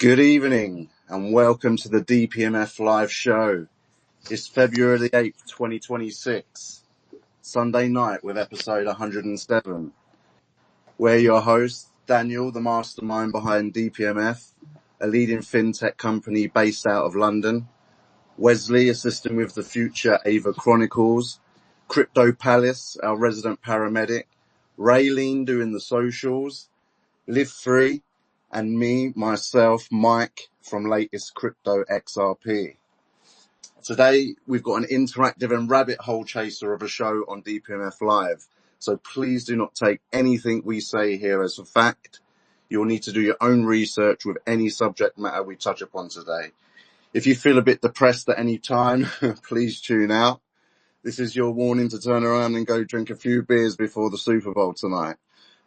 Good evening and welcome to the DPMF live show. It's February the 8th, 2026, Sunday night with episode 107. We're your hosts, Daniel, the mastermind behind DPMF, a leading fintech company based out of London, Wesley, assisting with the future Ava Chronicles, Crypto Palace, our resident paramedic, Rayleen doing the socials, Live Free, and me, myself, Mike, from Latest Crypto XRP. Today, we've got an interactive and rabbit hole chaser of a show on DPMF Live. So please do not take anything we say here as a fact. You'll need to do your own research with any subject matter we touch upon today. If you feel a bit depressed at any time, please tune out. This is your warning to turn around and go drink a few beers before the Super Bowl tonight.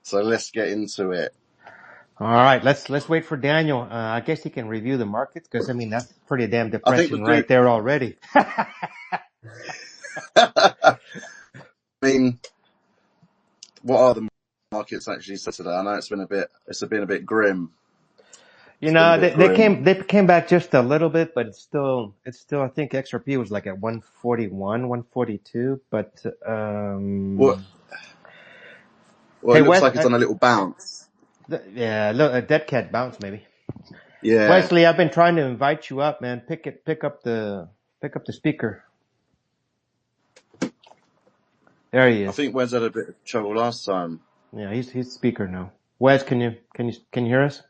So let's get into it. All right, let's wait for Daniel. I guess he can review the markets because that's pretty damn depressing right there already. I mean, what are the markets actually said today? I know it's been a bit grim. You know, they came back just a little bit, but it's still I think XRP was like at 141, 142, but well, hey, it looks like it's on a little bounce. A dead cat bounce maybe. Yeah. Wesley, I've been trying to invite you up, man. Pick up the speaker. There he is. I think Wes had a bit of trouble last time. Yeah, he's speaker now. Wes, can you hear us?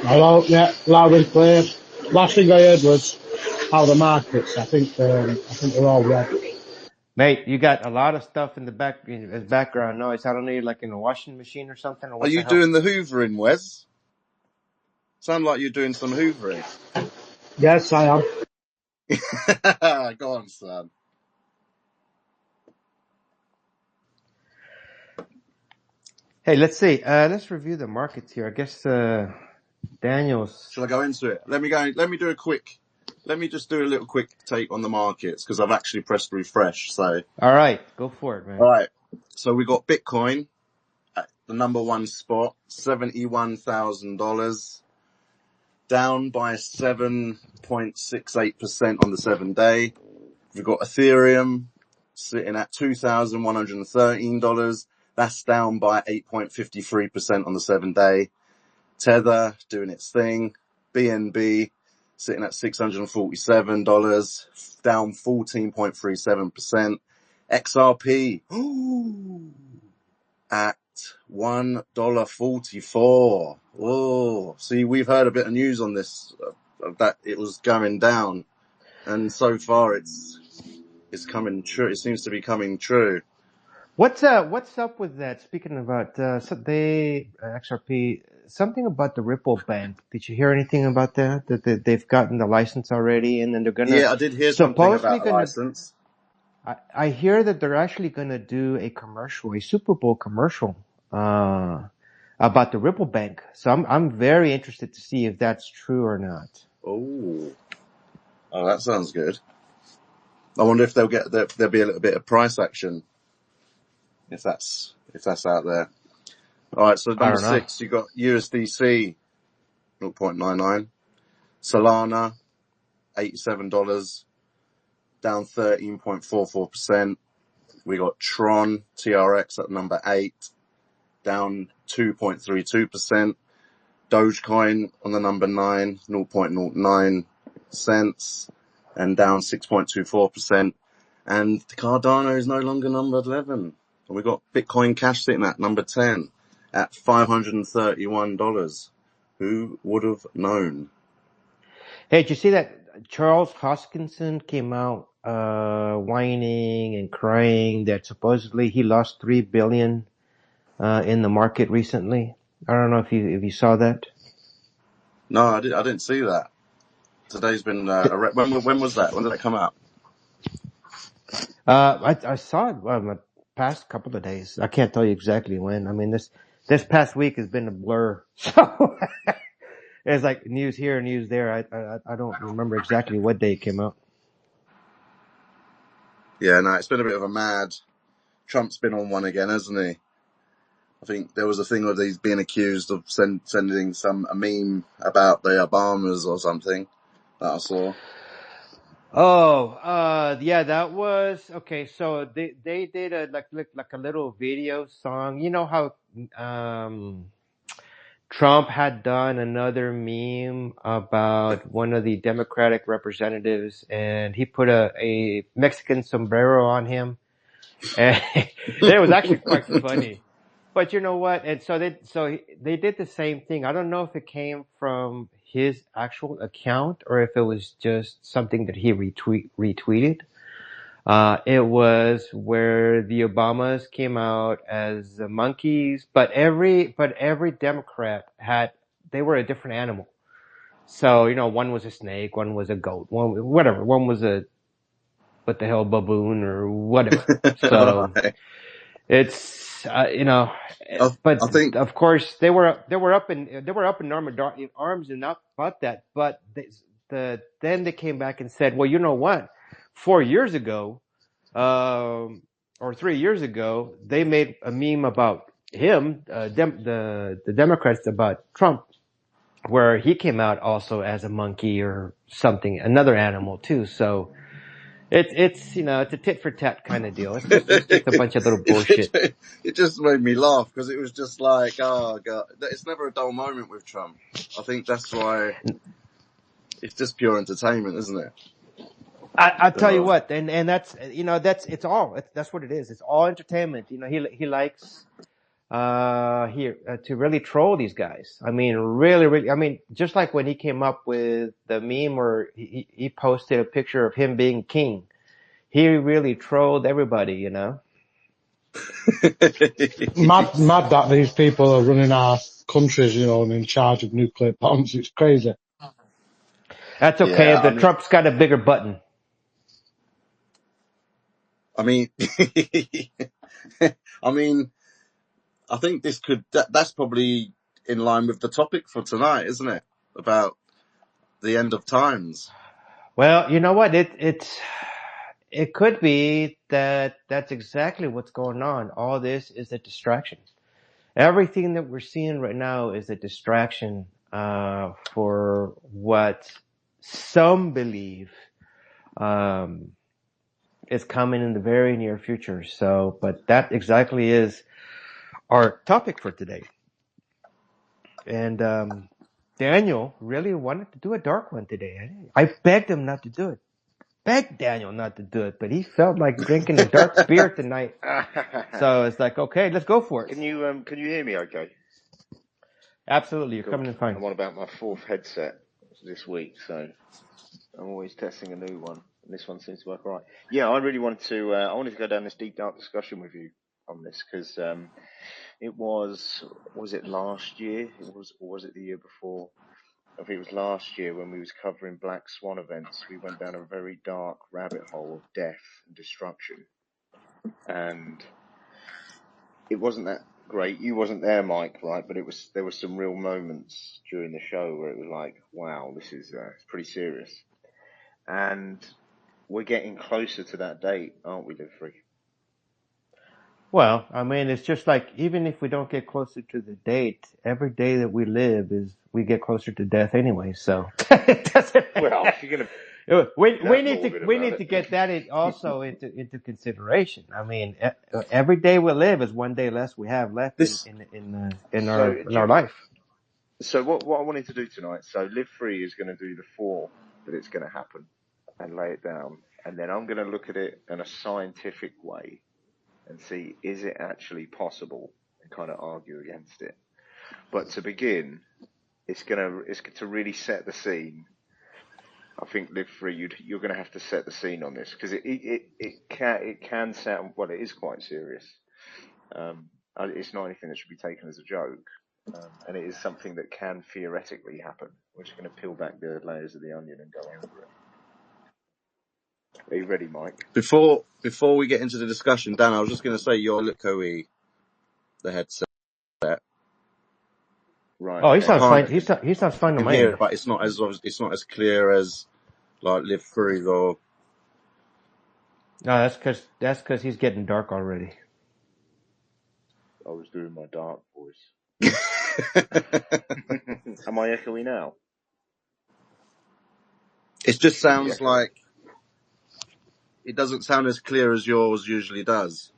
Hello, yeah, loud and clear. Last thing I heard was how the markets. I think they're all red. Mate, you got a lot of stuff in the background noise. I don't know, you're like in a washing machine or something. Or are you doing the hoovering, Wes? Sound like you're doing some hoovering. Yes, I am. Go on, son. Hey, let's see. Let's review the markets here. I guess Daniel's. Shall I go into it? Let me just do a little quick take on the markets because I've actually pressed refresh. So. All right, go for it, man. All right. So we got Bitcoin at the number one spot, $71,000, down by 7.68% on the 7-day. We've got Ethereum sitting at $2,113. That's down by 8.53% on the 7-day. Tether doing its thing. BNB sitting at $647, down 14.37%. XRP at $1.44. Oh, see, we've heard a bit of news on this that it was going down, and so far it's coming true. It seems to be coming true. What's up with that? Speaking about XRP, something about the Ripple Bank. Did you hear anything about that? That they've gotten the license already, and then they're gonna. Yeah, I did hear something about the license. I hear that they're actually going to do a Super Bowl commercial, about the Ripple Bank. So I'm very interested to see if that's true or not. Oh, that sounds good. I wonder if there'll be a little bit of price action. If that's out there. All right. So number 6, you got USDC, 0.99. Solana, $87. Down 13.44%. We got Tron, TRX at number 8, down 2.32%. Dogecoin on the number 9, 0.09 cents, and down 6.24%. And Cardano is no longer number 11. And we got Bitcoin Cash sitting at number 10 at $531. Who would have known? Hey, did you see that Charles Hoskinson came out whining and crying that supposedly he lost $3 billion in the market recently? I don't know if you saw that. No, I didn't see that. Today's been when was that? When did that come out? I saw it the past couple of days. I can't tell you exactly when. I mean, this past week has been a blur. So it's like news here, news there. I don't remember exactly what day it came out. Yeah, no, it's been a bit of a mad. Trump's been on one again, hasn't he? I think there was a thing where he's being accused of sending a meme about the Obamas or something that I saw. Oh, yeah, that was okay. So they did a like a little video song. You know how Trump had done another meme about one of the Democratic representatives, and he put a Mexican sombrero on him, and it was actually quite funny. But you know what? And so they did the same thing. I don't know if it came from his actual account or if it was just something that he retweeted. It was where the Obamas came out as monkeys, but every Democrat they were a different animal. So, you know, one was a snake, one was a goat, one was a, what the hell, baboon or whatever. So Right. it's, I but think, of course they were up in arms and not about that. But then they came back and said, well, you know what? 4 years ago, or 3 years ago, they made a meme about him, the Democrats, about Trump, where he came out also as a monkey or something, another animal too. So it's a tit for tat kind of deal. It's just a bunch of little bullshit. it just made me laugh because it was just like, oh God, it's never a dull moment with Trump. I think that's why it's just pure entertainment, isn't it? I tell you So, what, and that's what it is. It's all entertainment. You know, he likes to really troll these guys. I mean, really, really. I mean, just like when he came up with the meme where he posted a picture of him being king. He really trolled everybody, you know. Mad that these people are running our countries, you know, and in charge of nuclear bombs. It's crazy. That's okay. yeah, The Trump's got a bigger button. I mean, I mean, I think that's probably in line with the topic for tonight, isn't it? About the end of times. Well, you know what? It could be that's exactly what's going on. All this is a distraction. Everything that we're seeing right now is a distraction for what some believe um, is coming in the very near future. So, but that exactly is our topic for today. And Daniel really wanted to do a dark one today. I begged him not to do it. Begged Daniel not to do it, but he felt like drinking a dark beer tonight. So it's like, okay, let's go for it. Can you hear me okay? Absolutely, you're Cool. coming in fine. I'm on about my fourth headset this week, so I'm always testing a new one. And this one seems to work all right. Yeah, I really wanted to go down this deep dark discussion with you on this because it was it last year? Or was it the year before? I think it was last year when we was covering Black Swan events. We went down a very dark rabbit hole of death and destruction, and it wasn't that great. You wasn't there, Mike, right? But there were some real moments during the show where it was like, wow, this is it's pretty serious. And we're getting closer to that date, aren't we, Live Free? Well, I mean, it's just like, even if we don't get closer to the date, every day that we live we get closer to death anyway. So it doesn't. Well, if you're gonna We be that need to morbid about to it. get that also into consideration. I mean, every day we live is one day less we have left This, in So, our life. so what I wanted to do tonight, so Live Free is going to do the four that it's going to happen and lay it down. And then I'm going to look at it in a scientific way and see, is it actually possible, and kind of argue against it. But to begin, it's to really set the scene. I think Live Free, you're going to have to set the scene on this because it can sound, well, it is quite serious. It's not anything that should be taken as a joke, and it is something that can theoretically happen. We're just going to peel back the layers of the onion and go over it. Are you ready, Mike? before we get into the discussion, Dan, I was just going to say your Lipcoe, the headset. Right. Oh, he Okay. sounds I fine. can't He sounds fine on my hear end. it, but it's not as clear as like Live Free or. No, that's because he's getting dark already. I was doing my dark voice. Am I echoey now? It just sounds echoey. like it doesn't sound as clear as yours usually does.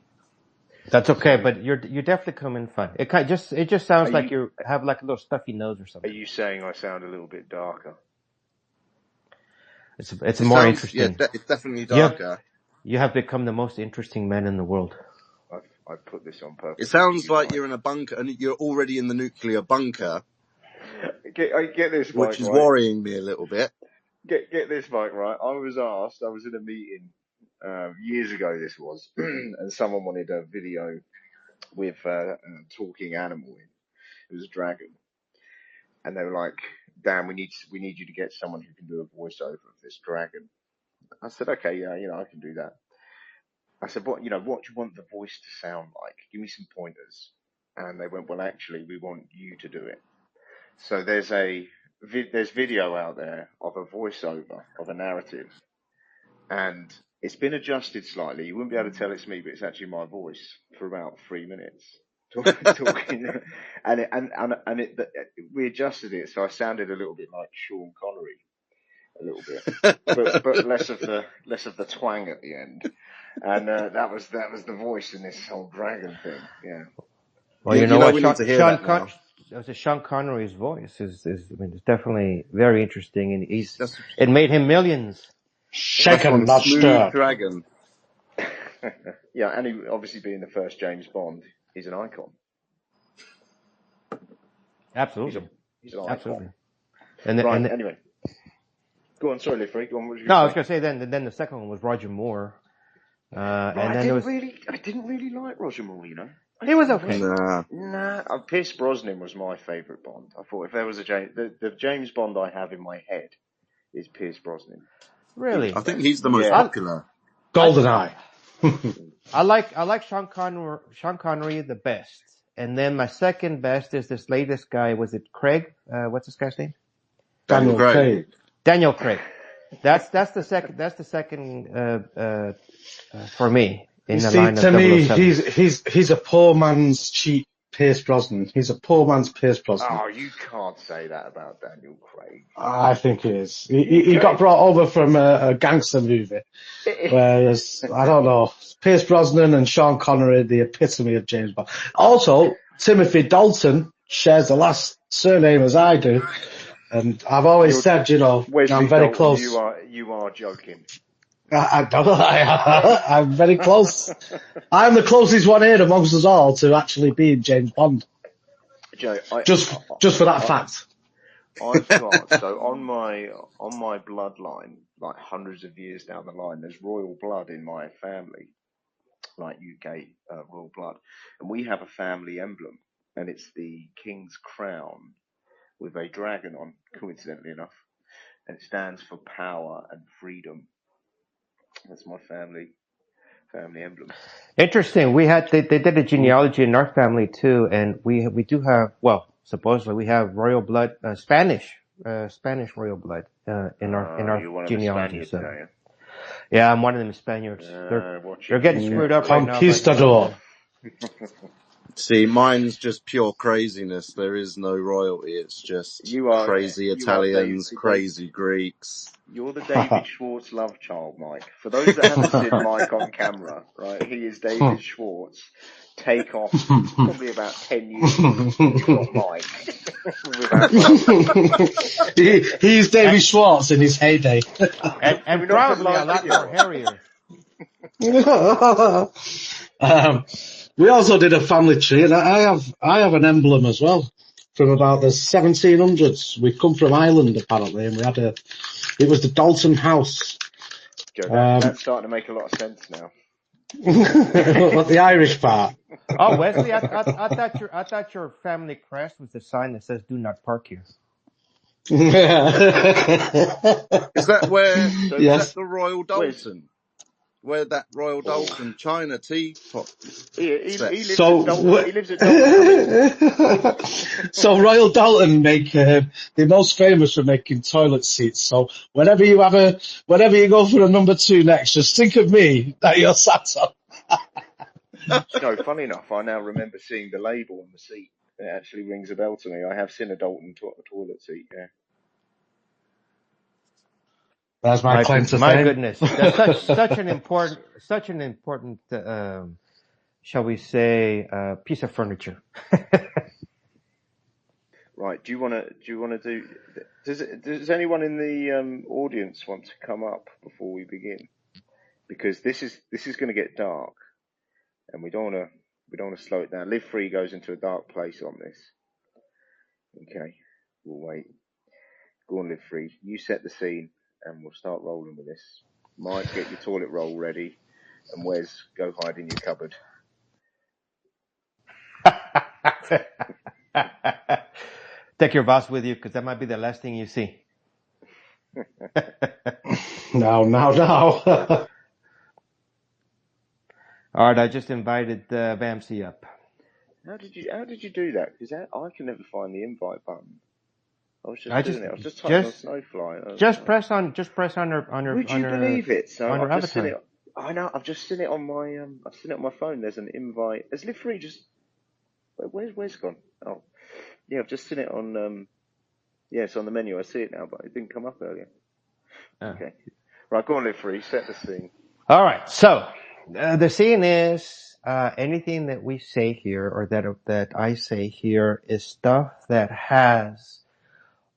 That's okay, but you're definitely coming fine. It just sounds Are like you- you have like a little stuffy nose or Are something. you saying I sound a little bit darker? It's It more sounds, interesting. yeah, it's definitely darker. You have become the most interesting man in the world. I've put this on purpose. It sounds like you're in a bunker and you're already in the nuclear bunker, Get this, Mike, which is right? worrying me a little bit. Get this, Mike, right? I was in a meeting years ago, this was, and someone wanted a video with a talking animal in. It was a dragon. And they were like, Dan, we need you to get someone who can do a voiceover of this dragon. I said, okay, yeah, I can do that. I said, what do you want the voice to sound like? Give me some pointers. And they went, well, actually, we want you to do it. So there's video out there of a voiceover of a narrative, and it's been adjusted slightly. You wouldn't be able to tell it's me, but it's actually my voice for about 3 minutes talking. We adjusted it, so I sounded a little bit like Sean Connery, a little bit, but less of the twang at the end. And that was the voice in this whole dragon thing. Yeah. Well, you know what? We need to hear that now. Sean Connery's voice is it's definitely very interesting, and it made him millions. Shaken, not Smooth stirred. dragon. Yeah, and he, obviously being the first James Bond, he's an icon. Absolutely. He's an icon. Absolutely. Anyway. Go on, sorry, Leafrey. Go on. What was you I was going to say then the second one was Roger Moore. And then I didn't really like Roger Moore, He was okay. Nah. Pierce Brosnan was my favourite Bond. I thought if there was the James Bond I have in my head is Pierce Brosnan. Really? I think he's the most popular. GoldenEye. I like Sean Connery the best. And then my second best is this latest guy. Was it Craig? What's this guy's name? Daniel Craig. Daniel Craig. That's the second for me in the line of 007. To me, he's a poor man's cheap Pierce Brosnan. He's a poor man's Pierce Brosnan. Oh, you can't say that about Daniel Craig. I think he is. He got brought over from a gangster movie. Whereas, I don't know, Pierce Brosnan and Sean Connery, the epitome of James Bond. Also, Timothy Dalton shares the last surname as I do. And I've always said, Wesley I'm very Dalton, close. You are joking. I'm very close. I'm the closest one here amongst us all to actually being James Bond. Joe, just for that fact. I've got, so on my bloodline, like hundreds of years down the line, there's royal blood in my family, like UK royal blood. And we have a family emblem, and it's the King's Crown with a dragon on, coincidentally enough. And it stands for power and freedom. That's my family emblem. Interesting. They did a genealogy in our family too, and we do have, well, supposedly we have royal blood, Spanish royal blood in our you're one genealogy. Of the Spaniards, yeah, I'm one of them Spaniards. They're getting screwed up right now. Conquistador. See, mine's just pure craziness. There is no royalty. It's just crazy Italians, crazy Greeks. You're the David Schwartz love child, Mike. For those that haven't seen Mike on camera, right, he is David Schwartz. Take off probably about 10 years from Mike. He's David Schwartz in his heyday. and probably a lot more hairier. We also did a family tree, and I have an emblem as well from about the 1700s. We come from Ireland apparently, and it was the Dalton House. Joe, that's starting to make a lot of sense now. What, the Irish part? Oh, Wesley, I thought your family crest was the sign that says "Do not park here." Is that where? So Yes. is that the Royal Dalton? Where that Royal Dalton China teapot? He lives at Dalton. So Royal Dalton they're most famous for making toilet seats. So whenever you go for a number 2 next, just think of me that you're sat on. Funny enough, I now remember seeing the label on the seat. It actually rings a bell to me. I have seen a Dalton toilet seat, yeah. That's my claim to My fame. goodness, that's such an important, shall we say, piece of furniture. Right. Do you want to do? Does anyone in the audience want to come up before we begin? Because this is going to get dark, and we don't want to slow it down. Live Free goes into a dark place on this. Okay, we'll wait. Go on, Live Free. You set the scene, and we'll start rolling with this. Mike, get your toilet roll ready, and Wes, go hide in your cupboard. Take your vase with you, because that might be the last thing you see. No. All right, I just invited Vamsy up. How did you do that? Because I can never find the invite button. I was just doing it. I was just typing on Snowfly. Just press on her. Would you believe it? So on her I've just seen avatar. it. I know. I've just seen it on my. I've seen it on my phone. There's an invite. Has Live Free just? Where's gone? Oh, yeah. I've just seen it on. Yeah, it's on the menu. I see it now, but it didn't come up earlier. Oh. Okay. Right, go on, Live Free. Set the scene. All right. So the scene is anything that we say here, or that I say here, is stuff that has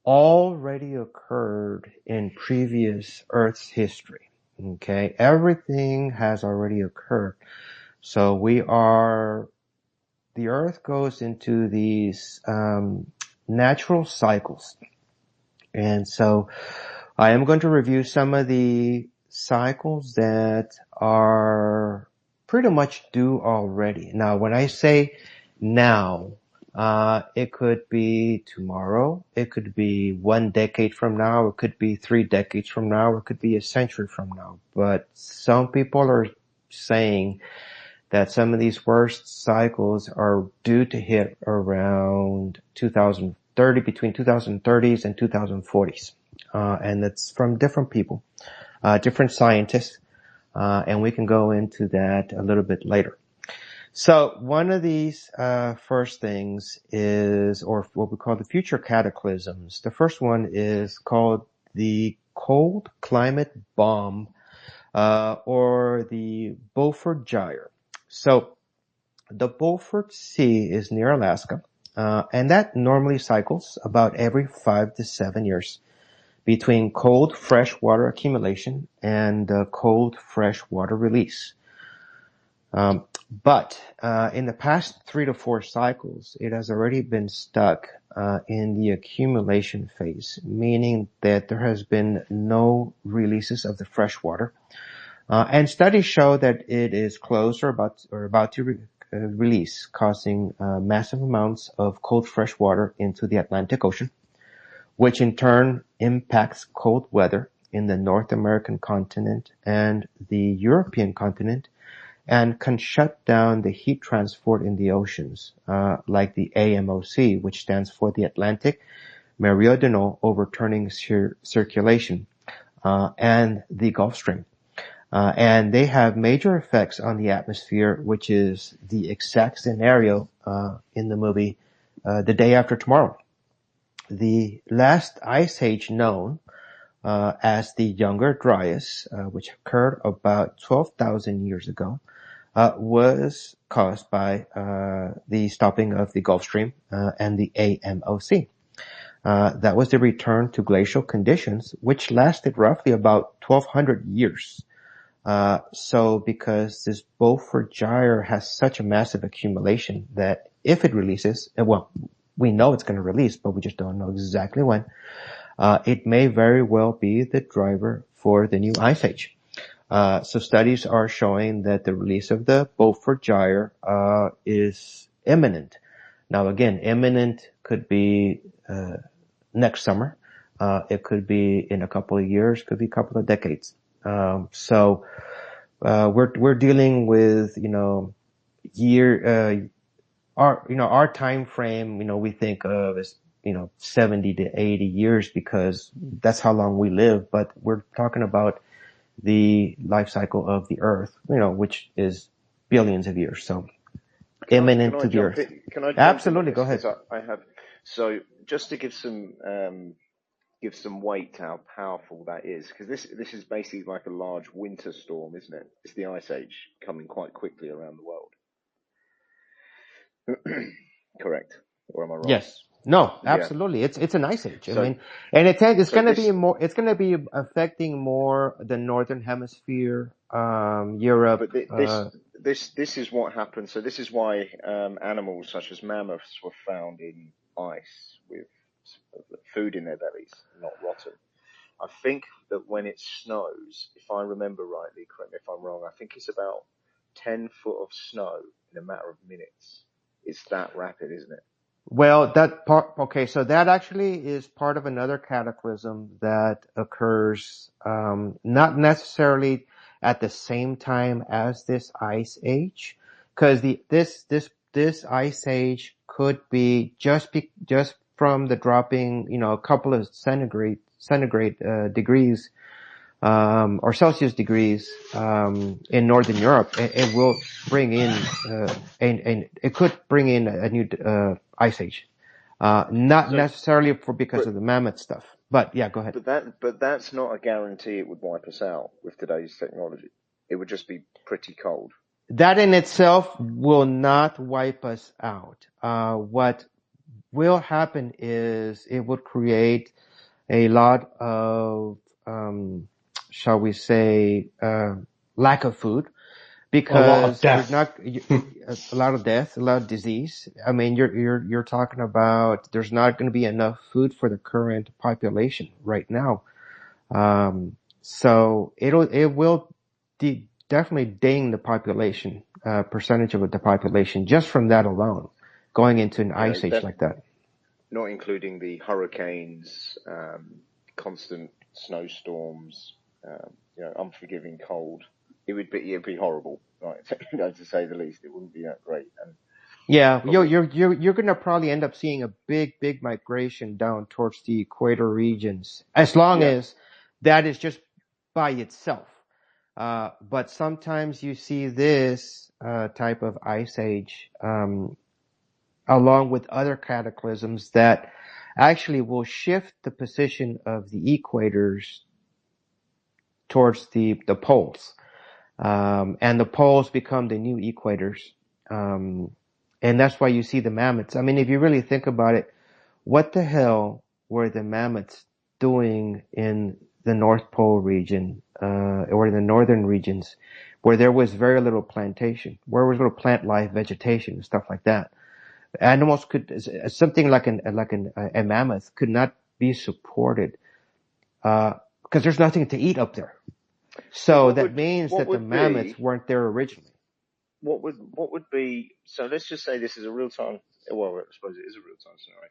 already occurred in previous Earth's history. Okay, everything has already occurred. So the Earth goes into these natural cycles. And so I am going to review some of the cycles that are pretty much due already. Now, when I say now, it could be tomorrow, it could be 1 decade from now, it could be 3 decades from now, or it could be a century from now. But some people are saying that some of these worst cycles are due to hit around 2030, between 2030s and 2040s. And it's from different people, different scientists, and we can go into that a little bit later. So one of these first things is, or what we call the future cataclysms. The first one is called the cold climate bomb, or the Beaufort Gyre. So the Beaufort Sea is near Alaska, and that normally cycles about every 5 to 7 years between cold freshwater accumulation and cold freshwater release. But in the past 3 to 4 cycles, it has already been stuck in the accumulation phase, meaning that there has been no releases of the fresh water. And studies show that it is close or about to release, causing massive amounts of cold fresh water into the Atlantic Ocean, which in turn impacts cold weather in the North American continent and the European continent, and can shut down the heat transport in the oceans, like the AMOC, which stands for the Atlantic Meridional Overturning Circulation, and the Gulf Stream. And they have major effects on the atmosphere, which is the exact scenario in the movie The Day After Tomorrow. The last ice age known as the Younger Dryas, which occurred about 12,000 years ago, was caused by the stopping of the Gulf Stream and the AMOC. That was the return to glacial conditions, which lasted roughly about 1,200 years. So because this Beaufort Gyre has such a massive accumulation that if it releases, well, we know it's going to release, but we just don't know exactly when, it may very well be the driver for the new ice age. So studies are showing that the release of the Beaufort Gyre is imminent. Now again, imminent could be next summer. It could be in a couple of years, could be a couple of decades. So we're dealing with, our time frame, we think of as, 70 to 80 years because that's how long we live, but we're talking about the life cycle of the Earth, which is billions of years. So Can imminent I to the jump Earth. in? Can I jump in on Absolutely, go this? ahead. Because I have. So just to give some weight to how powerful that is, because this is basically like a large winter storm, isn't it? It's the ice age coming quite quickly around the world. Correct, or am I wrong? Yes. No, Yeah. absolutely. It's an ice age. I So mean, and it's so going to be this, more. It's going to be affecting more the northern hemisphere, Europe. but this is what happened. So this is why animals such as mammoths were found in ice with food in their bellies, not rotten. I think that when it snows, if I remember rightly, correct me if I'm wrong, I think it's about 10 foot of snow in a matter of minutes. It's that rapid, isn't it? Well, that part. Okay, so that actually is part of another cataclysm that occurs, not necessarily at the same time as this ice age, because this ice age could be just from the dropping, a couple of centigrade degrees, or Celsius degrees, in Northern Europe. It will bring in, and it could bring in a new, ice age. Not So, necessarily because but of the mammoth stuff, but yeah, go ahead. but that's not a guarantee it would wipe us out with today's technology. It would just be pretty cold. That in itself will not wipe us out. What will happen is it would create a lot of, shall we say, lack of food, A lot of because there's death. not a lot of death, a lot of disease. I mean, you're talking about there's not going to be enough food for the current population right now. So it will definitely ding the population, percentage of the population just from that alone, going into an You know, ice age that like that. not including the hurricanes, constant snowstorms, unforgiving cold. It'd be horrible, right? To say the least. It wouldn't be that great, and Yeah, probably you're gonna probably end up seeing a big migration down towards the equator regions, as long yeah. as that is just by itself. But sometimes you see this type of ice age, along with other cataclysms that actually will shift the position of the equators towards the poles. And the poles become the new equators. And that's why you see the mammoths. I mean, if you really think about it, what the hell were the mammoths doing in the North Pole region, or in the northern regions, where there was very little plantation, where was little plant life, vegetation, and stuff like that? Animals something like a mammoth could not be supported, because there's nothing to eat up there. So So that means what that the would mammoths be weren't there originally. what would be, so let's just say this is a real time, well, I suppose it is a real time scenario.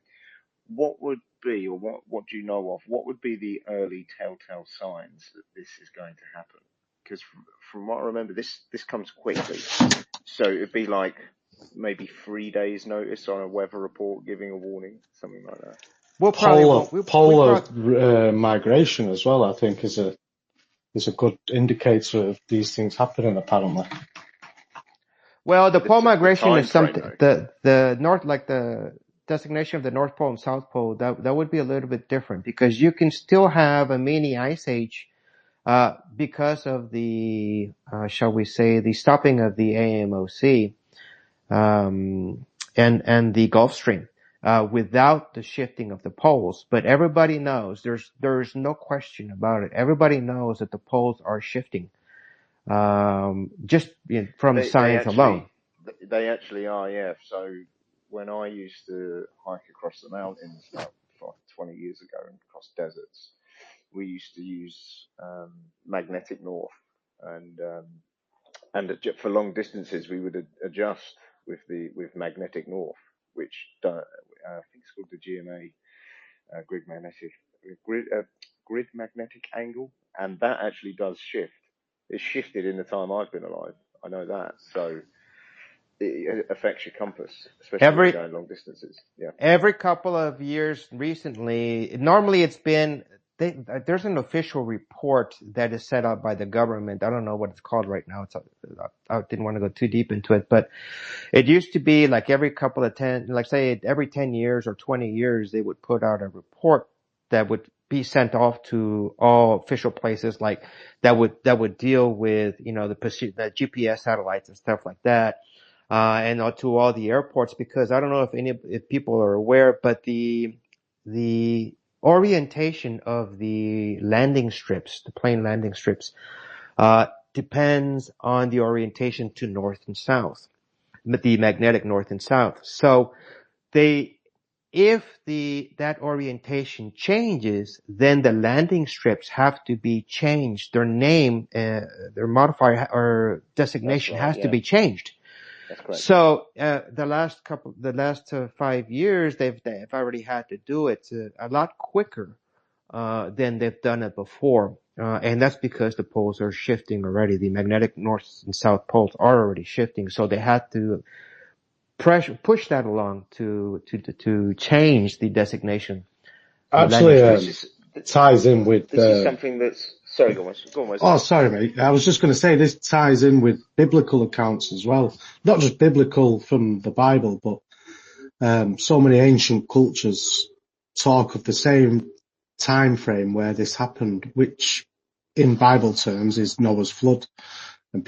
What would be, or what do you know of, what would be the early telltale signs that this is going to happen? Because from what I remember, this comes quickly. So it'd be like maybe 3 days notice on a weather report giving a warning, something like that. We'll probably won't. We Polar probably. migration as well, I think, is a good indicator of these things happening. Apparently, Well, the But pole the migration time is frame something. though, The north, like the designation of the North Pole and South Pole, that would be a little bit different, because you can still have a mini ice age, because of the, shall we say, the stopping of the AMOC, and the Gulf Stream, without the shifting of the poles. But everybody knows, there's no question about it. Everybody knows that the poles are shifting, just from science alone. they actually are, yeah. So when I used to hike across the mountains about 20 years ago and across deserts, we used to use magnetic north, and for long distances we would adjust with magnetic north, which I think it's called the GMA, grid grid magnetic angle, and that actually does shift. It's shifted in the time I've been alive. I know that. So it affects your compass, especially when you're Every going long distances. Yeah. every couple of years recently, normally it's been there's an official report that is set out by the government. I don't know what it's called right now. I didn't want to go too deep into it, but it used to be like every 10 years or 20 years, they would put out a report that would be sent off to all official places like that would deal with, the GPS satellites and stuff like that. And to all the airports, because I don't know if people are aware, but the orientation of the landing strips, the plane landing strips, depends on the orientation to north and south, the magnetic north and south. So if that orientation changes, then the landing strips have to be changed. Their name, their modifier or designation has to be changed. That's correct. So, the last 5 years, they've already had to do it a lot quicker, than they've done it before. And that's because the poles are shifting already. The magnetic north and south poles are already shifting. So they had to push that along to change the designation. Actually, it ties in with... This is something that's... Sorry, go on. Oh, sorry, mate. I was just going to say this ties in with biblical accounts as well. Not just biblical from the Bible, but so many ancient cultures talk of the same time frame where this happened, which in Bible terms is Noah's flood. And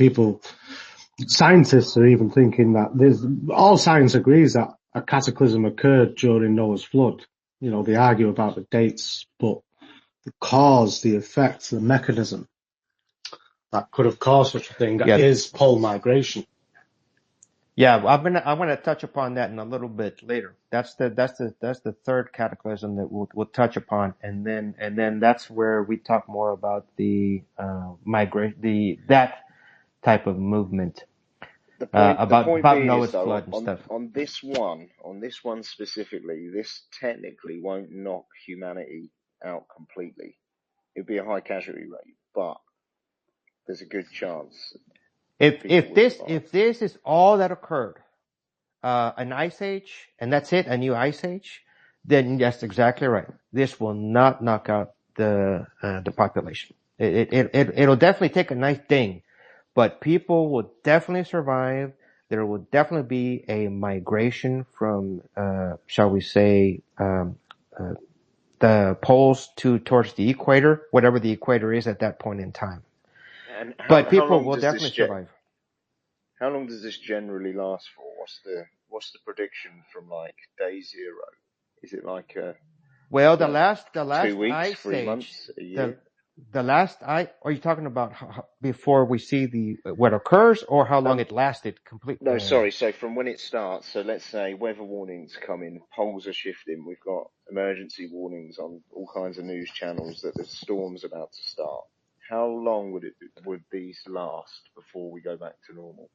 scientists are even thinking that all science agrees that a cataclysm occurred during Noah's flood. They argue about the dates, but the cause, the effect, the mechanism that could have caused such a thing is pole migration. Yeah, I'm gonna touch upon that in a little bit later. That's the third cataclysm that we'll touch upon, and then that's where we talk more about the migration, that type of movement. About Noah's flood and stuff. On this one specifically, this technically won't knock humanity out completely. It'd be a high casualty rate, but there's a good chance. If this is all that occurred, an ice age, and that's it, a new ice age, then that's exactly right. This will not knock out the population. It'll definitely take a nice ding, but people will definitely survive. There will definitely be a migration from, shall we say, the poles towards the equator, whatever the equator is at that point in time. But people will definitely survive. How long does this generally last for? What's the prediction from like day zero? Is it like the last 2 weeks, ice 3 age, months, a year? The last ice. Are you talking about before we see what occurs, or how long it lasted completely? No, sorry. So from when it starts. So let's say weather warnings come in, poles are shifting. We've got emergency warnings on all kinds of news channels that the storm's about to start. How long would these last before we go back to normal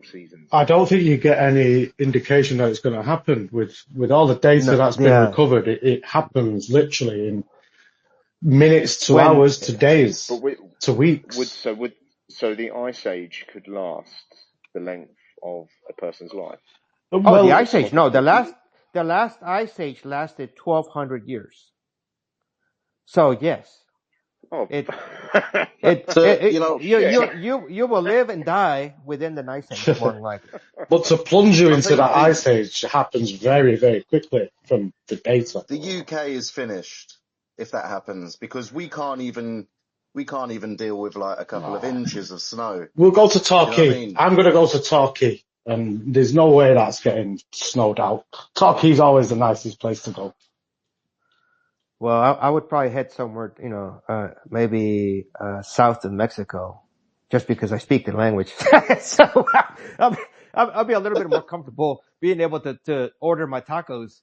seasons? I don't think you get any indication that it's going to happen with all the data that's been recovered. It happens literally in minutes to hours to days to weeks. So the ice age could last the length of a person's life. Well, the ice age. No, the last ice age lasted 1,200 years. So yes. Oh, you will live and die within the ice age, more than likely. But to plunge you into that ice age happens very, very quickly from the data. The UK is finished if that happens, because we can't even deal with like a couple of inches of snow. We'll go to Turkey. You know what I mean? I'm going to go to Turkey, and there's no way that's getting snowed out. Turkey's always the nicest place to go. Well, I would probably head somewhere, maybe south of Mexico, just because I speak the language. So I'll be a little bit more comfortable being able to order my tacos.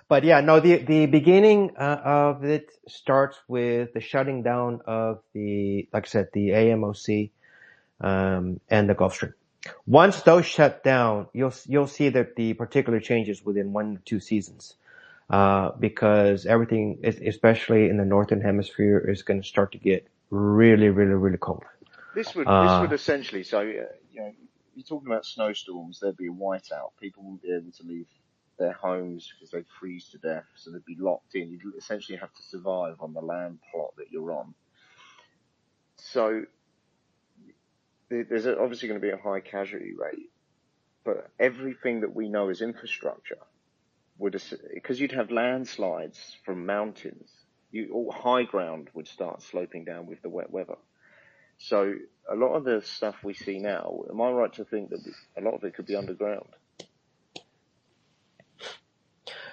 But yeah, no, the beginning of it starts with the shutting down of like I said, the AMOC and the Gulf Stream. Once those shut down, you'll see that the particular changes within 1 or 2 seasons, because everything, especially in the northern hemisphere, is going to start to get really, really, really cold. This would essentially, so you're talking about snowstorms, there'd be a whiteout. People wouldn't be able to leave their homes because they'd freeze to death, so they'd be locked in. You'd essentially have to survive on the land plot that you're on. So there's obviously going to be a high casualty rate, but everything that we know as infrastructure would, because you'd have landslides from mountains, all high ground would start sloping down with the wet weather. So a lot of the stuff we see now, am I right to think that a lot of it could be underground?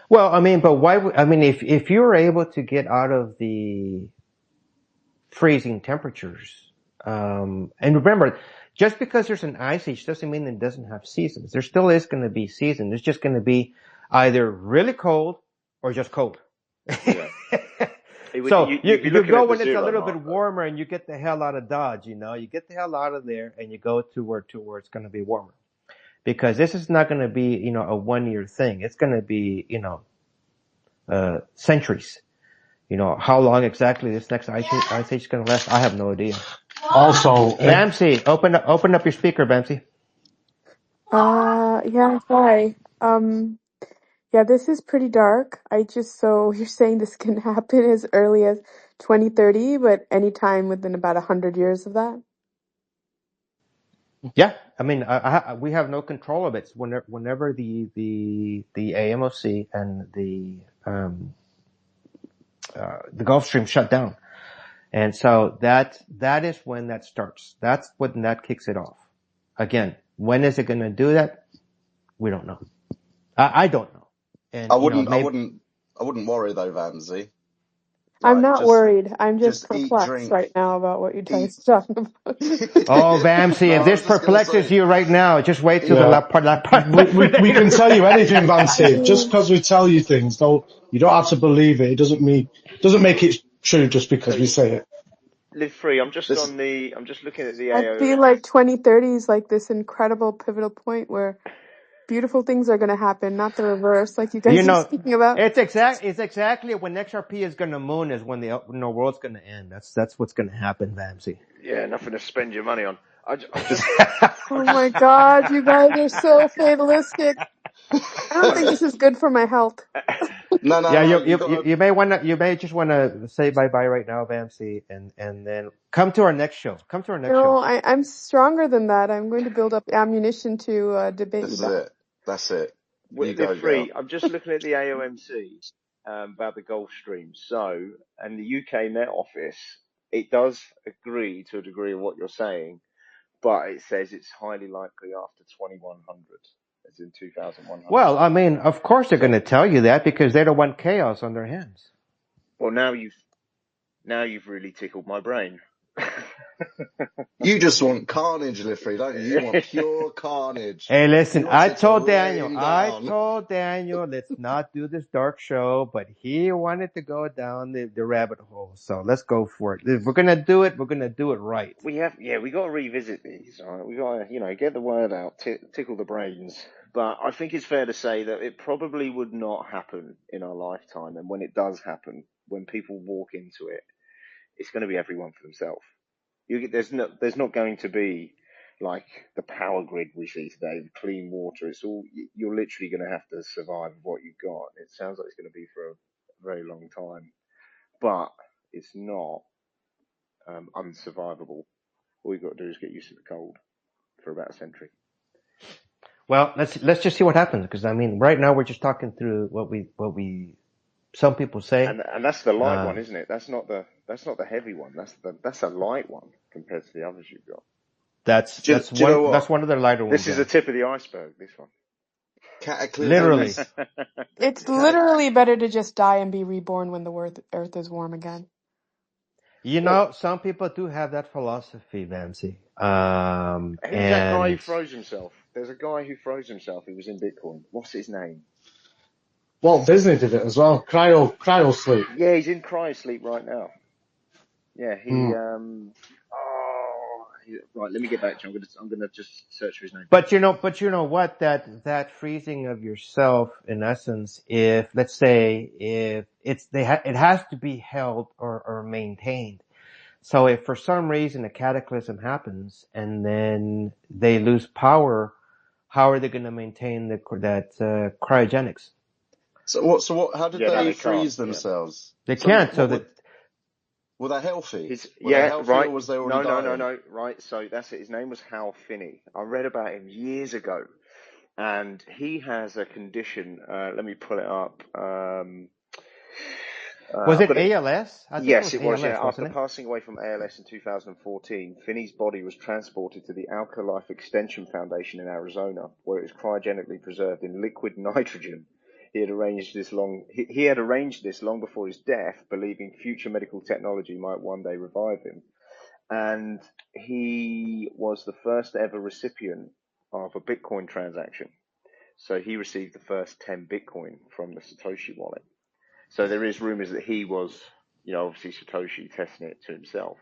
Well, I mean, but why? I mean, if you're able to get out of the freezing temperatures, and remember, just because there's an ice age doesn't mean it doesn't have seasons. There still is going to be seasons. There's just going to be either really cold or just cold. Yeah. So you go when it's a little bit warmer and you get the hell out of Dodge, you get the hell out of there and you go to where it's going to be warmer. Because this is not going to be, a 1 year thing. It's going to be, centuries. How long exactly this next ice age is going to last, I have no idea. Also, Bamsey, open up your speaker, Bamsey. Yeah, hi. Yeah, this is pretty dark. So you're saying this can happen as early as 2030, but anytime within about 100 years of that? Yeah, I mean, we have no control of it. Whenever the AMOC and the Gulf Stream shut down, and so that is when that starts. That's when that kicks it off. Again, when is it going to do that? We don't know. I don't know. And I wouldn't worry though, Vamsey. I'm not worried. I'm just eat, perplexed drink, right now about what you guys are talking about. Oh, Vamsey, if this perplexes you right now, just wait till the part. We can tell you anything, Vamsey. Just because we tell you things, you don't have to believe it. It doesn't make it true just because we say it. Live free. I'm just looking at the I feel like 2030 is like this incredible pivotal point where beautiful things are going to happen, not the reverse, like you guys are speaking about. It's exactly when XRP is going to moon is when the world's going to end. That's what's going to happen, Vamsey. Yeah, nothing to spend your money on. Oh my God, you guys are so fatalistic. I don't think this is good for my health. No. Yeah, you may just want to say bye-bye right now, Vamsey, and then come to our next show. No, I'm stronger than that. I'm going to build up ammunition to debate you back. That's it. Live free. I'm just looking at the AOMC about the Gulf Stream. So, and the UK Met Office, it does agree to a degree of what you're saying, but it says it's highly likely after 2100, as in 2100. Well, I mean, of course they're going to tell you that because they don't want chaos on their hands. Well, now you've really tickled my brain. You just want carnage, Live free, don't you? You want pure carnage. Hey, listen, I told Daniel, let's not do this dark show, but he wanted to go down the rabbit hole. So let's go for it. If we're going to do it, we're going to do it right. We got to revisit these. Right? We got to, get the word out, tickle the brains. But I think it's fair to say that it probably would not happen in our lifetime. And when it does happen, when people walk into it, it's going to be everyone for themselves. There's not going to be like the power grid we see today, clean water. It's all, you're literally going to have to survive with what you've got. It sounds like it's going to be for a very long time, but it's not unsurvivable. All you've got to do is get used to the cold for about a century. Well, let's just see what happens, because I mean, right now we're just talking through what some people say, and that's the light one, isn't it? That's not the heavy one. That's a light one compared to the others you've got. That's one of the lighter ones. This is the tip of the iceberg. This one. Literally. It's literally better to just die and be reborn when the earth is warm again. Some people do have that philosophy, Vamsey. Who's that guy who froze himself? There's a guy who froze himself who was in Bitcoin. What's his name? Walt Disney did it as well. Cryo sleep. Yeah, he's in cryo sleep right now. Yeah, right, let me get back to you. I'm gonna just search for his name. But you know what? That freezing of yourself, in essence, if let's say it has to be held or maintained. So if for some reason a cataclysm happens and then they lose power, how are they going to maintain that cryogenics? So what? How did Yeah, no, they they can't. freeze Yeah. themselves? They So can't. So what that were they healthy? Were they Yeah, healthy, right. or was they already dying? No. Right. So that's it. His name was Hal Finney. I read about him years ago, and he has a condition. Let me pull it up. was I've it got it. ALS? I think it Yes, was it was. ALS, Yeah, after wasn't it? passing away from ALS in 2014, Finney's body was transported to the Alka Life Extension Foundation in Arizona, where it was cryogenically preserved in liquid nitrogen. He had arranged this long before his death, believing future medical technology might one day revive him. And he was the first ever recipient of a Bitcoin transaction. So he received the first 10 Bitcoin from the Satoshi wallet. So there is rumors that he was, obviously Satoshi testing it to himself.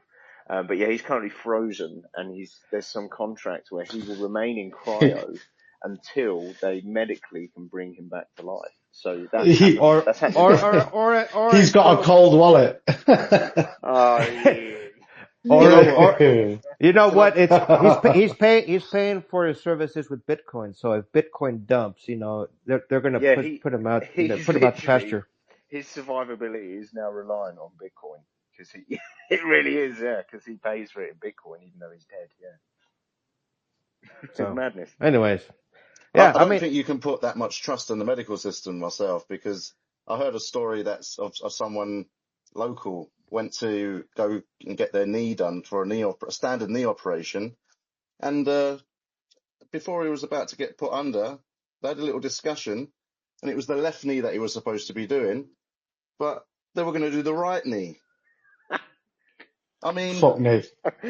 But yeah, he's currently frozen, and there's some contract where he will remain in cryo until they medically can bring him back to life. So that's happened. Or That's happened. He's got a cold wallet. Oh, yeah. you know what? Can I, He's paying for his services with Bitcoin. So if Bitcoin dumps, they're going to Yeah, put him out, he's put him out to literally, pasture. his survivability is now relying on Bitcoin because it really is, yeah, because he pays for it in Bitcoin even though he's dead, yeah. It's So, madness. anyways, yeah, I I don't mean, think you can put that much trust in the medical system myself, because I heard a story that's of someone local went to go and get their knee done for a standard knee operation, and before he was about to get put under, they had a little discussion, and it was the left knee that he was supposed to be doing, but they were going to do the right knee. I mean, Fuck me.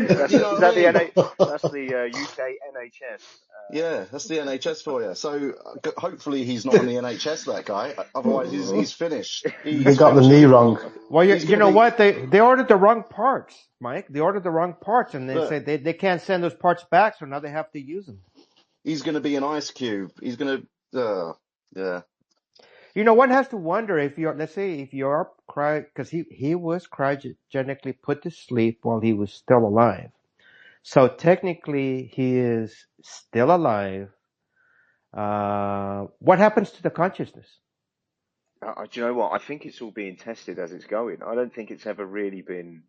That's you know what I mean? That's the UK NHS. Yeah, that's the NHS for you. So hopefully he's not on the NHS, that guy. Otherwise, he's finished. They He's got the finished. knee wrong. well, He's you going to know be. what? They ordered the wrong parts, Mike. They ordered the wrong parts, and they Look, say they can't send those parts back, so now they have to use them. he's going to be an ice cube. He's going to. Yeah. One has to wonder if let's say if you're because he was cryogenically put to sleep while he was still alive. So technically, he is still alive. What happens to the consciousness? Do you know what? I think it's all being tested as it's going. I don't think it's ever really been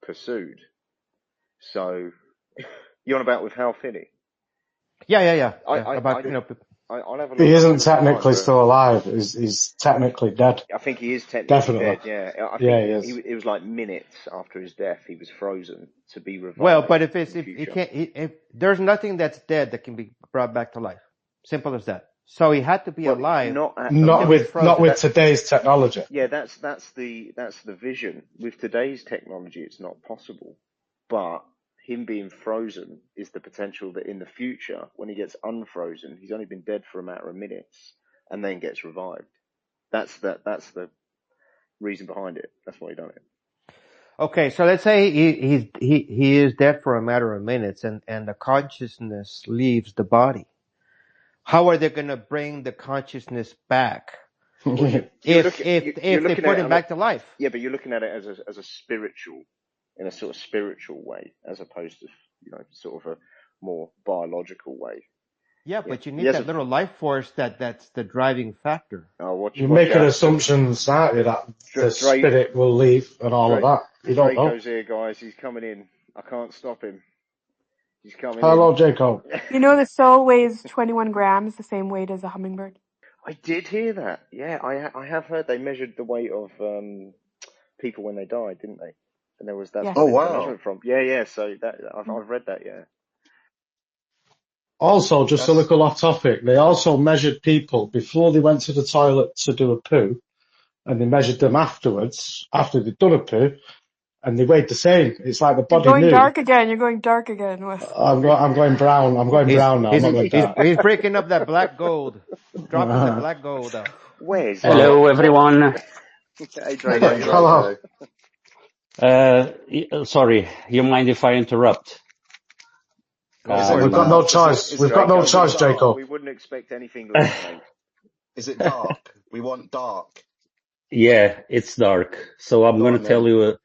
pursued. So, you're on about with Hal Finney? Yeah. I'll About have a look. He I'll isn't look online, technically but still alive. He's technically dead. I think he is technically Definitely. dead. Yeah, I Yeah, think he is. it was like minutes after his death he was frozen to be revived. well, but if in the it future. can't, if there's nothing that's dead that can be brought back to life. Simple as that. So he had to be alive. Not with today's technology. Yeah, that's the vision. With today's technology, it's not possible. But him being frozen is the potential that in the future, when he gets unfrozen, he's only been dead for a matter of minutes and then gets revived. That's the reason behind it. That's why he done it. Okay, so let's say he is dead for a matter of minutes, and the consciousness leaves the body. How are they going to bring the consciousness back if they put him back to life? Yeah, but you're looking at it as a spiritual, in a sort of spiritual way, as opposed to sort of a more biological way. Yeah, but you need that little life force that's the driving factor. You're making assumptions, aren't you, that the spirit will leave and all of that. You don't know. Draco's here, guys. He's coming in. I can't stop him. He's coming in. Hello, Jacob. The soul weighs 21 grams, the same weight as a hummingbird. I did hear that. Yeah, I have heard they measured the weight of people when they died, didn't they? And that's where they got the measurement from. Yeah. So I've read that. Yeah. Also, just a little off topic, they also measured people before they went to the toilet to do a poo, and they measured them afterwards, after they'd done a poo, and they weighed the same. It's like the body You're knew. You're going dark again. I'm going brown. I'm going brown now. I'm not going dark. He's breaking up that black gold. Dropping the black gold out. Where's Hello, everyone. Hey, Draco. Hello. Sorry, you mind if I interrupt? We've got no choice. We've got no choice, Jacob. We wouldn't expect anything less, mate. Is it dark? We want dark. Yeah, it's dark. So I'm going to tell you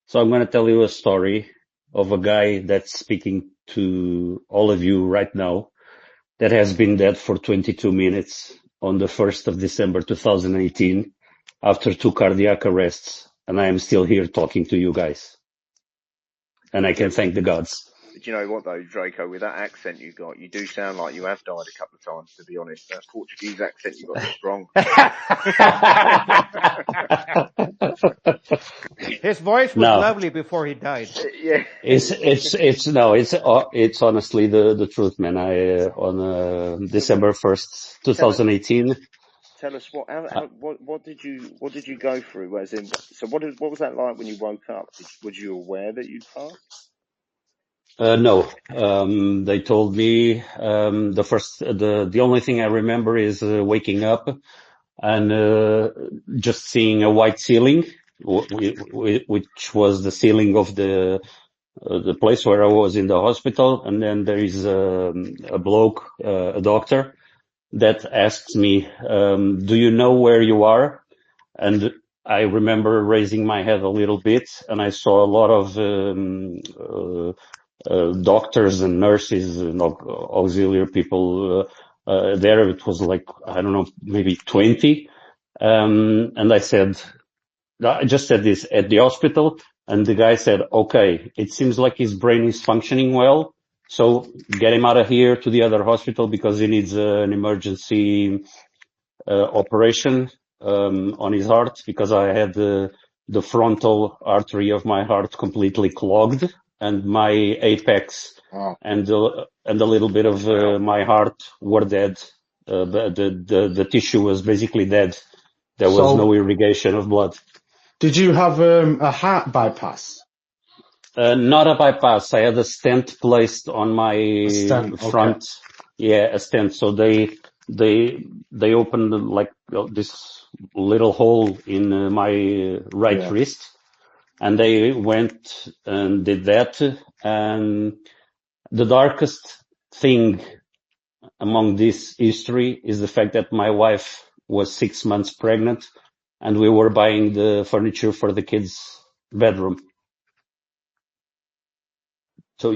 So I'm going to tell you a story of a guy that's speaking to all of you right now that has been dead for 22 minutes on the 1st of December 2018 after 2 cardiac arrests. And I am still here talking to you guys. And I can thank the gods. Do you know what though, Draco? With that accent you got, you do sound like you have died a couple of times. To be honest, that Portuguese accent you got is strong. His voice was No, lovely before he died. Yeah. it's honestly the truth, man. On December 1st, 2018, Tell us what did you go through? As in, so what was that like when you woke up? Was you aware that you'd passed? no, they told me, the only thing I remember is waking up and just seeing a white ceiling, which was the ceiling of the place where I was in the hospital. And then there is a bloke, a doctor, that asks me, do you know where you are? And I remember raising my head a little bit, and I saw a lot of doctors and nurses and auxiliary people there. It was like, I don't know, maybe 20. And I just said this at the hospital, and the guy said, okay, it seems like his brain is functioning well, so get him out of here to the other hospital because he needs an emergency operation on his heart, because I had the frontal artery of my heart completely clogged, and my apex and a little bit of my heart were dead. The tissue was basically dead. There was no irrigation of blood. Did you have a heart bypass? Not a bypass. I had a stent placed on my front. Okay. Yeah, a stent. So they opened like this little hole in my right wrist, and they went and did that. And the darkest thing among this history is the fact that my wife was 6 months pregnant, and we were buying the furniture for the kids' bedroom. So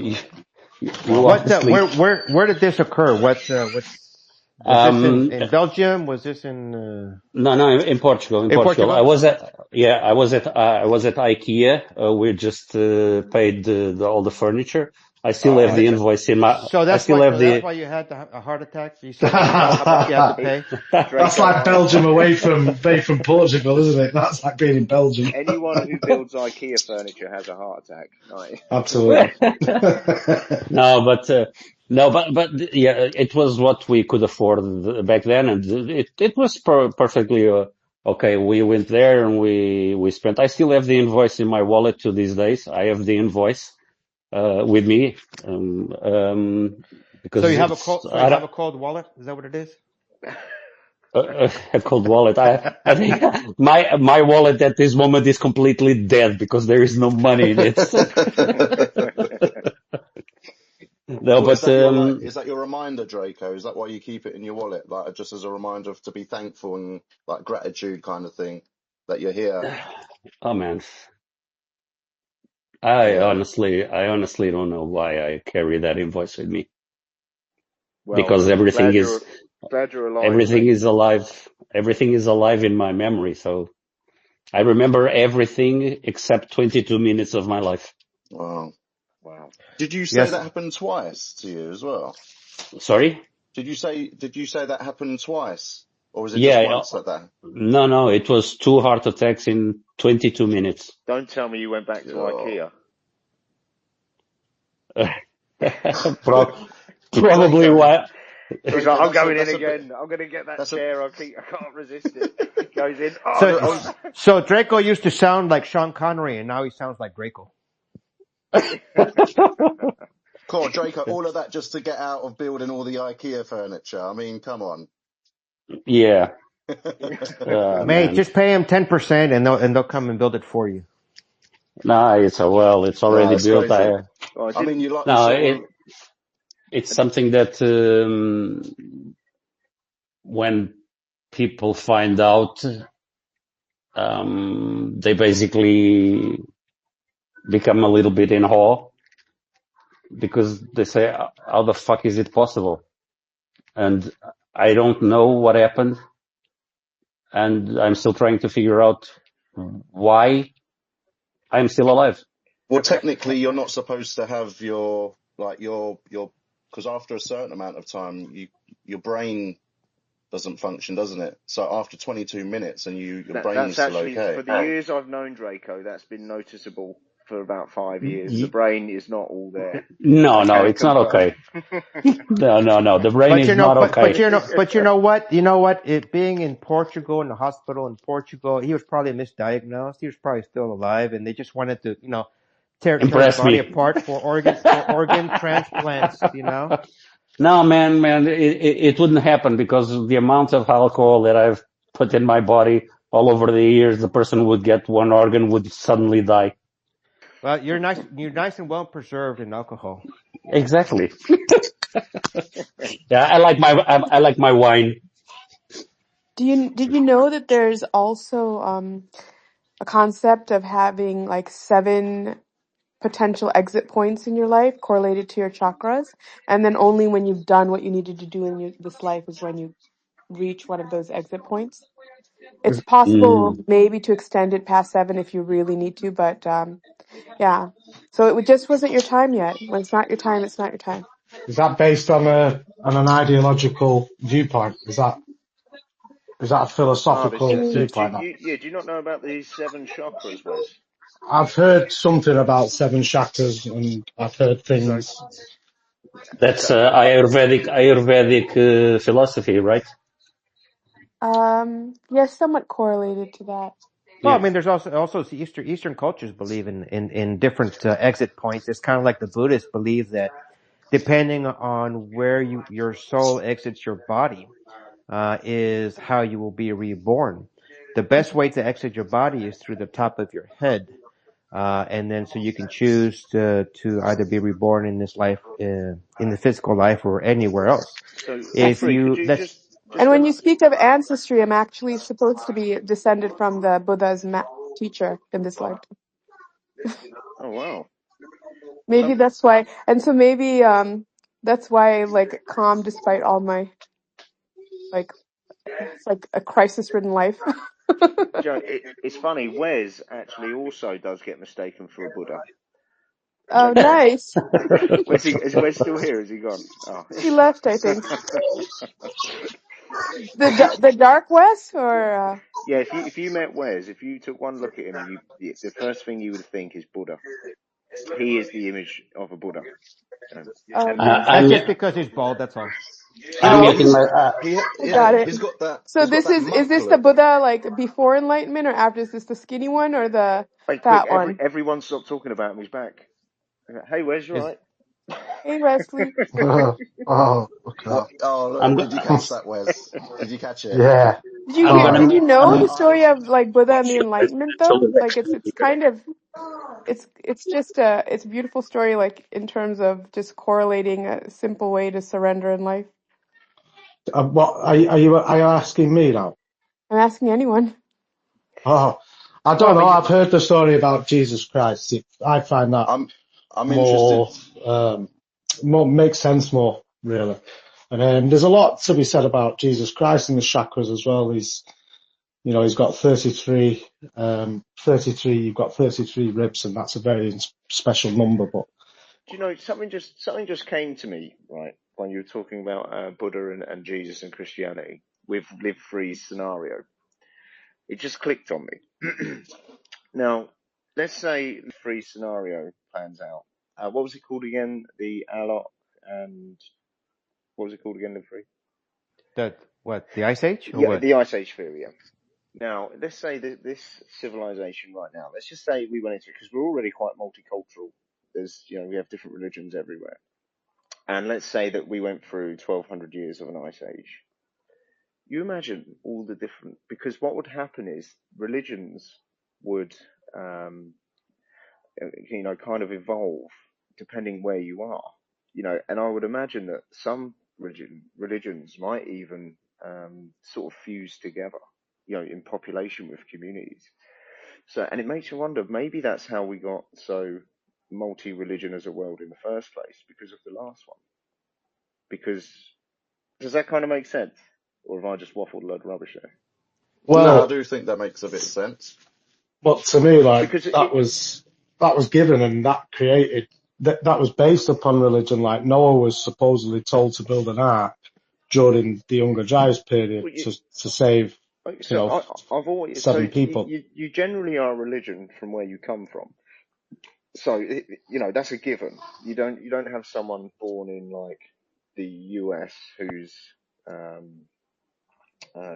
where did this occur? Was this in Belgium? Was this in? No, in Portugal. In Portugal. I was at IKEA. We just paid all the furniture. I still have the invoice in my. So that's why you had a heart attack. You said you had to pay. That's like Belgium away from Portugal, isn't it? That's like being in Belgium. Anyone who builds IKEA furniture has a heart attack. Right? Absolutely. But yeah, it was what we could afford back then, and it was perfectly okay. We went there and we spent. I still have the invoice in my wallet to these days. I have the invoice with me, because so you have a cold wallet. Is that what it is? A cold wallet. I think my wallet at this moment is completely dead because there is no money in it. No, well, but is that your reminder, Draco? Is that why you keep it in your wallet, like just as a reminder to be thankful and like gratitude kind of thing that you're here? Oh man, I honestly don't know why I carry that invoice with me. Well, because everything is alive, everything is alive. Everything is alive in my memory. So I remember everything except 22 minutes of my life. Wow. Did you say that happened twice to you as well? Sorry? Did you say that happened twice? Or was it just once like that? No, it was 2 heart attacks in 22 minutes. Don't tell me you went back to IKEA. Probably why. He's like, I'm going in again. I'm going to get that chair. I can't resist it. Goes in. So Draco used to sound like Sean Connery, and now he sounds like Draco. Cool, Draco, all of that just to get out of building all the IKEA furniture. I mean, come on. Yeah. Mate, just pay him 10% and they'll come and build it for you. No, it's already built. It's something that when people find out, they basically become a little bit in awe because they say, how the fuck is it possible? And I don't know what happened, and I'm still trying to figure out why I'm still alive. Well, technically, you're not supposed to have your because after a certain amount of time, your brain doesn't function, doesn't it? So after 22 minutes, and your brain's That's still actually, okay. for the years I've known Draco, that's been noticeable for about 5 years. The brain is not all there. I No, can it's not confirm. okay. No. The brain But is not okay. you know what? You know what? It being in Portugal, in the hospital in Portugal, he was probably misdiagnosed. He was probably still alive, and they just wanted to, tear his Impress body me. apart for organ transplants. No, man, it wouldn't happen because of the amount of alcohol that I've put in my body all over the years. The person would get one organ, would suddenly die. Well, you're nice and well preserved in alcohol. Yeah. Exactly. Yeah, I like my wine. Did you know that there's also a concept of having like 7 potential exit points in your life correlated to your chakras, and then only when you've done what you needed to do in this life is when you reach one of those exit points. It's possible Mm. maybe to extend it past 7 if you really need to, but yeah. So just wasn't your time yet. When it's not your time, it's not your time. Is that based on an ideological viewpoint? Is that a philosophical Mm. viewpoint? Do you not know about these 7 chakras, Wes? I've heard something about 7 chakras, and I've heard So, things. That's Ayurvedic philosophy, right? Yes, somewhat correlated to that. Well, I Yeah. mean, there's also Eastern cultures believe in different exit points. It's kind of like the Buddhists believe that depending on where your soul exits your body, is how you will be reborn. The best way to exit your body is through the top of your head. And then so you can choose to either be reborn in this life, in the physical life or anywhere else. If Jeffrey, could you, you that's, And just when you speak of ancestry, I'm actually supposed to be descended from the Buddha's teacher in this lifetime. oh wow. Maybe Some that's why. And so maybe that's why I like calm despite all my like it's like a crisis-ridden life. Joe, it's funny. Wes actually also does get mistaken for a Buddha. Oh, That's nice. Is Wes still here? Is he gone? Oh. He left, I think. The Dark West, or Yeah, if you met Wes, if you took one look at him, the first thing you would think is Buddha. He is the image of a Buddha. oh, And nice. that's I'm just because he's bald. That's all. I'm Yeah, Oh, getting he's my. got it. he's got that So this is monk this the look. Buddha like before enlightenment, or after? Is this the skinny one or the hey, quick! fat one? Everyone stop talking about him. He's back. Hey, Wes, you Is right? Hey, Wesley. Oh, okay. What? Oh, I'm look, did you go- catch that, Wes? Did you catch it? Yeah. Did you I'm hear? gonna. Did Oh, you know the I'm, story of like Buddha and the Enlightenment though? Like Next it's week. kind of it's a beautiful story, like in terms of just correlating a simple way to surrender in life. what are you asking me now? I'm asking anyone. Oh, I well, don't I know. mean, I've heard the story about Jesus Christ. I find that I'm interested. more more makes sense more really. And there's a lot to be said about Jesus Christ and the chakras as well. He's got 33, 33. You've got 33 ribs, and that's a very special number. But Do you know something? Something just came to me right when you were talking about Buddha and Jesus and Christianity with live free scenario. It just clicked on me. Now, let's say the free scenario plans out. What was it called again? The Alok and what was it called again? Live free. the Ice Age or Yeah, what? the Ice Age theory. Yeah. Now, let's say that this civilization right now. Let's just say we went into it because we're already quite multicultural. We have different religions everywhere. And let's say that we went through 1200 years of an ice age. You imagine all the different, because what would happen is religions would, kind of evolve depending where you are, and I would imagine that some religions might even sort of fuse together, in population with communities. So, and it makes you wonder, maybe that's how we got so multi-religion as a world in the first place, because of the last one. Because, does that kind of make sense? Or have I just waffled a load of rubbish there? No, I Well, do think that makes a bit of sense. but to me, like Because that was given and that created that was based upon religion. Like Noah was supposedly told to build an ark during the Younger Dryas period well, to save, you so know, I've always, so 7 people. you generally are a religion from where you come from. So, that's a given. You don't have someone born in like the US who's,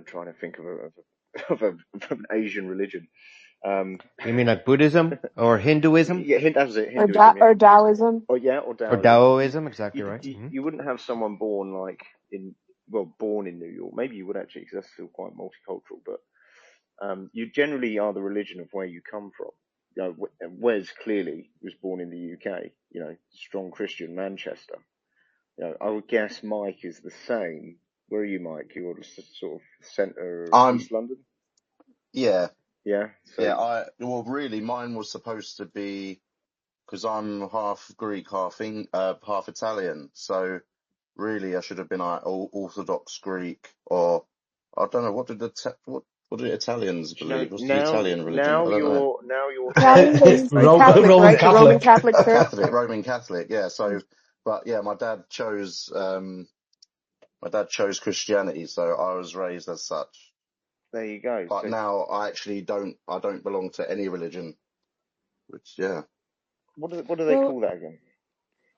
trying to think of of an Asian religion. You mean like Buddhism or Hinduism Yeah, that was it, Hinduism, yeah. Or Taoism. Or or Taoism. Taoism? Exactly right. You wouldn't have someone born like born in New York. Maybe you would actually, because that's still quite multicultural. But you generally are the religion of where you come from. Wes clearly was born in the UK. Strong Christian, Manchester. I would guess Mike is the same. Where are you, Mike? You're just sort of centre I'm, East London. yeah, Yeah. So yeah. Well, really, mine was supposed to be because I'm half Greek, half Italian. So really, I should have been like Orthodox Greek, or I don't know. What did Italians believe? What's the now Italian religion? now I don't know. you're Italian is Catholic, Roman right? The Roman Catholic. Catholic Church. Catholic, Roman Catholic. Yeah. So, but yeah, my dad chose Christianity, so I was raised as such. there you go. But So now I actually don't belong to any religion, which, yeah, what do they Well, call that again?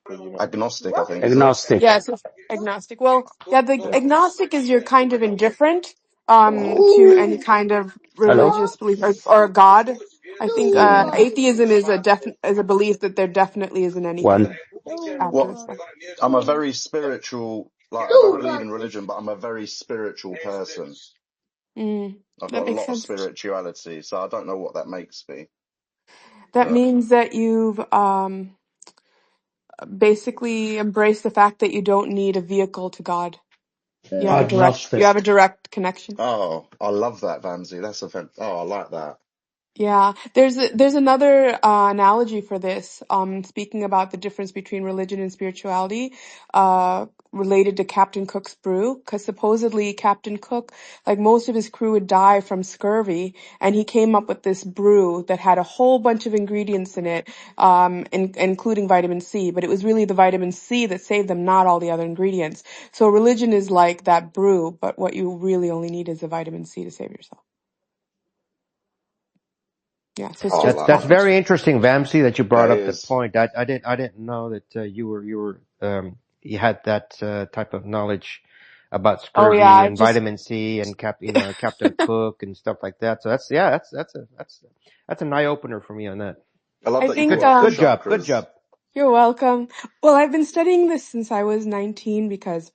When you're not. agnostic, I think, is it? Agnostic. yes, it's agnostic. Well, yeah, the Yeah. agnostic is you're kind of indifferent to any kind of Hello? religious belief or God. I think Mm. atheism is a belief that there definitely isn't One. anything after What this life. I'm a very spiritual, like, I don't believe in religion, but I'm a very spiritual person. I've That got a makes lot of sense. spirituality, so I don't know what that makes me. That But means that you've basically embraced the fact that you don't need a vehicle to God. You have Agnostic. a direct connection. oh, I love that, Vamsy. I like that. Yeah, there's another analogy for this. Speaking about the difference between religion and spirituality, related to Captain Cook's brew, because supposedly Captain Cook, like most of his crew, would die from scurvy, and he came up with this brew that had a whole bunch of ingredients in it, including vitamin C. But it was really the vitamin C that saved them, not all the other ingredients. So religion is like that brew, but what you really only need is the vitamin C to save yourself. Yeah, so it's Oh, just That's packaged. very interesting, Vamsi, that you brought that up the is. point. I didn't know that you had that type of knowledge about Oh yeah, scurvy I and just vitamin C and Captain Cook and stuff like that. So that's an eye opener for me on that. I love I that you've think worked the Good chakras. job. you're welcome. Well, I've been studying this since I was 19 because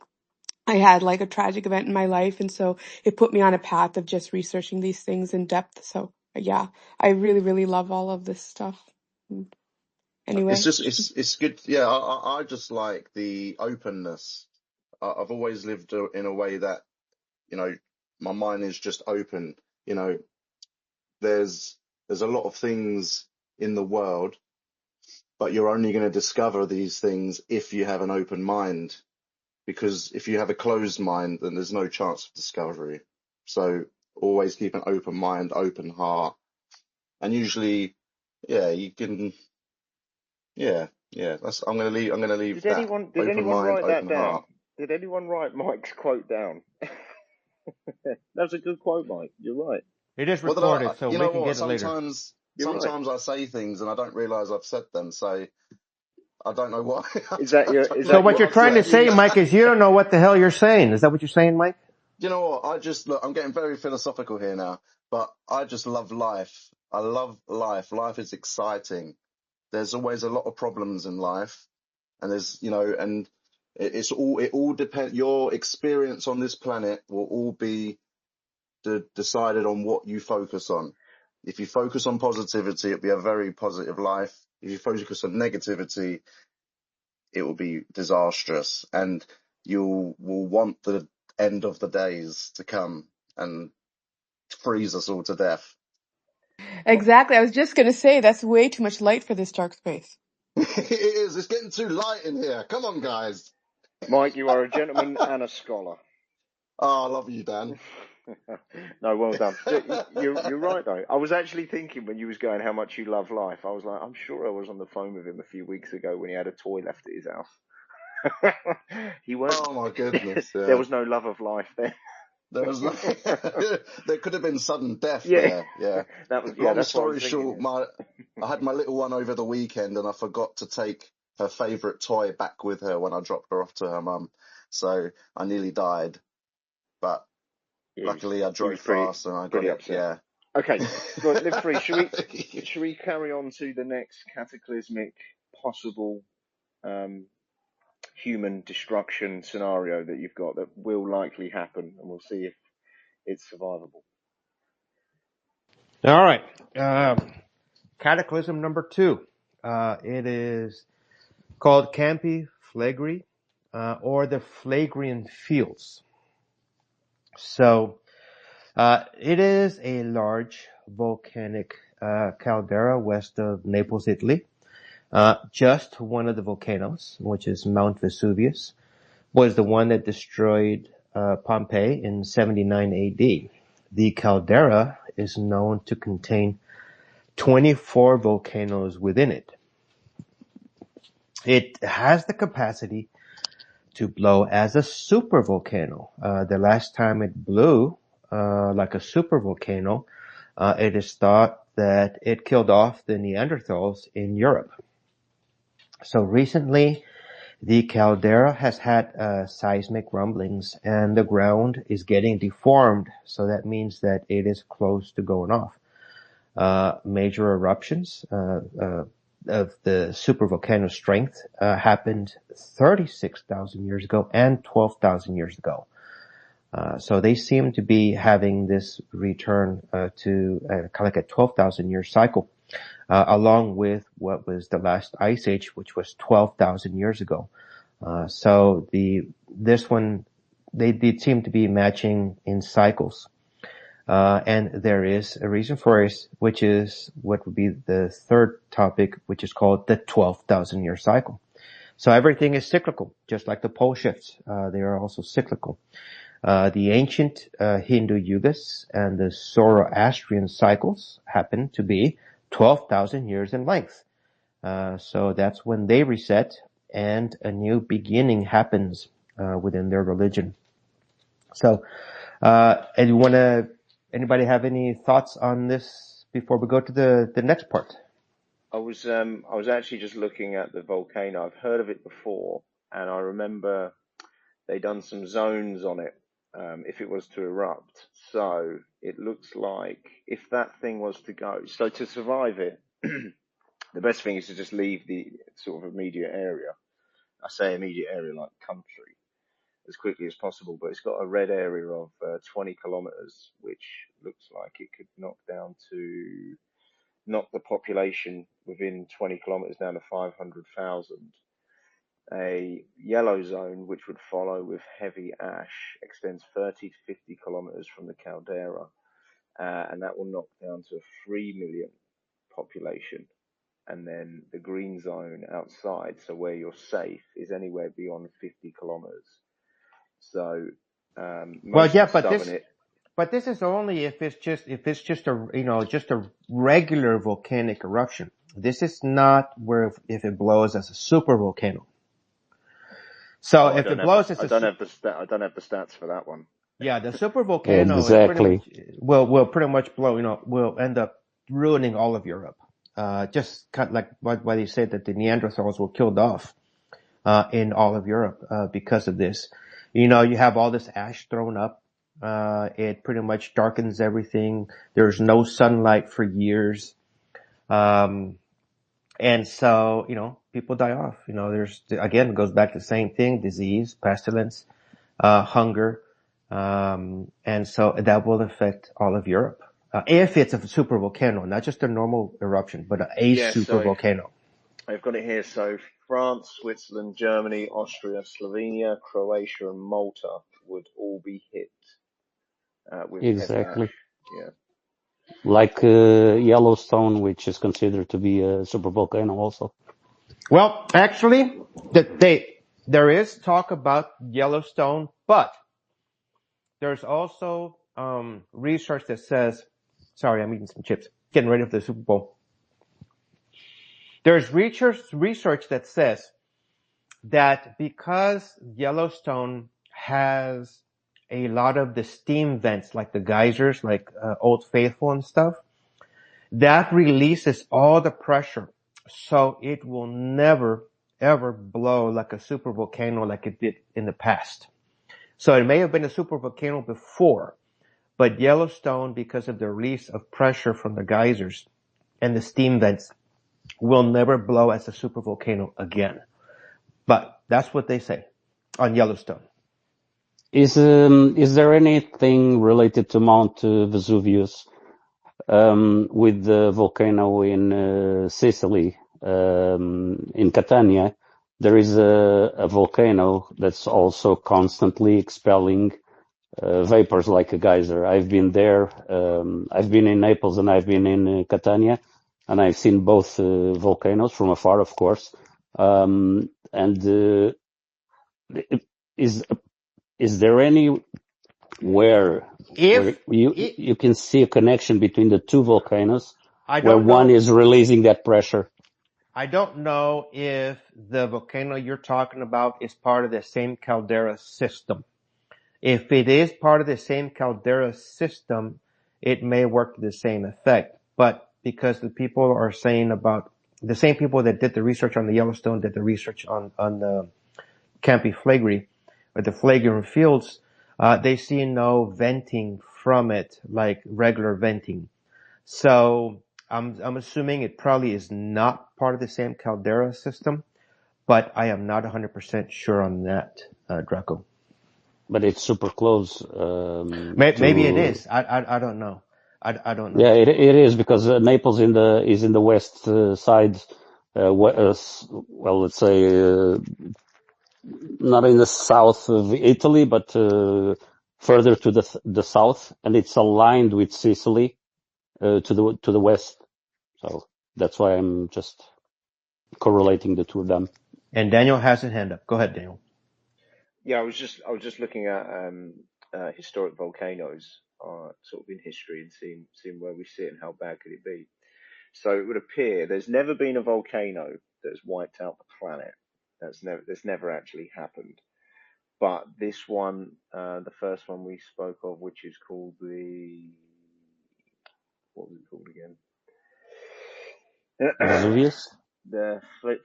I had like a tragic event in my life, and so it put me on a path of just researching these things in depth. So yeah, I really, really love all of this stuff. Anyway, It's good. Yeah, I just like the openness. I've always lived in a way that, you know, my mind is just open. You know, there's a lot of things in the world, but you're only going to discover these things if you have an open mind. Because if you have a closed mind, then there's no chance of discovery. So always keep an open mind, open heart, and usually, yeah, you can, yeah, yeah. I'm gonna leave Did that anyone did open anyone mind, write that open down? heart. Did anyone write Mike's quote down? That's a good quote, Mike. You're right. It is Well, recorded, so you we know can what? get it later. You're right. Sometimes I say things and I don't realize I've said them. So I don't know what. Is that your? I don't Is So know that what your? what you're I've Is trying to that said. your? say, Mike, is you don't know what the hell you're saying. Is that what you're saying, Mike? You know what? I'm getting very philosophical here now, but I just love life. I love life. Life is exciting. There's always a lot of problems in life, and it all depends. Your experience on this planet will all be decided on what you focus on. If you focus on positivity, it'll be a very positive life. If you focus on negativity, it will be disastrous, and you will want the end of the days to come and freeze us all to death. Exactly. I was just going to say that's way too much light for this dark space. It is. It's getting too light in here. Come on, guys. Mike, you are a gentleman and a scholar. Oh, I love you, Dan. No, well done. You're right though. I was actually thinking when you was going how much you love life. I was like, I'm sure I was on the phone with him a few weeks ago when he had a toy left at his house. He weren't. Oh my goodness, There yeah. was no love of life there. There was there could have been sudden death Yeah, there. Yeah. that's Long what I story was thinking. short, I had my little one over the weekend and I forgot to take her favourite toy back with her when I dropped her off to her mum. So I nearly died, but luckily I He was drove fast and I got pretty it. upset. Yeah. Okay, well, live free. Should we carry on to the next cataclysmic possible human destruction scenario that you've got that will likely happen, and we'll see if it's survivable. All right. Cataclysm number 2. It is called Campi Flegrei, or the Phlegraean Fields. So, it is a large volcanic caldera west of Naples, Italy. Just one of the volcanoes, which is Mount Vesuvius, was the one that destroyed Pompeii in 79 AD. The caldera is known to contain 24 volcanoes within it. It has the capacity to blow as a supervolcano. The last time it blew like a supervolcano, it is thought that it killed off the Neanderthals in Europe. So recently, the caldera has had seismic rumblings and the ground is getting deformed. So that means that it is close to going off. Major eruptions of the supervolcano strength happened 36,000 years ago and 12,000 years ago. So they seem to be having this return to kind of like a 12,000 year cycle, along with what was the last ice age, which was 12,000 years ago. So this one, they did seem to be matching in cycles. And there is a reason for it, which is what would be the third topic, which is called the 12,000 year cycle. So everything is cyclical, just like the pole shifts. They are also cyclical. The ancient Hindu yugas and the Zoroastrian cycles happen to be 12,000 years in length. So that's when they reset and a new beginning happens within their religion. So, and anybody have any thoughts on this before we go to the next part? I was actually just looking at the volcano. I've heard of it before, and I remember they done some zones on it if it was to erupt. So it looks like if that thing was to go, so to survive it, the best thing is to just leave the sort of immediate area. I say immediate area like country as quickly as possible, but it's got a red area of 20 kilometers, which looks like it could knock the population within 20 kilometers down to 500,000. A yellow zone, which would follow with heavy ash, extends 30 to 50 kilometers from the caldera, and that will knock down to a 3 million population. And then the green zone outside, so where you're safe, is anywhere beyond 50 kilometers. So most of the stuff in it. But this is only if it's just a regular volcanic eruption. This is not where if it blows as a super volcano. So if it blows as I don't have the stats for that one. Yeah, the super volcano Exactly. will pretty much blow. Will end up ruining all of Europe. Just kind of like why they say that the Neanderthals were killed off in all of Europe because of this. You have all this ash thrown up. It pretty much darkens everything. There's no sunlight for years. And so, people die off. Again, it goes back to the same thing: disease, pestilence, hunger. And so that will affect all of Europe. If it's a super volcano, not just a normal eruption, but a super volcano. I've got it here. So France, Switzerland, Germany, Austria, Slovenia, Croatia, and Malta would all be hit with Exactly. heavy ash. Yeah. like Yellowstone, which is considered to be a supervolcano also. Well, actually, there is talk about Yellowstone, but there's also research that says, sorry, I'm eating some chips, getting ready for the Super Bowl. There's research that says that because Yellowstone has a lot of the steam vents, like the geysers, like Old Faithful and stuff, that releases all the pressure. So it will never, ever blow like a super volcano like it did in the past. So it may have been a super volcano before, but Yellowstone, because of the release of pressure from the geysers and the steam vents, will never blow as a super volcano again. But that's what they say on Yellowstone. Is there anything related to Mount Vesuvius with the volcano in Sicily, in Catania? There is a volcano that's also constantly expelling vapors like a geyser. I've been there. I've been in Naples and I've been in Catania, and I've seen both volcanoes from afar, of course. And is there any where If you can see a connection between the two volcanoes I where don't one know, is releasing that pressure? I don't know if the volcano you're talking about is part of the same caldera system. If it is part of the same caldera system, it may work to the same effect. But because the people are saying about the same people that did the research on the Yellowstone did the research on the Campi Flegrei or the flagrant fields, they see no venting from it like regular venting. So I'm assuming it probably is not part of the same caldera system, but I am not 100% sure on that, Draco. But it's super close Maybe it to. is. I don't know. I don't know. Yeah, it is because Naples is in the west side. Well, let's say not in the south of Italy, but further to the south, and it's aligned with Sicily to the west. So that's why I'm just correlating the two of them. And Daniel has his hand up. Go ahead, Daniel. Yeah, I was just looking at historic volcanoes, sort of in history, and seeing where we sit and how bad could it be. So it would appear there's never been a volcano that's wiped out the planet. That's never actually happened. But this one, the first one we spoke of, which is called what was it called again? Vesuvius? The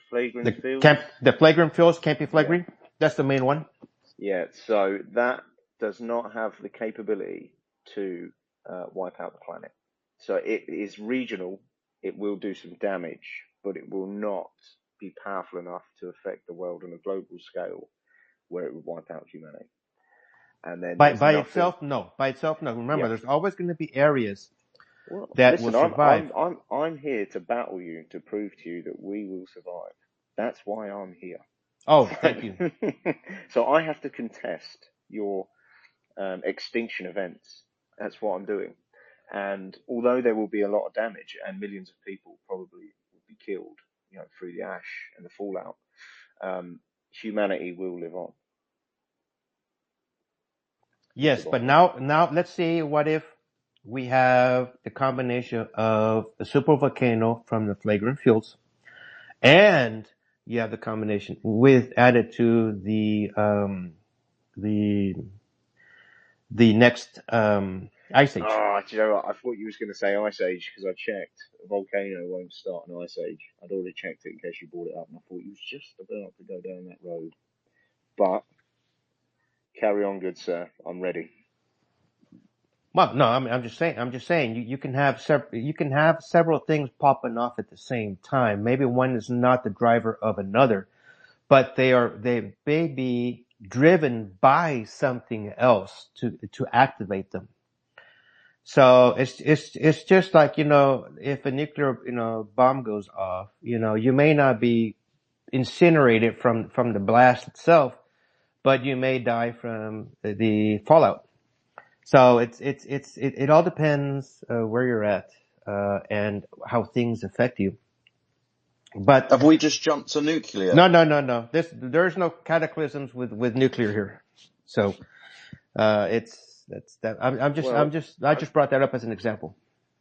flagrant The fields. the flagrant fields, Campi Yeah, Flegrei. That's the main one. yeah. So that does not have the capability to wipe out the planet. So it is regional. It will do some damage, but it will not be powerful enough to affect the world on a global scale where it would wipe out humanity. And then there's By nothing. itself, no. By itself, no. Remember, Yeah. there's always going to be areas Well, that will listen, survive. I'm here to battle you to prove to you that we will survive. That's why I'm here. Oh, thank you. So I have to contest your extinction events. That's what I'm doing. And although there will be a lot of damage and millions of people probably will be killed, through the ash and the fallout, humanity will live on. Yes, but now let's see what if we have the combination of a super volcano from the flagrant fields and you have the combination with added to the next ice age. Oh, do you know what? I thought you was going to say Ice Age because I checked. A volcano won't start an Ice Age. I'd already checked it in case you brought it up, and I thought you was just about to go down that road. But carry on, good sir. I'm ready. Well, no, I'm just saying. I'm just saying you can have several things popping off at the same time. Maybe one is not the driver of another, but they may be driven by something else to activate them. So it's just like, if a nuclear, bomb goes off, you may not be incinerated from the blast itself, but you may die from the fallout. So it all depends where you're at and how things affect you. But Have we just jumped to nuclear? no. There's no cataclysms with nuclear here. So I just brought that up as an example.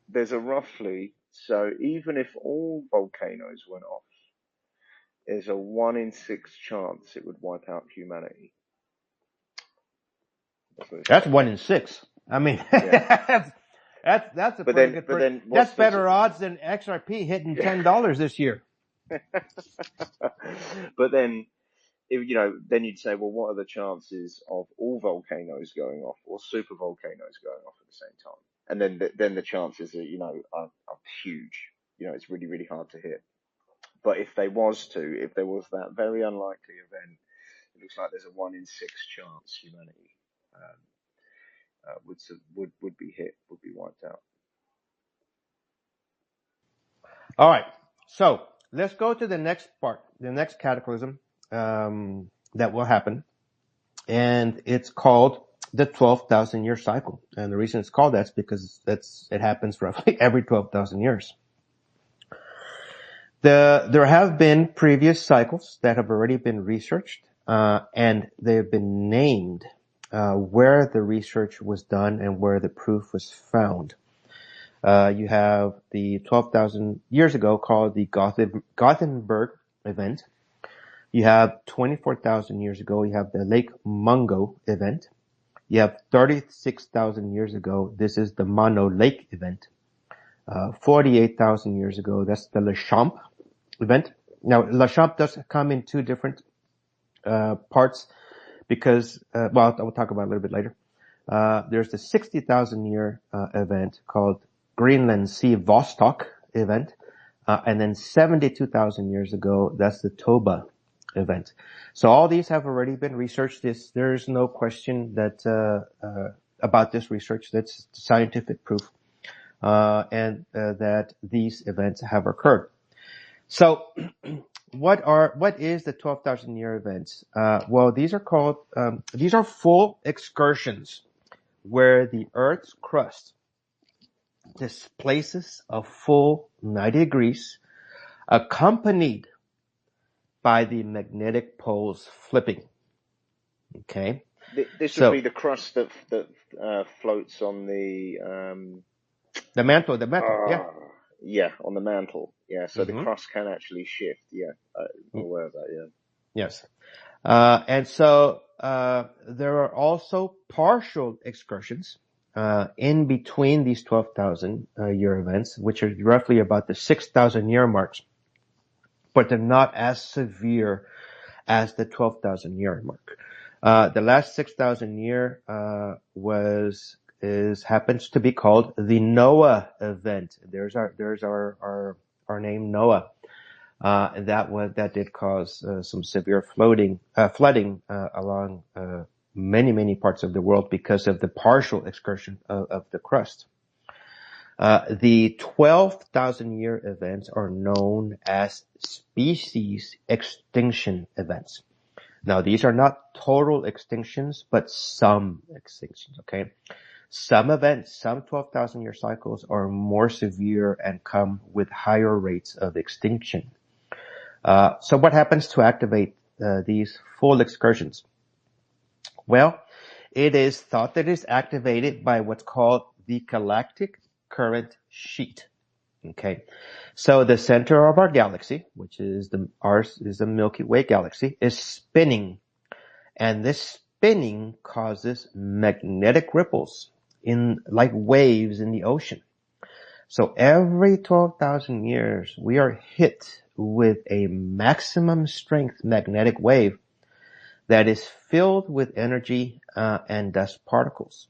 There's a roughly, so even if all volcanoes went off, there's a 1 in 6 chance it would wipe out humanity. That's 1 in 6. I mean, yeah. that's a pretty good. That's better odds than XRP hitting $10 this year. But then, then you'd say, well, what are the chances of all volcanoes going off or super volcanoes going off at the same time? And then the chances are huge. It's really, really hard to hit. But if there was that very unlikely event, it looks like there's a 1 in 6 chance humanity would be hit, would be wiped out. All right. So let's go to the next part, the next cataclysm that will happen. And it's called the 12,000 year cycle. And the reason it's called that's because it happens roughly every 12,000 years. There have been previous cycles that have already been researched, and they've been named, where the research was done and where the proof was found. You have the 12,000 years ago called the Gothenburg event. You have 24,000 years ago, you have the Lake Mungo event. You have 36,000 years ago, this is the Mono Lake event. 48,000 years ago, that's the Le Champ event. Now, Le Champ does come in two different parts because, I will talk about it a little bit later. There's the 60,000 year event called Greenland Sea Vostok event. And then 72,000 years ago, that's the Toba event. So all these have already been researched. There's no question that about this research. That's scientific proof, and that these events have occurred. So, what is the 12,000 year events? Well, these are called these are full excursions where the Earth's crust displaces a full 90 degrees, accompanied by the magnetic poles flipping. Okay. This would be the crust that floats on the mantle. Yeah, on the mantle. Yeah, so the crust can actually shift. Yeah, I'm aware of that. Yeah. Yes. And so there are also partial excursions in between these 12,000 year events, which are roughly about the 6,000 year marks, but they're not as severe as the 12,000 year mark. The last 6,000 year happens to be called the Noah event. There's our name Noah. That did cause some severe flooding along many parts of the world because of the partial excursion of the crust. The 12,000 year events are known as species extinction events. Now, these are not total extinctions, but some extinctions, okay? Some events, some 12,000 year cycles are more severe and come with higher rates of extinction. So what happens to activate these full excursions? Well, it is thought that it's activated by what's called the galactic current sheet. Okay, so the center of our galaxy, which is the Milky Way galaxy, is spinning, and this spinning causes magnetic ripples like waves in the ocean. So every 12,000 years, we are hit with a maximum strength magnetic wave that is filled with energy and dust particles.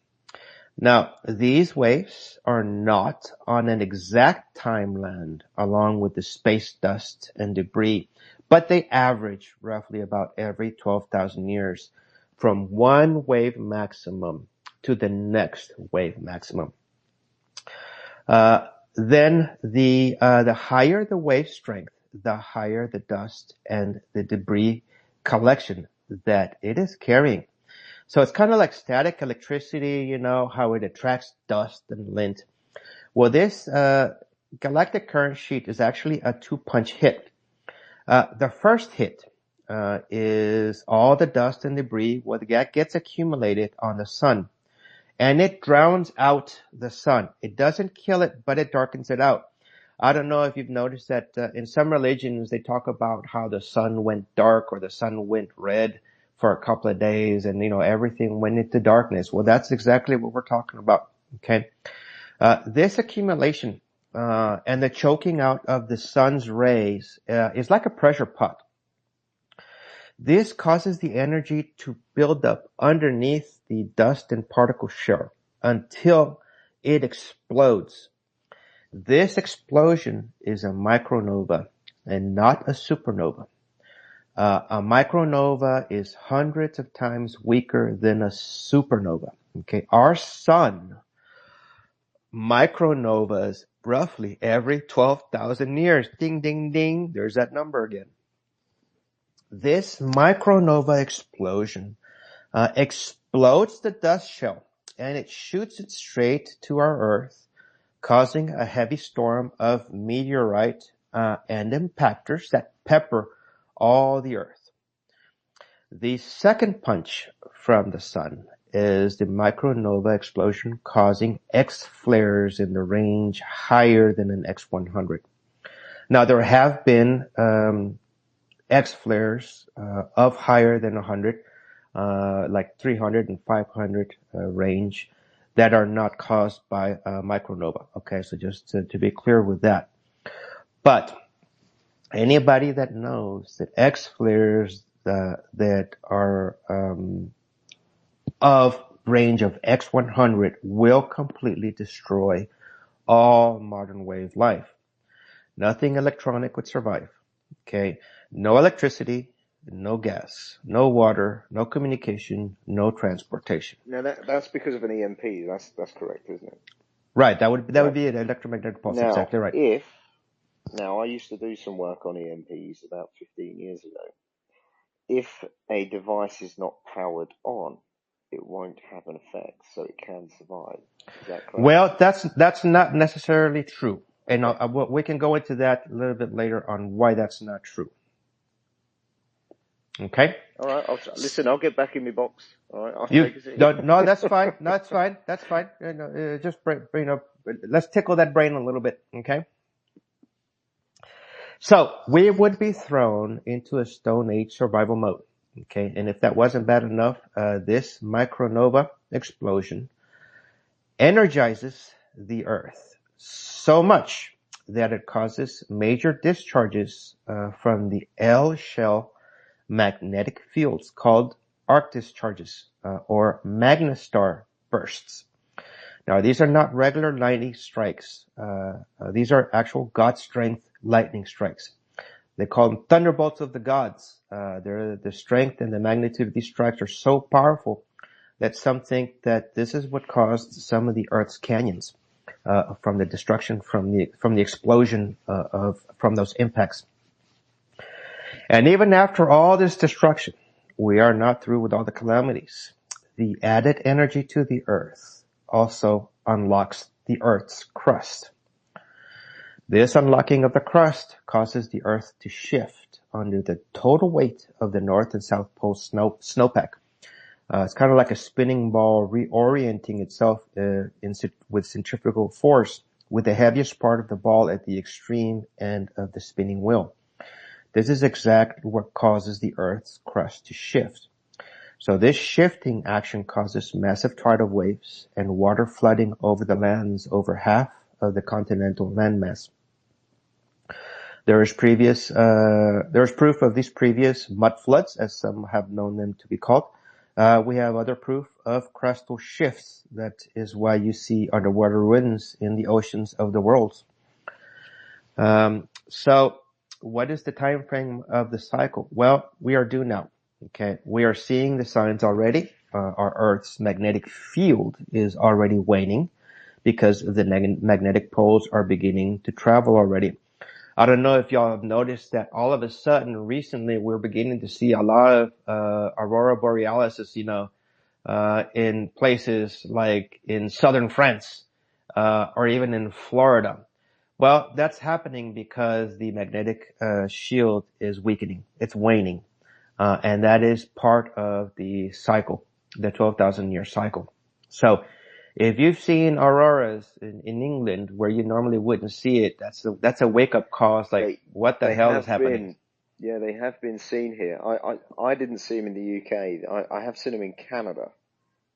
Now, these waves are not on an exact timeline along with the space dust and debris, but they average roughly about every 12,000 years from one wave maximum to the next wave maximum. Then the higher the wave strength, the higher the dust and the debris collection that it is carrying. So it's kind of like static electricity, how it attracts dust and lint. Well, this galactic current sheet is actually a two-punch hit. The first hit is all the dust and debris that gets accumulated on the sun, and it drowns out the sun. It doesn't kill it, but it darkens it out. I don't know if you've noticed that in some religions they talk about how the sun went dark or the sun went red for a couple of days, and everything went into darkness. Well, that's exactly what we're talking about. Okay, this accumulation and the choking out of the sun's rays is like a pressure pot. This causes the energy to build up underneath the dust and particle shell until it explodes. This explosion is a micronova and not a supernova. A micronova is hundreds of times weaker than a supernova. Okay, our sun micronovas roughly every 12,000 years. Ding, ding, ding. There's that number again. This micronova explosion explodes the dust shell, and it shoots it straight to our Earth, causing a heavy storm of meteorite and impactors that pepper all the Earth. The second punch from the sun is the micronova explosion causing X flares in the range higher than an X100. Now, there have been X flares of higher than 100, like 300 and 500 range, that are not caused by micronova. Okay, so just to be clear with that. But anybody that knows that X flares that are of range of X100 will completely destroy all modern wave life. Nothing electronic would survive. Okay, no electricity, no gas, no water, no communication, no transportation. Now that's because of an EMP. That's correct, isn't it? Right. That would be an electromagnetic pulse. Now, exactly right. Now I used to do some work on EMPs about 15 years ago. If a device is not powered on, it won't have an effect, so it can survive. Is that correct? Well, that's not necessarily true, and we can go into that a little bit later on why that's not true. Okay. All right. Listen, I'll get back in my box. All right. I'll take a seat. No, that's fine. No, that's fine. That's fine. Just let's tickle that brain a little bit. Okay. So we would be thrown into a Stone Age survival mode. Okay, and if that wasn't bad enough, this micronova explosion energizes the Earth so much that it causes major discharges from the L-shell magnetic fields called arc discharges or magnastar bursts. Now, these are not regular lightning strikes. These are actual God-strength lightning strikes. They call them thunderbolts of the gods. The strength and the magnitude of these strikes are so powerful that some think that this is what caused some of the Earth's canyons from the destruction from the explosion from those impacts. And even after all this destruction, we are not through with all the calamities. The added energy to the Earth also unlocks the Earth's crust. This unlocking of the crust causes the Earth to shift under the total weight of the North and South Pole snowpack. It's kind of like a spinning ball reorienting itself with centrifugal force, with the heaviest part of the ball at the extreme end of the spinning wheel. This is exactly what causes the Earth's crust to shift. So this shifting action causes massive tidal waves and water flooding over the lands over half of the continental landmass. There is proof of these previous mud floods, as some have known them to be called. We have other proof of crustal shifts. That is why you see underwater winds in the oceans of the world. So what is the time frame of the cycle? Well, we are due now. Okay, we are seeing the signs already. Our Earth's magnetic field is already waning because the magnetic poles are beginning to travel already. I don't know if y'all have noticed that all of a sudden recently we're beginning to see a lot of aurora borealis, in places like in southern France, or even in Florida. Well, that's happening because the magnetic shield is weakening. It's waning. And that is part of the cycle, the 12,000 year cycle. So if you've seen auroras in England where you normally wouldn't see it, that's a wake up call. It's like, what the They hell is have happening? been, yeah, they have been seen here. I didn't see them in the UK. I have seen them in Canada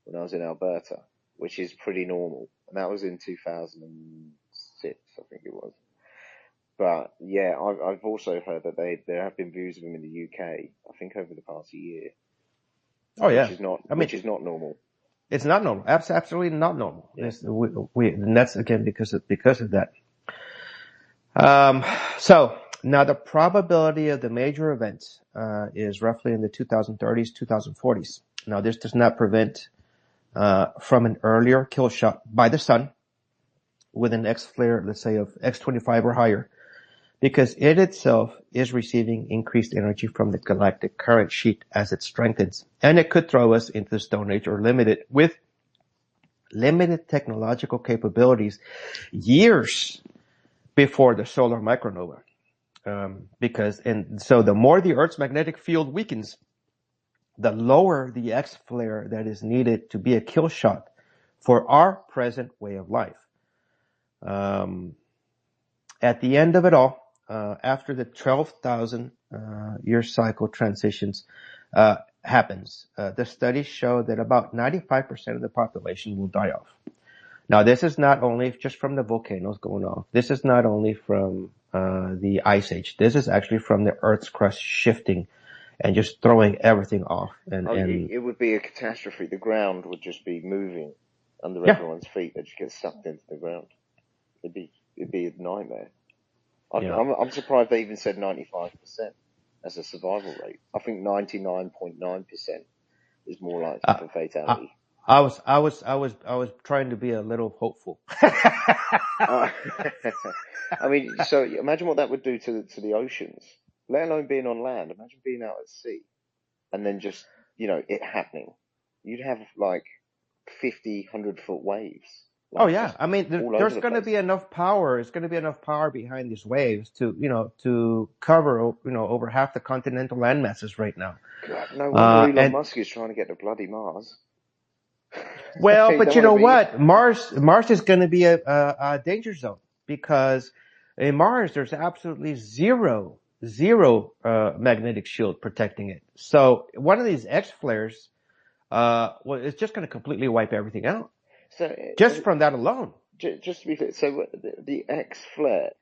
when I was in Alberta, which is pretty normal. And that was in 2006, I think it was. But yeah, I've also heard that there have been views of them in the UK, I think over the past year, Oh yeah. which is not normal. It's not normal. Absolutely not normal. Yeah. And that's again because of that. So now the probability of the major events, is roughly in the 2030s, 2040s. Now this does not prevent, from an earlier kill shot by the sun with an X flare, let's say of X25 or higher, because it itself is receiving increased energy from the galactic current sheet as it strengthens. And it could throw us into the Stone Age or with limited technological capabilities years before the solar micronova. So the more the Earth's magnetic field weakens, the lower the X flare that is needed to be a kill shot for our present way of life. At the end of it all, after the 12,000 year cycle transitions happens, the studies show that about 95% of the population will die off. Now, this is not only just from the volcanoes going off. This is not only from the ice age. This is actually from the Earth's crust shifting and just throwing everything off. And it would be a catastrophe. The ground would just be moving under Yeah. everyone's feet. They'd just get sucked into the ground. It'd be a nightmare. Yeah. I'm surprised they even said 95% as a survival rate. I think 99.9% is more likely for fatality. I was trying to be a little hopeful. I mean, so imagine what that would do to the oceans, let alone being on land. Imagine being out at sea and then just, it happening. You'd have like 50, 100-foot waves. Oh yeah, I mean, all there's over the going to place. be enough power. It's going to be enough power behind these waves to cover, over half the continental land masses right now. God, no wonder Elon And Musk is trying to get to bloody Mars. well, You but don't you know wanna be- what? Mars is going to be a danger zone because in Mars there's absolutely zero magnetic shield protecting it. So one of these X flares, it's just going to completely wipe everything out. So, Just from that alone. just to be clear, so the X flare,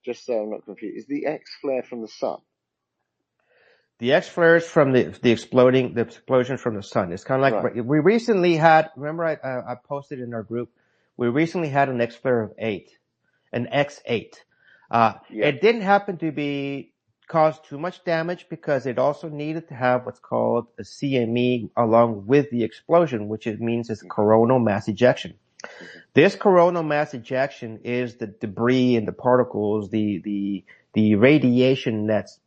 just so I'm not confused, is the X flare from the sun? The X flares from the explosion from the sun. It's kind of like, Right. we recently had, remember I posted in our group, we recently had an X flare of 8, an X8. Yeah. It didn't happen to cause too much damage because it also needed to have what's called a CME along with the explosion, which means it's coronal mass ejection. Mm-hmm. This coronal mass ejection is the debris and the particles, the radiation that's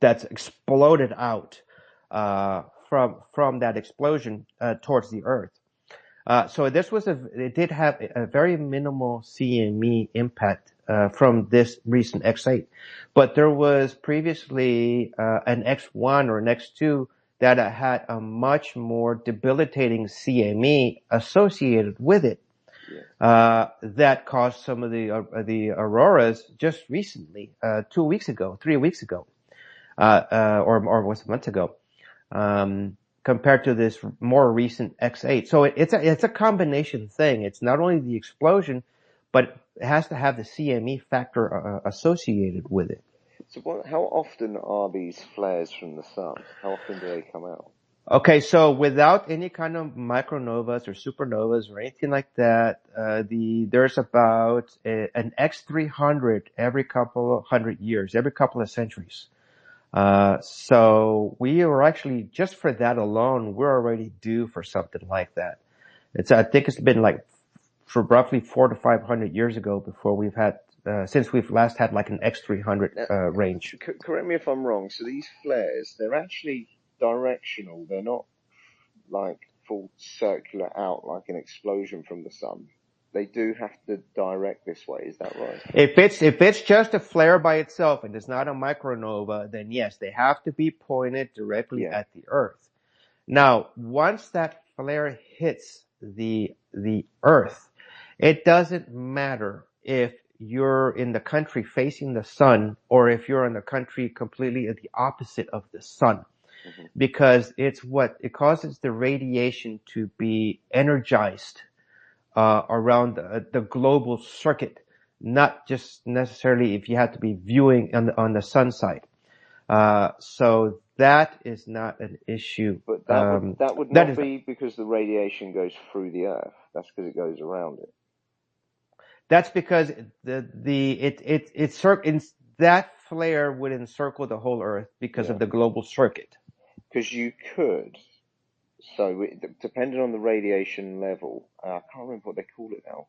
exploded out from that explosion towards the Earth. So it did have a very minimal CME impact from this recent X8, but there was previously an X1 or an X2 that had a much more debilitating CME associated with it. Yeah. That caused some of the auroras just recently, 2 weeks ago, 3 weeks ago. Or was a month ago, compared to this more recent X8. So it's a combination thing. It's not only the explosion, but it has to have the CME factor associated with it. So how often are these flares from the sun? How often do they come out? Okay, so without any kind of micronovas or supernovas or anything like that, there's about an X300 every couple of 100 years, every couple of centuries. So we are actually, just for that alone, we're already due for something like that. I think it's been like for roughly 400 to 500 years ago before we've had, since we've last had like an X300 range. Correct me if I'm wrong. So these flares, they're actually directional. They're not like full circular out like an explosion from the sun, they do have to direct this way. Is that right? If it's just a flare by itself and it's not a micronova, then yes, they have to be pointed directly Yeah. at the Earth. Now, once that flare hits the Earth, it doesn't matter if you're in the country facing the sun or if you're in the country completely at the opposite of the sun, Mm-hmm. because it causes the radiation to be energized around the global circuit, not just necessarily if you have to be viewing on the sun side. So that is not an issue. But that would that not is be because the radiation goes through the Earth. That's because it goes around it. That's because that flare would encircle the whole Earth because Yeah. of the global circuit. Because you could. So depending on the radiation level, I can't remember what they call it now.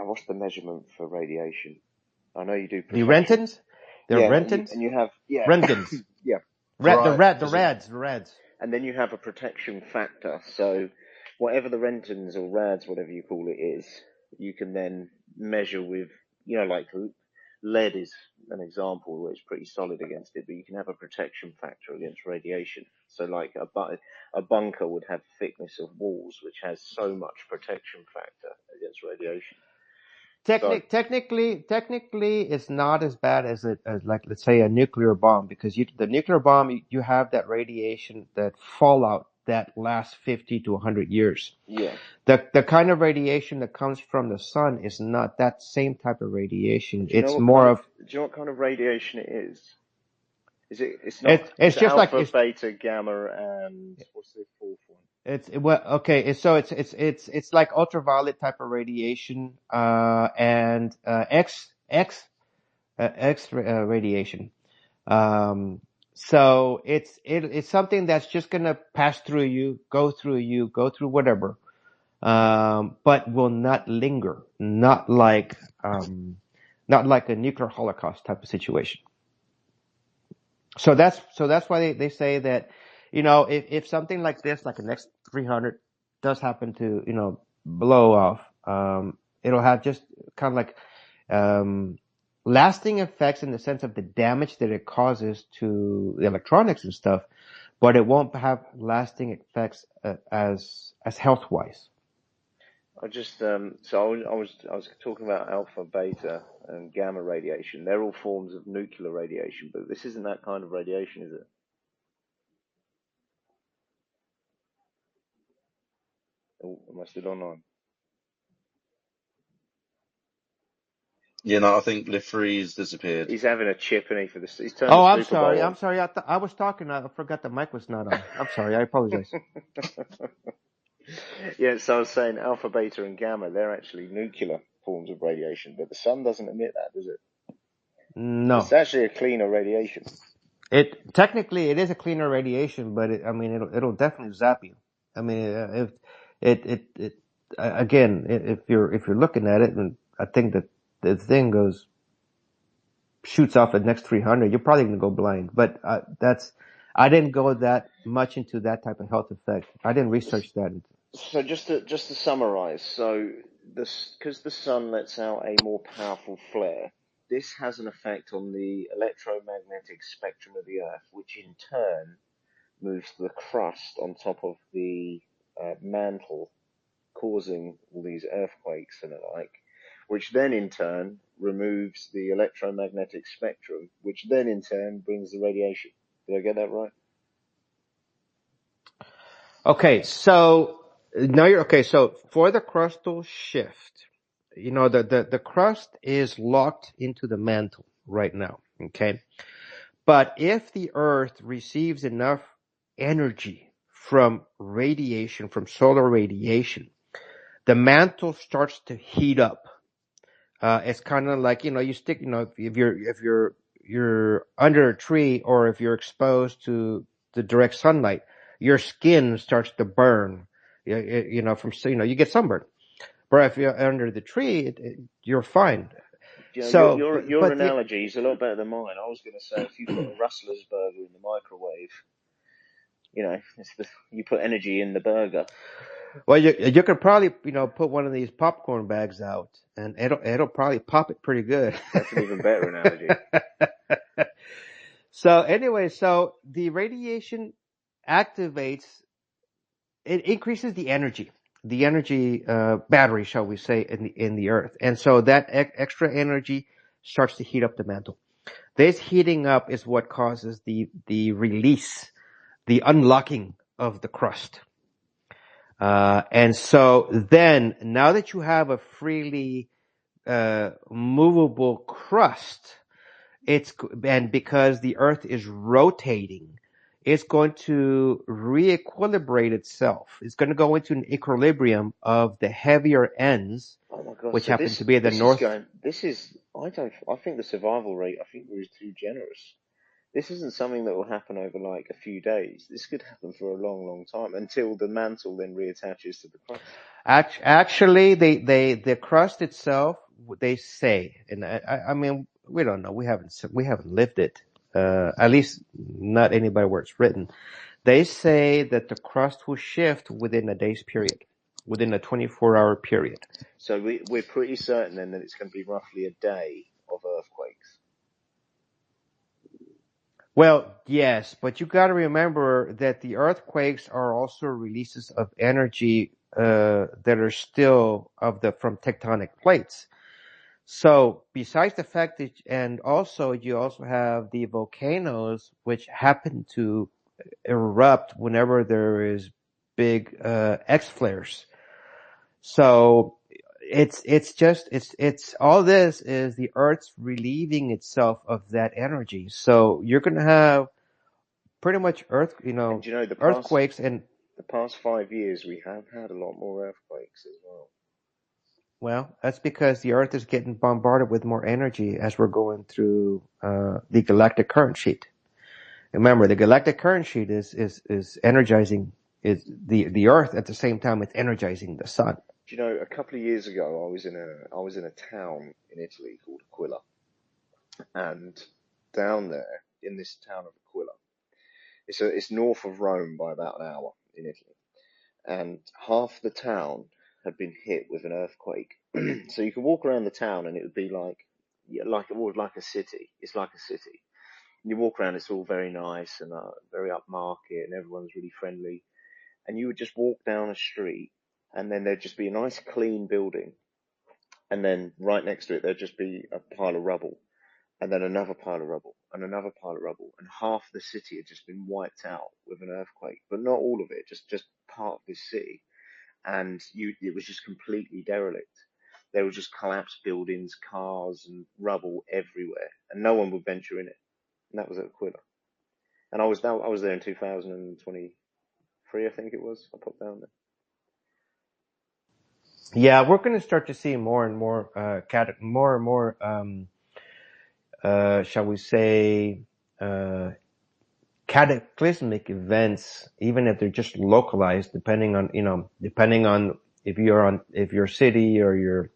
What's the measurement for radiation? I know you do The professional. Rentgens, the Yeah, Rentgens, and you have Rentgens, yeah, the rads. and then you have a protection factor. So whatever the Rentgens or rads, whatever you call it is, you can then measure with, like lead is an example where it's pretty solid against it, but you can have a protection factor against radiation. So like a bunker would have thickness of walls, which has so much protection factor against radiation. Technically, it's not as bad as like, let's say, a nuclear bomb, because the nuclear bomb, you have that radiation, that fallout that lasts 50 to 100 years. Yeah. The kind of radiation that comes from the sun is not that same type of radiation. Do you know what kind of radiation it is? It's not. It's just alpha, like beta, gamma, and what's the fourth one? It's like ultraviolet type of radiation, and X radiation. So it's something that's just gonna pass through you, go through whatever, but will not linger, not like a nuclear holocaust type of situation. So that's why they say that, if something like this, like an X300, does happen to, blow off, it'll have just kind of like lasting effects in the sense of the damage that it causes to the electronics and stuff, but it won't have lasting effects as health wise. I just so I was talking about alpha, beta, and gamma radiation. They're all forms of nuclear radiation, but this isn't that kind of radiation, is it? Oh, am I still online? I think Lifrey's disappeared. He's having a chip, and he's turned Oh, the I'm Super Bowl sorry. on. I was talking. I forgot the mic was not on. I'm sorry. I apologize. Yeah, so I was saying alpha, beta, and gamma, they're actually nuclear forms of radiation, but the sun doesn't emit that, does it? No. It's actually a cleaner radiation. Technically it is a cleaner radiation, but it'll definitely zap you. I mean, if you're looking at it, and I think that the thing shoots off the next 300, you're probably gonna go blind. But I didn't go that much into that type of health effect. I didn't research that. So just to summarize, because the sun lets out a more powerful flare, this has an effect on the electromagnetic spectrum of the Earth, which in turn moves the crust on top of the mantle, causing all these earthquakes and the like, which then in turn removes the electromagnetic spectrum, which then in turn brings the radiation. Did I get that right? Okay, so now you're okay. So for the crustal shift, the crust is locked into the mantle right now. Okay, but if the Earth receives enough energy from radiation, from solar radiation, the mantle starts to heat up. It's kind of like, you stick, if you're under a tree, or if you're exposed to the direct sunlight, your skin starts to burn, you get sunburned. But if you're under the tree, you're fine. Your analogy is a lot better than mine. I was going to say if you put a Rustler's burger in the microwave, You put energy in the burger. Well, you could probably, put one of these popcorn bags out, and it'll probably pop it pretty good. That's an even better analogy. So anyway, so the radiation activates, it increases the energy battery, shall we say, in the earth, and so that extra energy starts to heat up the mantle. This heating up is what causes the release, the unlocking of the crust. And so then, now that you have a freely movable crust, and because the Earth is rotating, it's going to re-equilibrate itself. It's going to go into an equilibrium of the heavier ends, Oh my God! which So happen to be the this north. I think the survival rate. I think we're too generous. This isn't something that will happen over like a few days. This could happen for a long, long time until the mantle then reattaches to the crust. Actually, the crust itself, they say, and I mean, we don't know. We haven't lived it. At least not anybody where it's written. They say that the crust will shift within a day's period, within a 24-hour period. So we're pretty certain then that it's going to be roughly a day of earthquakes. Well, yes, but you got to remember that the earthquakes are also releases of energy that are still from tectonic plates. So besides the fact that, and also you also have the volcanoes which happen to erupt whenever there is big X flares. So it's all this is the Earth's relieving itself of that energy. So you're going to have pretty much And earthquakes, and the past 5 years we have had a lot more earthquakes as well. well, that's because the Earth is getting bombarded with more energy as we're going through the galactic current sheet. Remember, the galactic current sheet is energizing the Earth at the same time it's energizing the sun. Do you know, a couple of years ago, I was in a town in Italy called Aquila, and down there in this town of Aquila, it's north of Rome by about an hour in Italy, and half the town had been hit with an earthquake. So you could walk around the town and it would be like a city. It's like a city. You walk around, it's all very nice and very upmarket, and everyone's really friendly. And you would just walk down a street, and then there'd just be a nice clean building, and then right next to it there'd just be a pile of rubble, and then another pile of rubble, and another pile of rubble, and half the city had just been wiped out with an earthquake, but not all of it, just part of this city, and it was just completely derelict. There were just collapsed buildings, cars, and rubble everywhere, and no one would venture in it. And that was at Aquila. And I was there in 2023, I think it was. I popped down there. Yeah, we're going to start to see more and more, shall we say, cataclysmic events, even if they're just localized, depending on if your city or your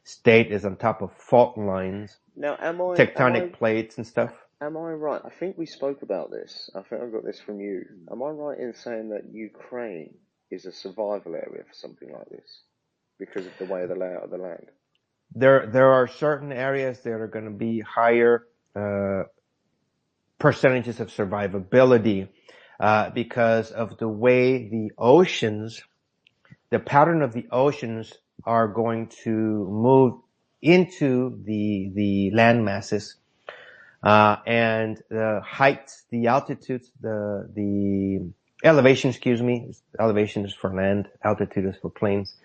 state is on top of fault lines, Now, tectonic plates and stuff. Am I right? I think we spoke about this. I think I got this from you. Am I right in saying that Ukraine is a survival area for something like this because of the way of the layout of the land? There are certain areas that are going to be higher percentages of survivability because of the way the pattern of the oceans are going to move into the land masses. And the heights, the altitudes, the elevation, elevation is for land, altitude is for plains.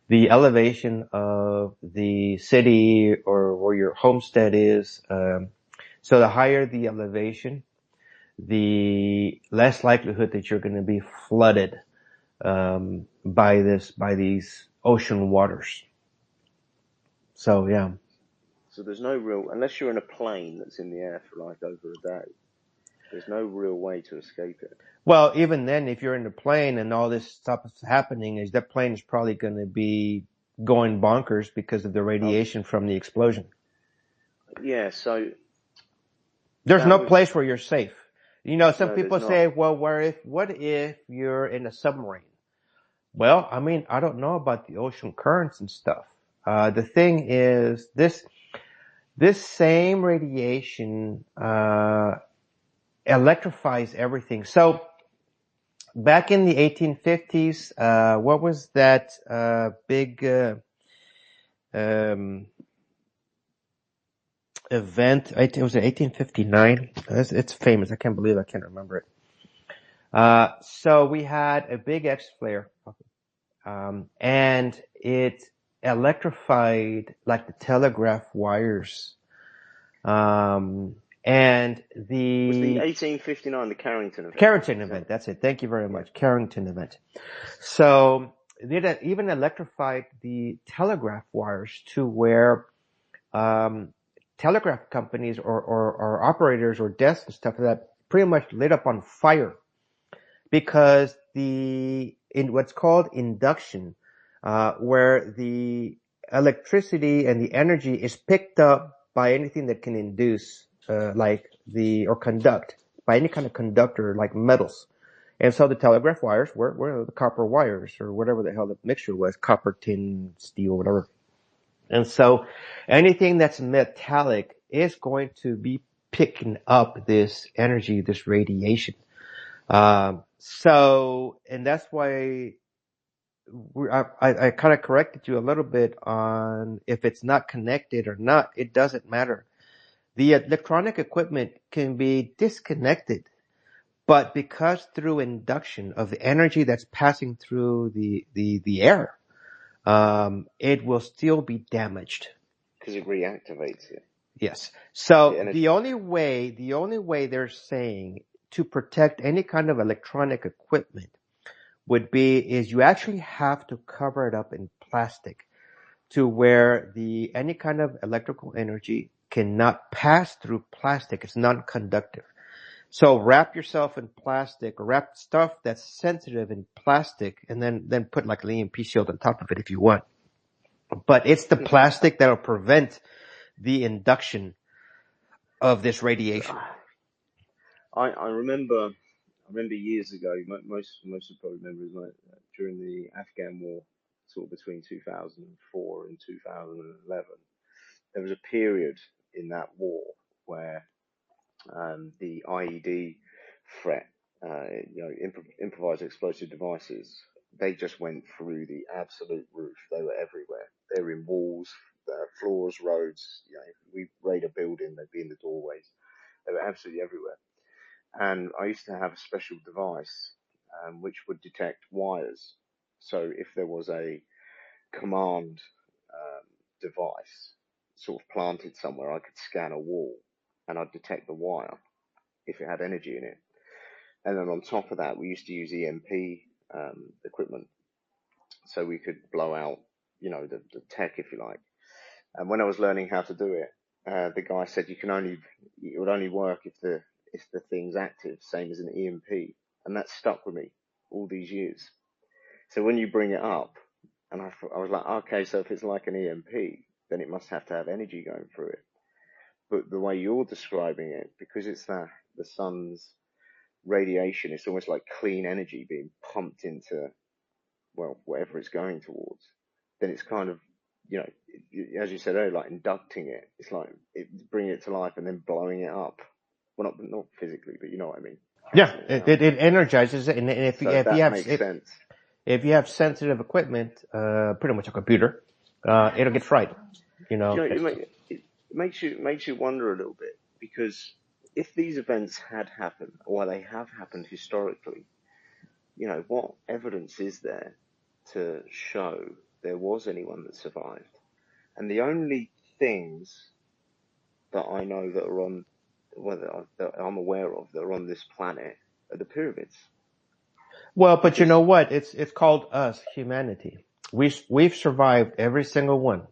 The elevation of the city or where your homestead is, so the higher the elevation, the less likelihood that you're going to be flooded, by these ocean waters. So, yeah. So there's no real, unless you're in a plane that's in the air for like over a day, there's no real way to escape it. Well, even then, if you're in the plane and all this stuff is happening, that plane is probably going to be going bonkers because of the radiation from the explosion. Yeah, so there's no place where you're safe. Some No, there's people not. say, well, what if you're in a submarine? Well, I mean, I don't know about the ocean currents and stuff. The thing is, this same radiation, electrifies everything. So back in the 1850s, what was that, big, um, event? It was in 1859. It's famous. I can't believe I can't remember it. So we had a big X flare, and it electrified like the telegraph wires. And Was the the 1859 the Carrington event? Carrington event, that's it. Thank you very Yeah. much. Carrington event. So it even electrified the telegraph wires to where, telegraph companies or operators or desks and stuff like that pretty much lit up on fire because in what's called induction, where the electricity and the energy is picked up by anything that can induce, or conduct by any kind of conductor like metals. And so the telegraph wires were the copper wires or whatever the hell the mixture was, copper, tin, steel, whatever. And so anything that's metallic is going to be picking up this energy, this radiation. And that's why I kind of corrected you a little bit on if it's not connected or not. It doesn't matter. The electronic equipment can be disconnected, but because through induction of the energy that's passing through the air, it will still be damaged. Because it reactivates it. Yes. So The energy. the only way they're saying to protect any kind of electronic equipment is you actually have to cover it up in plastic to where any kind of electrical energy cannot pass through plastic. It's non-conductive. So wrap yourself in plastic, or wrap stuff that's sensitive in plastic, and then put like an EMP shield on top of it if you want. But it's the plastic that'll prevent the induction of this radiation. I remember years ago, most of probably remember, like, during the Afghan war, sort of between 2004 and 2011, there was a period in that war where the IED threat, improvised explosive devices, they just went through the absolute roof. They were everywhere. They were in walls, floors, roads. We raid a building, they'd be in the doorways. They were absolutely everywhere. And I used to have a special device which would detect wires. So if there was a command device sort of planted somewhere, I could scan a wall and I'd detect the wire if it had energy in it. And then on top of that, we used to use EMP equipment, so we could blow out, the tech, if you like. And when I was learning how to do it, the guy said it would only work if the thing's active, same as an EMP, and that stuck with me all these years. So when you bring it up, and I was like, okay, so if it's like an EMP, then it must have to have energy going through it. But the way you're describing it, because it's the sun's radiation, it's almost like clean energy being pumped into, well, whatever it's going towards. Then it's kind of, as you said earlier, like inducting it. It's like bringing it to life and then blowing it up. Well, not physically, but you know what I mean. Yeah, it energizes it, and if Makes sense. If you have sensitive equipment, pretty much a computer, it'll get fried. It makes you wonder a little bit, because if these events had happened, or they have happened historically, what evidence is there to show there was anyone that survived? And the only things that I know that are on, that I'm aware of, that are on this planet are the pyramids. Well, but you know what? It's called us, humanity. We've survived every single one.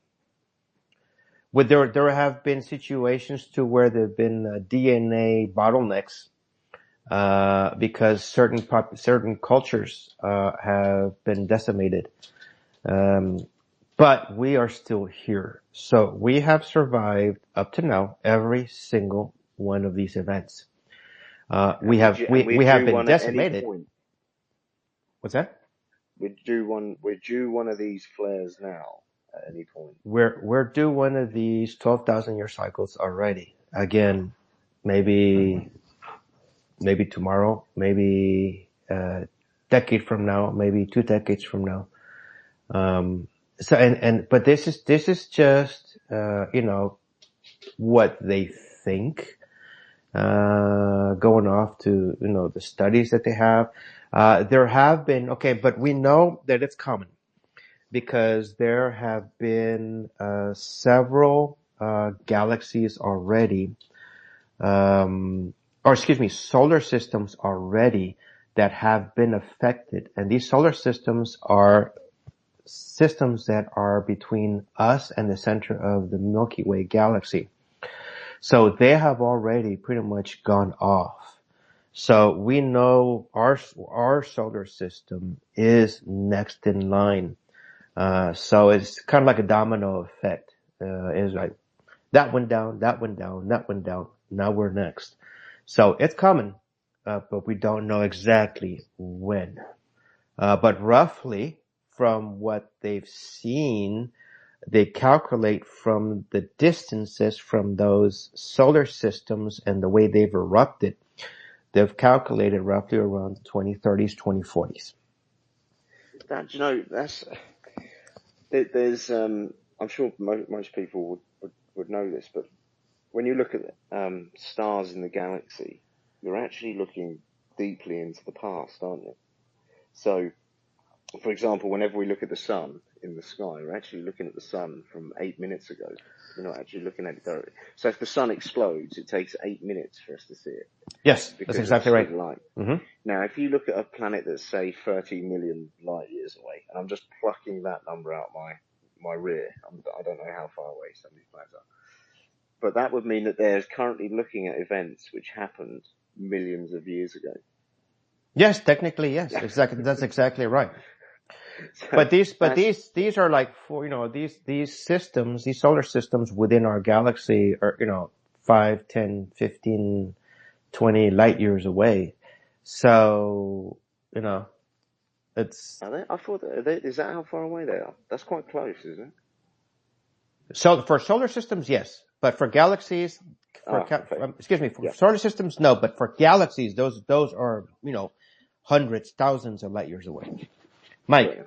There have been situations to where there have been DNA bottlenecks, because certain cultures have been decimated. But we are still here. So we have survived up to now every single one of these events. We have We're due been one at any decimated. point. What's that? We're due one of these flares now at any point. We're due one of these 12,000 year cycles already. Again, maybe tomorrow, maybe a decade from now, maybe 2 decades from now. But this is just, what they think, going off to, the studies that they have. There have been, okay, but we know that it's common because there have been, several, galaxies already, solar systems already that have been affected. And these solar systems are systems that are between us and the center of the Milky Way galaxy. So they have already pretty much gone off. So we know our solar system is next in line. So it's kind of like a domino effect. It's like that went down, that went down, that went down. Now we're next. So it's coming, but we don't know exactly when. But roughly, from what they've seen, they calculate from the distances from those solar systems and the way they've erupted. They've calculated roughly around 2030s, 2040s. There's I'm sure most people would know this, but when you look at stars in the galaxy, you're actually looking deeply into the past, aren't you? So, for example, whenever we look at the sun in the sky, we're actually looking at the sun from 8 minutes ago. We're not actually looking at it directly. So if the sun explodes, it takes 8 minutes for us to see it. Yes, that's exactly right. Light. Mm-hmm. Now, if you look at a planet that's, say, 30 million light years away, and I'm just plucking that number out my rear, I don't know how far away some of these planets are, but that would mean that they're currently looking at events which happened millions of years ago. Yes, technically, yes, exactly. That's exactly right. So these are like these systems, these solar systems within our galaxy are 5, 10, 15, 20 light years away. So it's. Are they? I thought is that how far away they are? That's quite close, isn't it? So for solar systems, yes, but for galaxies, solar systems, no, but for galaxies, those are hundreds, thousands of light years away. Mike. Yeah.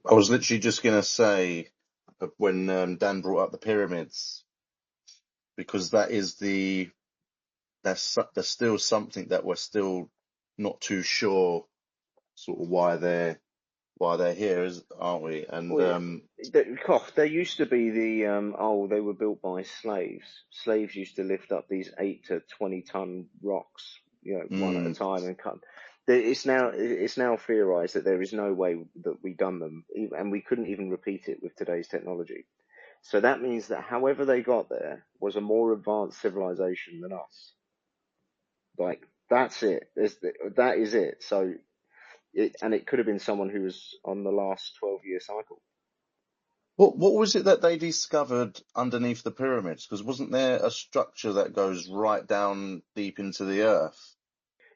I was literally just going to say when Dan brought up the pyramids, because there's still something that we're still not too sure sort of why they're here, aren't we? And there used to be they were built by slaves. Slaves used to lift up these 8 to 20 ton rocks, one at a time and cut. It's now theorized that there is no way that we done them, and we couldn't even repeat it with today's technology. So that means that however they got there was a more advanced civilization than us. Like, that's it. That is it. So it could have been someone who was on the last 12-year cycle. what was it that they discovered underneath the pyramids? Because wasn't there a structure that goes right down deep into the earth?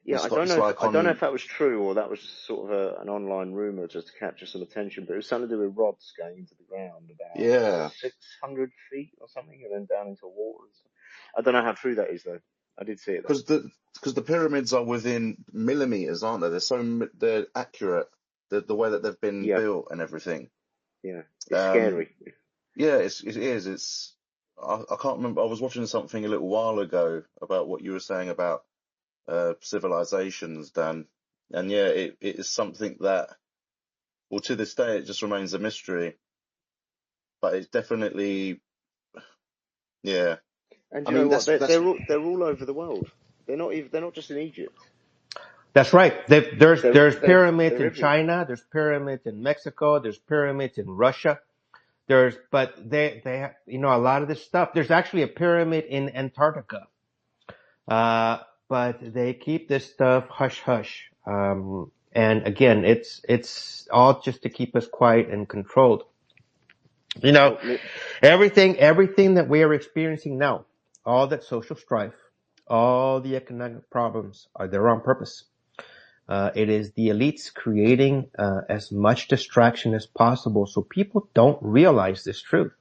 Yeah, I don't know if that was true or that was just sort of an online rumor just to capture some attention, but it was something to do with rods going into the ground about 600 feet or something, and then down into water. I don't know how true that is, though. I did see it. Because the pyramids are within millimeters, aren't they? They're accurate. The way that they've been built and everything. Yeah, it's scary. Yeah, it is. I can't remember. I was watching something a little while ago about what you were saying about civilizations, Dan. And yeah, it is something that, well, to this day, it just remains a mystery. But it's definitely, yeah. And you know what? They're all over the world. They're not just in Egypt. That's right. There's pyramids in China. There's pyramids in Mexico. There's pyramids in Russia. But they have, a lot of this stuff. There's actually a pyramid in Antarctica. But they keep this stuff hush hush. And again, it's all just to keep us quiet and controlled. Everything that we are experiencing now, all that social strife, All the economic problems are there on purpose. It is the elites creating as much distraction as possible so people don't realize this truth.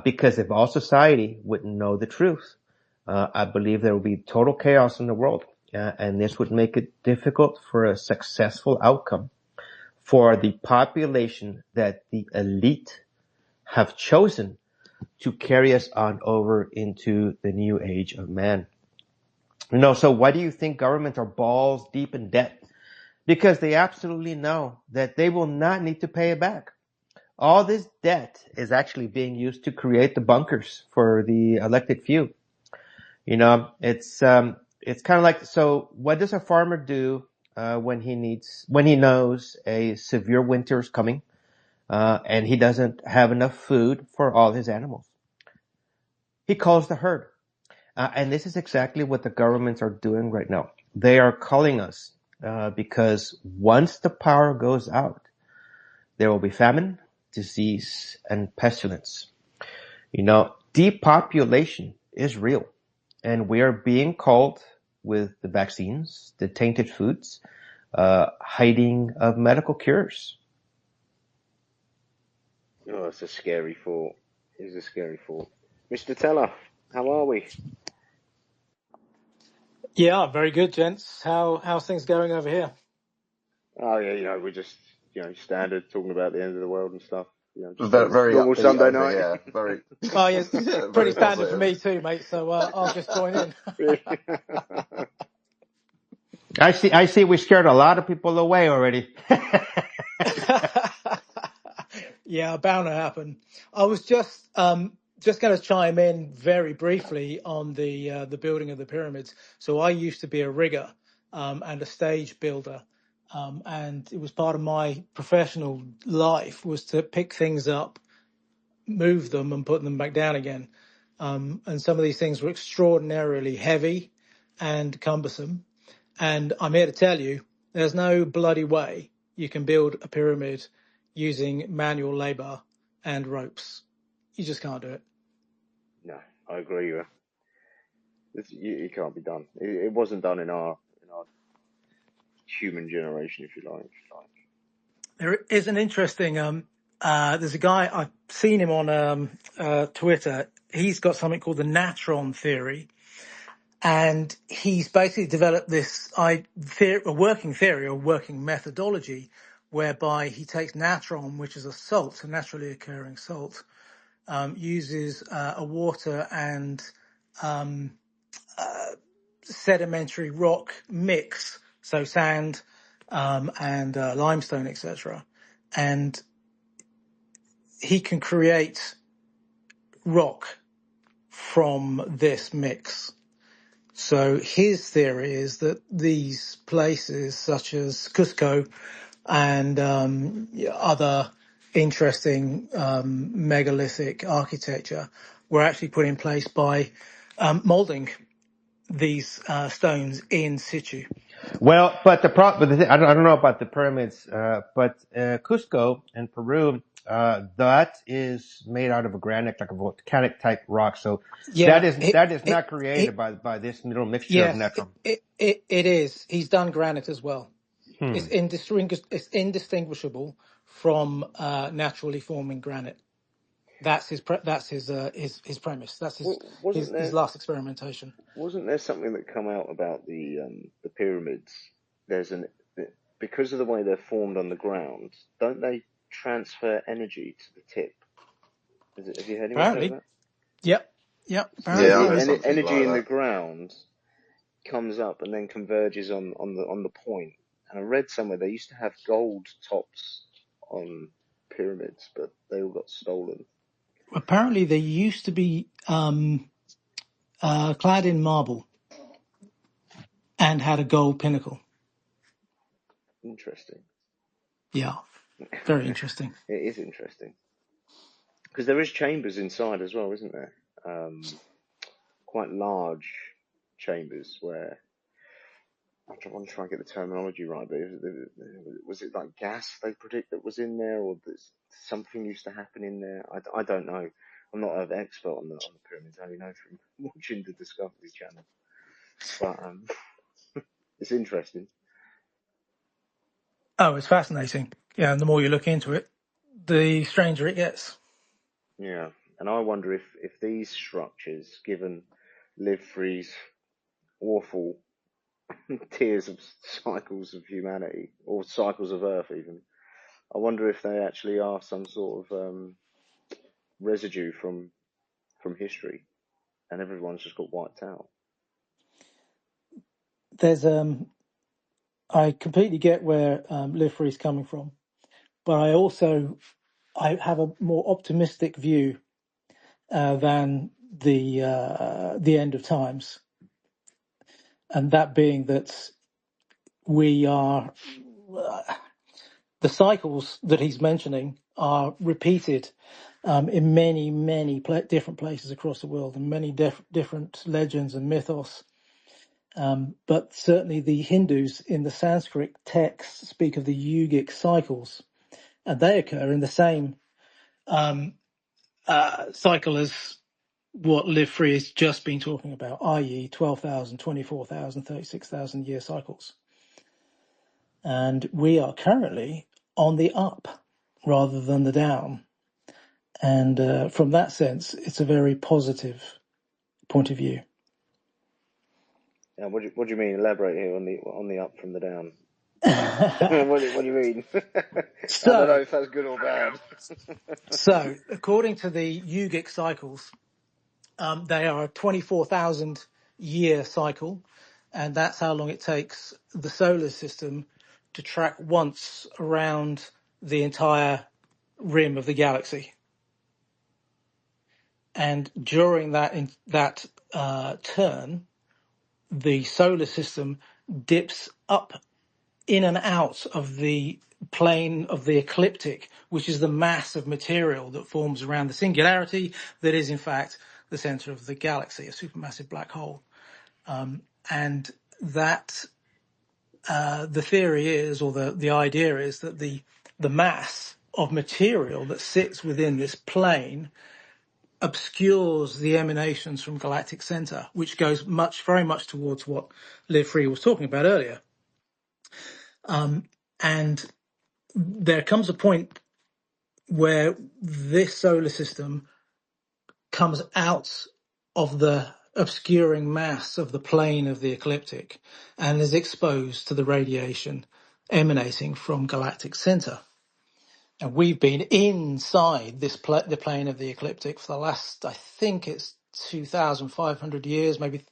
Because if all society would know the truth, I believe there would be total chaos in the world. And this would make it difficult for a successful outcome for the population that the elite have chosen to carry us on over into the new age of man. So why do you think governments are balls deep in debt? Because they absolutely know that they will not need to pay it back. All this debt is actually being used to create the bunkers for the elected few. It's kind of like, so what does a farmer do when he knows a severe winter is coming and he doesn't have enough food for all his animals? He calls the herd. And this is exactly what the governments are doing right now. They are calling us because once the power goes out, there will be famine, disease, and pestilence. Depopulation is real, and we are being called with the vaccines, the tainted foods, hiding of medical cures. Oh, it's a scary thought. It's a scary thought. Mr. Teller, how are we? Yeah, very good, gents. How's things going over here? Oh yeah, we're just standard talking about the end of the world and stuff. Just Very, a very normal upbeat Sunday over night. here. Very, Oh, yeah, pretty very standard for positive. me too, mate. So I'll just join in. I see we scared a lot of people away already. Yeah, bound to happen. I was just going to chime in very briefly on the building of the pyramids. So I used to be a rigger and a stage builder, and it was part of my professional life was to pick things up, move them, and put them back down again. And some of these things were extraordinarily heavy and cumbersome. And I'm here to tell you, there's no bloody way you can build a pyramid using manual labor and ropes. You just can't do it. No, I agree with you. It can't be done. It wasn't done in our human generation, if you like. There is an interesting, there's a guy, I've seen him on Twitter. He's got something called the natron theory. And he's basically developed this a working theory or working methodology whereby he takes natron, which is a salt, a naturally occurring salt, uses a water and sedimentary rock mix, so sand and limestone, etc. And he can create rock from this mix. So his theory is that these places, such as Cusco and other interesting megalithic architecture, were actually put in place by molding these stones in situ. Well, but I don't know about the pyramids, but Cusco in Peru, that is made out of a granite, like a volcanic type rock. So Yeah, that is not created by this little mixture of yes, natural. it is. He's done granite as well. Hmm. It's indistinguishable from naturally forming granite. That's his premise. That's Wasn't his there last experimentation. something that come out about the pyramids? There's because of the way they're formed on the ground, don't they transfer energy to the tip? Have you heard anyone say Apparently, that? yep. So Apparently Yeah, I it heard is. the something energy like in the that. ground comes up and then converges on the point. And I read somewhere they used to have gold tops on pyramids, but they all got stolen. Apparently they used to be clad in marble and had a gold pinnacle. Interesting. Yeah, very interesting. It is interesting because there is chambers inside as well, isn't there? Quite large chambers where I want to try and get the terminology right, but was it like gas they predict that was in there, or that something used to happen in there? I don't know. I'm not an expert on the pyramids. I only know from watching the Discovery Channel. But it's interesting. Oh, it's fascinating. Yeah, and the more you look into it, the stranger it gets. Yeah, and I wonder if these structures, given Live Free's awful tiers of cycles of humanity or cycles of Earth, even, I wonder if they actually are some sort of residue from history, and everyone's just got wiped out. There's I completely get where Live Free is coming from, but I have a more optimistic view than the end of times, and that being that we are the cycles that he's mentioning are repeated in many different places across the world, and many different legends and mythos. But certainly the Hindus in the Sanskrit texts speak of the yogic cycles, and they occur in the same cycle as what Live Free has just been talking about, i.e. 12,000, 24,000, 36,000 year cycles. And we are currently on the up rather than the down. And from that sense, it's a very positive point of view. Yeah, what do you mean? Elaborate here on the up from the down. what do you mean? I don't know if that's good or bad. So, according to the yogic cycles, they are a 24,000 year cycle, and that's how long it takes the solar system to track once around the entire rim of the galaxy. And during that turn, the solar system dips up in and out of the plane of the ecliptic, which is the mass of material that forms around the singularity that is in fact the center of the galaxy, a supermassive black hole. And that the theory is, or the idea is, that the mass of material that sits within this plane obscures the emanations from galactic center, which goes very much towards what Liv Free was talking about earlier. And there comes a point where this solar system comes out of the obscuring mass of the plane of the ecliptic and is exposed to the radiation emanating from galactic center. And we've been inside the plane of the ecliptic for the last, I think it's 2,500 years, maybe.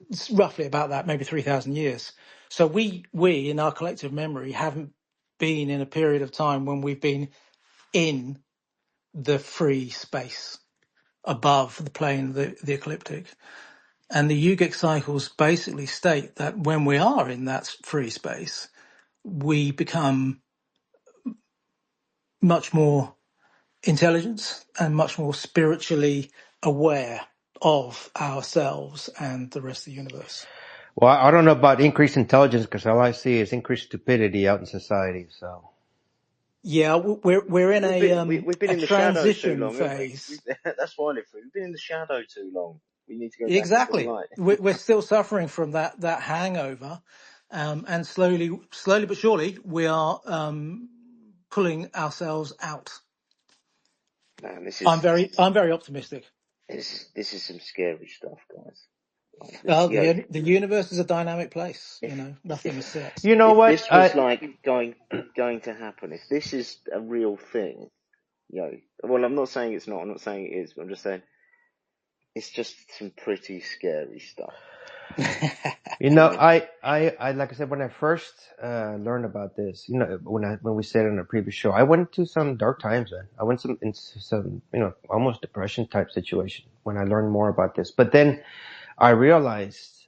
It's roughly about that, maybe 3,000 years. So we in our collective memory haven't been in a period of time when we've been in the free space above the plane of the ecliptic. And the yogic cycles basically state that when we are in that free space, we become much more intelligent and much more spiritually aware of ourselves and the rest of the universe. Well, I don't know about increased intelligence because all I see is increased stupidity out in society. So Yeah, we're in We've been a in the shadows too transition long, haven't we? phase. That's why we've been in the shadow too long. We need to go back into the Exactly. light. We're still suffering from that hangover, and slowly but surely, we are pulling ourselves out. Man, I'm very optimistic. this is some scary stuff, guys. Like Well, the universe is a dynamic place. Nothing is if set. you know if what? this was like going to happen, if this is a real thing, well, I'm not saying it's not. I'm not saying it is. But I'm just saying it's just some pretty scary stuff. You know, I like I said, when I first learned about this, when we said in a previous show, I went to some dark times. Then I went into some, almost depression type situation when I learned more about this. But then I realized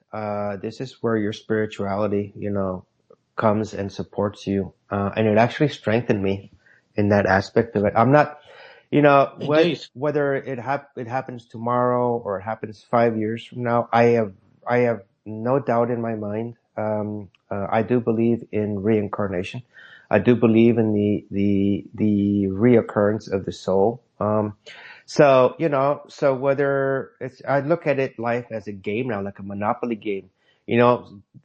this is where your spirituality, comes and supports you, and it actually strengthened me in that aspect of it. I'm not, Indeed. whether it happens tomorrow or it happens 5 years from now, I have no doubt in my mind. I do believe in reincarnation. I do believe in the reoccurrence of the soul. So, so whether I look at it life as a game now, like a Monopoly game.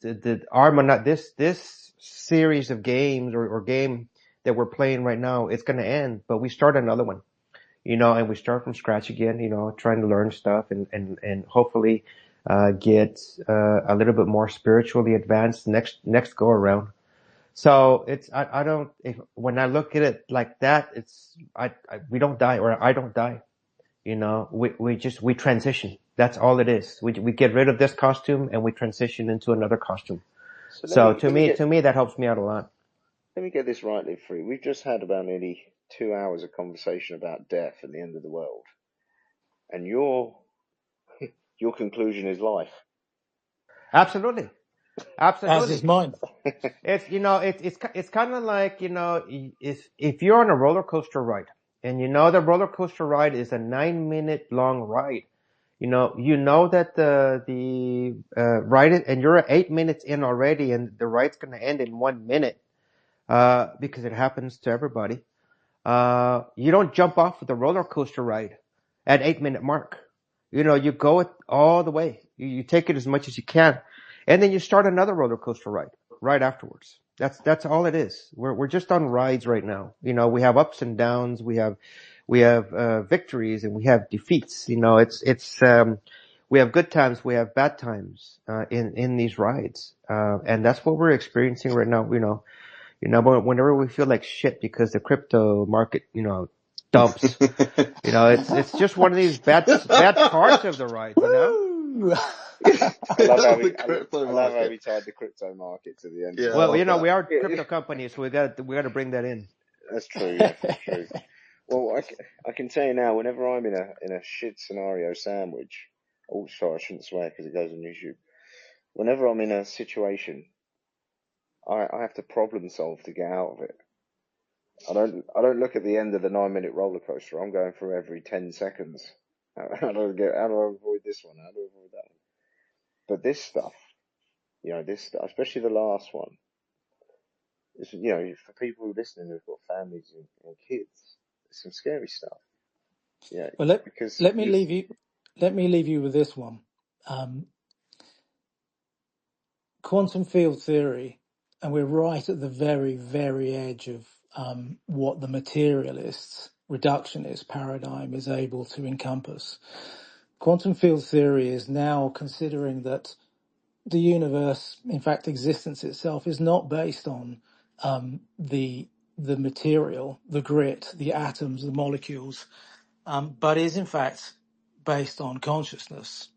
This series of games or game that we're playing right now, it's going to end, but we start another one, and we start from scratch again, trying to learn stuff and hopefully, get, a little bit more spiritually advanced next go around. So I don't, when I look at it like that, we don't die, or I don't die. We transition. That's all it is. We get rid of this costume and we transition into another costume. So So to me, that helps me out a lot. let me get this right, Live Free. We've just had about nearly 2 hours of conversation about death and the end of the world, and your conclusion is life. Absolutely. As is Absolutely. mine. It's, it's kind of like, if you're on a roller coaster ride and the roller coaster ride is a 9-minute long ride, that the ride, and you're 8 minutes in already and the ride's going to end in 1 minute, because it happens to everybody. You don't jump off the roller coaster ride at 8-minute mark. You go it all the way. You take it as much as you can, and then you start another roller coaster ride right afterwards. That's all it is. We're just on rides right now. We have ups and downs. We have victories and we have defeats. We have good times. We have bad times in these rides, and that's what we're experiencing right now. But whenever we feel like shit because the crypto market, dumps, it's just one of these bad parts of the ride, Woo! I love how we, The crypto I love how market. we tied the crypto market to the end Yeah, of I Well, the love that. we are a world. crypto company, so we got to bring that in. That's true. Yes, that's true. Well, I can tell you now, whenever I'm in a shit scenario sandwich, oh, sorry, I shouldn't swear because it goes on YouTube. Whenever I'm in a situation, I have to problem solve to get out of it. I don't look at the end of the 9-minute roller coaster. I'm going through every 10 seconds. How do I avoid this one? How do I avoid that one? But this stuff, this stuff, especially the last one, is, for people listening who've got families and kids, it's some scary stuff. Yeah, Well, because let me leave you. Let me leave you with this one. Um, quantum field theory, and we're right at the very, very edge of what the materialist reductionist paradigm is able to encompass. Quantum field theory is now considering that the universe, in fact, existence itself, is not based on the material, the grit, the atoms, the molecules, but is in fact based on consciousness,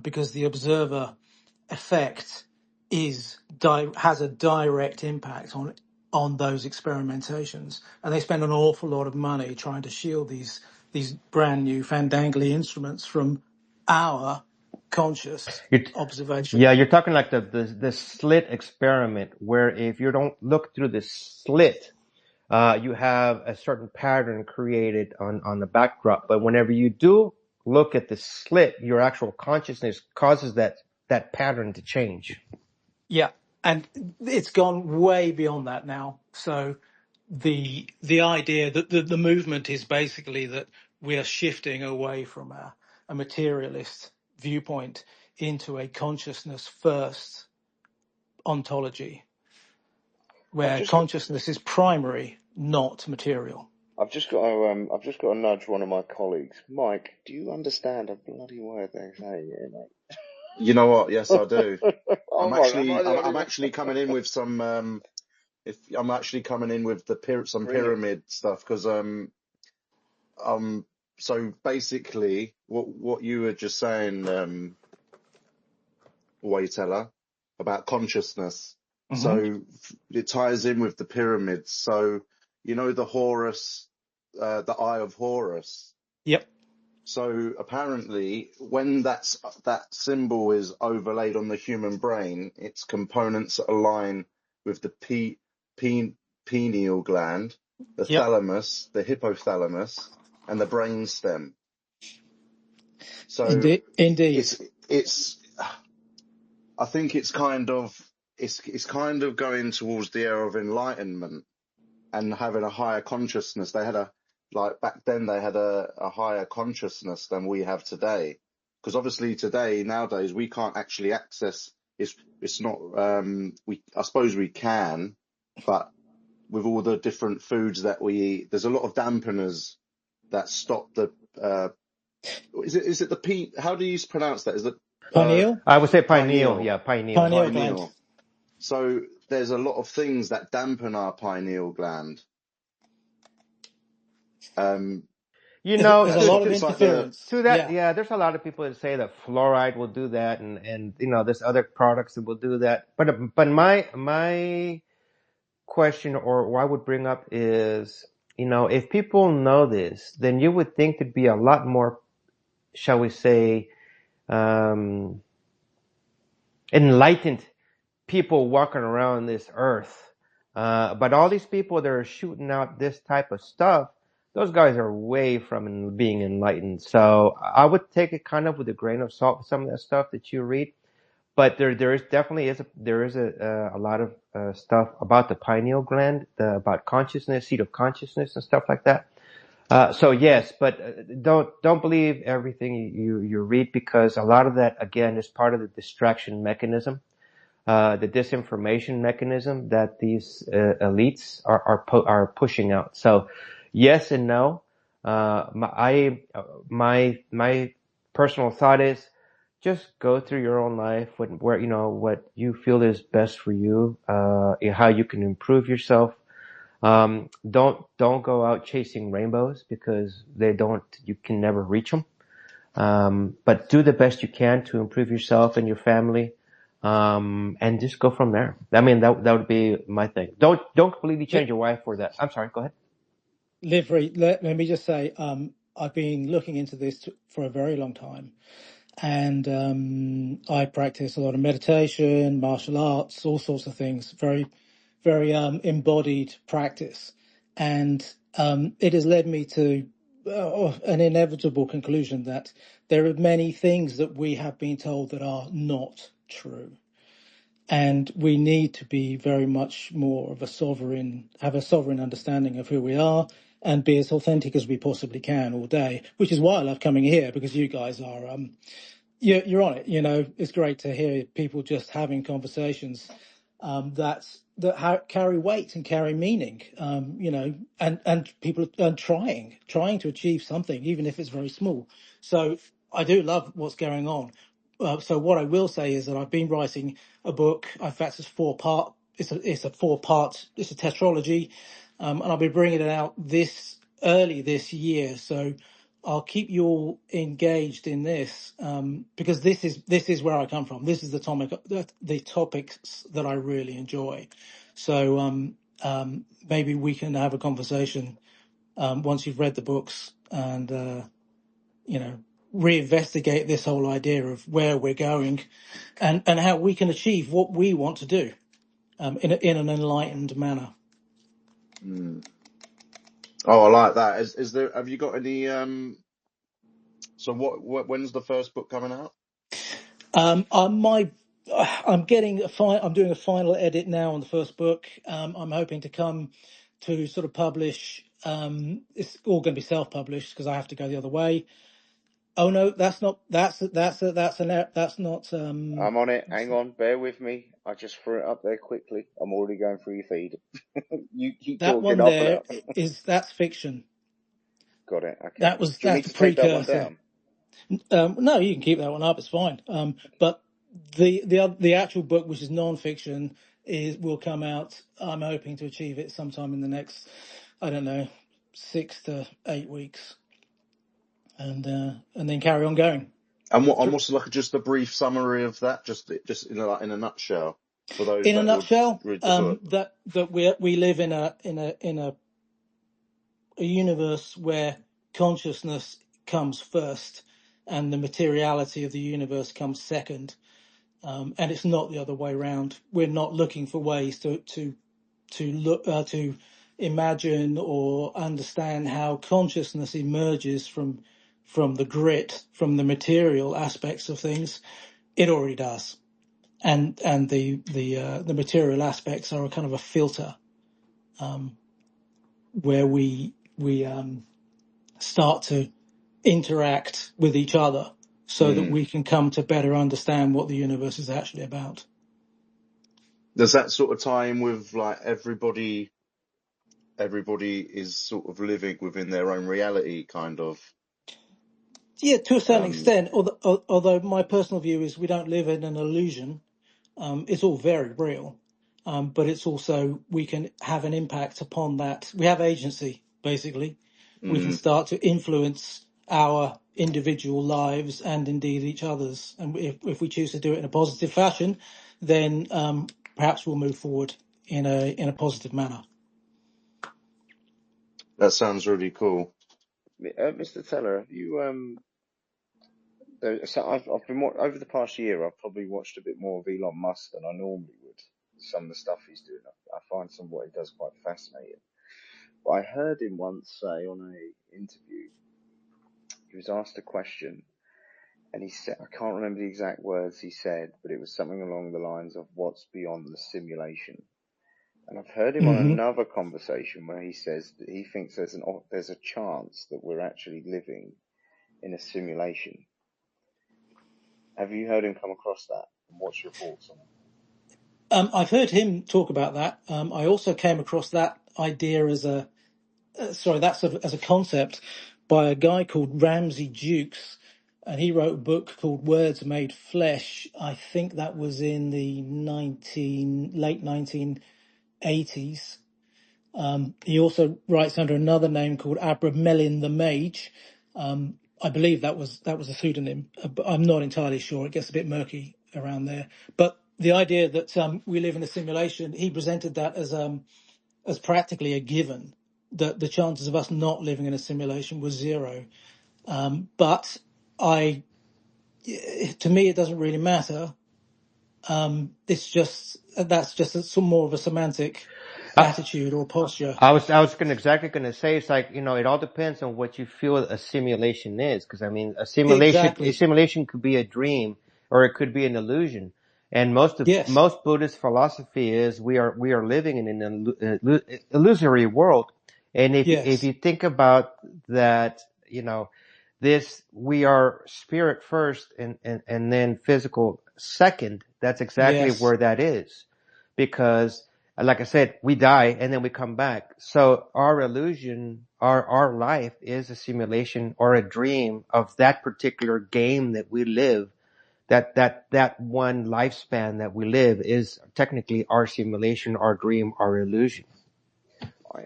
because the observer effect has a direct impact on those experimentations, and they spend an awful lot of money trying to shield these brand new fandangly instruments from our conscious You're, observation. yeah, you're talking like the slit experiment, where if you don't look through the slit, you have a certain pattern created on the backdrop. But whenever you do look at the slit, your actual consciousness causes that pattern to change. Yeah, and it's gone way beyond that now. So the idea that the movement is basically that we are shifting away from a materialist viewpoint into a consciousness first ontology, I've where just got, consciousness is primary, not material. I've just got to nudge one of my colleagues. Mike, do you understand a bloody word they're saying here, mate? You know what? Yes, I do. Oh I'm my God, am I actually, the I'm, only I'm one? actually coming in with some. If I'm actually coming in with some Brilliant. pyramid stuff, because so basically, what you were just saying, Wayteller, about consciousness. Hmm. So it ties in with the pyramids. So the Horus, the Eye of Horus. Yep. So apparently, when that symbol is overlaid on the human brain, its components align with the pineal gland, the Yep. thalamus, the hypothalamus, and the brain stem. So Indeed. it's I think it's kind of going towards the era of enlightenment and having a higher consciousness. They had like back then they had a higher consciousness than we have today. Because obviously today, nowadays, we can't actually access, it's not, I suppose we can, but with all the different foods that we eat, there's a lot of dampeners that stop the, is it how do you pronounce that? Is it, Pineal, I would say pineal. pineal? Yeah, pineal. pineal gland. Pineal. So there's a lot of things that dampen our pineal gland. You know, There's a That's lot like, of it's like a, interference. to that, Yeah. yeah, there's a lot of people that say that fluoride will do that, and there's other products that will do that. But my question, or what I would bring up is, if people know this, then you would think there'd be a lot more, shall we say, um, enlightened people walking around this earth. But all these people that are shooting out this type of stuff, those guys are way from being enlightened. So I would take it kind of with a grain of salt with some of that stuff that you read. But there is definitely a lot of stuff about the pineal gland, about consciousness, seat of consciousness, and stuff like that. So yes, but don't believe everything you read, because a lot of that again is part of the distraction mechanism, the disinformation mechanism that these elites are pushing out. So yes and no. My personal thought is just go through your own life, what you feel is best for you, how you can improve yourself. Don't go out chasing rainbows, because you can never reach them. But do the best you can to improve yourself and your family, and just go from there. I mean, that would be my thing. Don't completely change your wife for that. I'm sorry. Go ahead. Livery, let me just say, I've been looking into this for a very long time, and I practice a lot of meditation, martial arts, all sorts of things. Very, very embodied practice, and it has led me to an inevitable conclusion that there are many things that we have been told that are not true. And we need to be very much more of have a sovereign understanding of who we are, and be as authentic as we possibly can all day, which is why I love coming here, because you guys are, you're on it. It's great to hear people just having conversations that carry weight and carry meaning, and people are trying to achieve something, even if it's very small. So I do love what's going on. So what I will say is that I've been writing a book. In fact, it's It's a 4 part. It's a tetralogy, and I'll be bringing it out early this year. So I'll keep you all engaged in this, because this is where I come from. This is the topics that I really enjoy. So maybe we can have a conversation once you've read the books, and reinvestigate this whole idea of where we're going, and how we can achieve what we want to do in an enlightened manner. oh, I like that. Have you got any, so when's the first book coming out? I'm getting I'm doing a final edit now on the first book. I'm hoping to come to sort of publish. It's all going to be self-published because I have to go the other way. Oh no, that's not. That's not. I'm on it. Hang on, bear with me. I just threw it up there quickly. I'm already going through your feed. You keep That talking, one I'll put it there up. that's fiction. Got it. Okay. Do you want me That's to the take that one precursor. down? No, you can keep that one up. It's fine. But the actual book, which is non-fiction, will come out. I'm hoping to achieve it sometime in the next, I don't know, 6 to 8 weeks, and then carry on going. And what's like just a brief summary of that, just like in a nutshell, for those In a that would nutshell, read the book. that we live in a universe where consciousness comes first, and the materiality of the universe comes second. And it's not the other way around. We're not looking for ways to imagine or understand how consciousness emerges from the grit, from the material aspects of things. It already does, and the material aspects are a kind of a filter, where we start to interact with each other so that we can come to better understand what the universe is actually about. Does that sort of tie in with like everybody is sort of living within their own reality, kind of? Yeah, to a certain extent, although my personal view is we don't live in an illusion. It's all very real, but it's also, we can have an impact upon that. We have agency, basically. We can start to influence our individual lives and indeed each other's. And if we choose to do it in a positive fashion, then perhaps we'll move forward in a positive manner. That sounds really cool. Mr. Teller, have you so I've been over the past year. I've probably watched a bit more of Elon Musk than I normally would. Some of the stuff he's doing, I find some of what he does quite fascinating. But I heard him once say on a interview, he was asked a question, and he said, I can't remember the exact words he said, but it was something along the lines of what's beyond the simulation. And I've heard him on another conversation where he says that he thinks there's a chance that we're actually living in a simulation. Have you heard him come across that? And what's your thoughts on it? I've heard him talk about that. I also came across that idea as as a concept by a guy called Ramsey Jukes, and he wrote a book called Words Made Flesh. I think that was in the late 1980s. He also writes under another name called Abramelin the Mage. I believe that was a pseudonym, but I'm not entirely sure. It gets a bit murky around there. But the idea that we live in a simulation, he presented that as practically a given, that the chances of us not living in a simulation was zero. But to me, it doesn't really matter. It's just, that's just some more of a semantic attitude or posture. I was exactly gonna say, it's like, it all depends on what you feel a simulation is. Cause I mean, a Exactly. simulation could be a dream or it could be an illusion. And Yes. most Buddhist philosophy is we are living in an illusory world. And if Yes. you think about that, we are spirit first and then physical second. That's exactly Yes. where that is. Because like I said, we die and then we come back. So our illusion, our life is a simulation or a dream of that particular game that we live. That one lifespan that we live is technically our simulation, our dream, our illusion.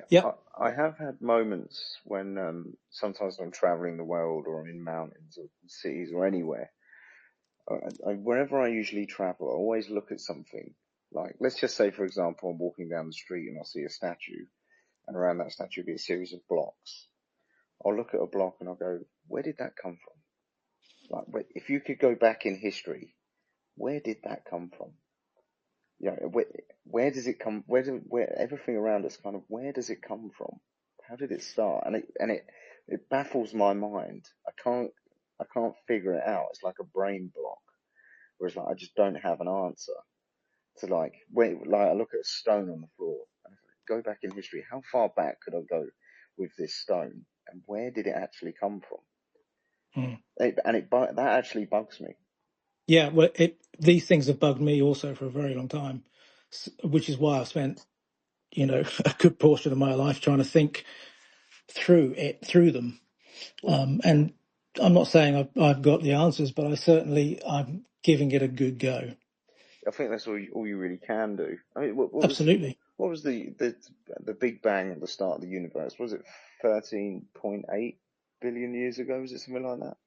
Yep. I have had moments when sometimes when I'm traveling the world or I'm in mountains or cities or anywhere. Wherever I usually travel, I always look at something. Like, let's just say, for example, I'm walking down the street and I'll see a statue, and around that statue will be a series of blocks. I'll look at a block and I'll go, where did that come from? Like, if you could go back in history, where did that come from? Yeah, where does it come? Where everything around us kind of, where does it come from? How did it start? And it baffles my mind. I can't figure it out. It's like a brain block. Whereas like I just don't have an answer to I look at a stone on the floor and I go back in history. How far back could I go with this stone, and where did it actually come from? That actually bugs me. Yeah. Well, these things have bugged me also for a very long time, which is why I've spent, a good portion of my life trying to think through them. And I'm not saying I've got the answers, but I'm giving it a good go. I think that's all you really can do. I mean, Absolutely. what was the Big Bang at the start of the universe? Was it 13.8 billion years ago? Was it something like that?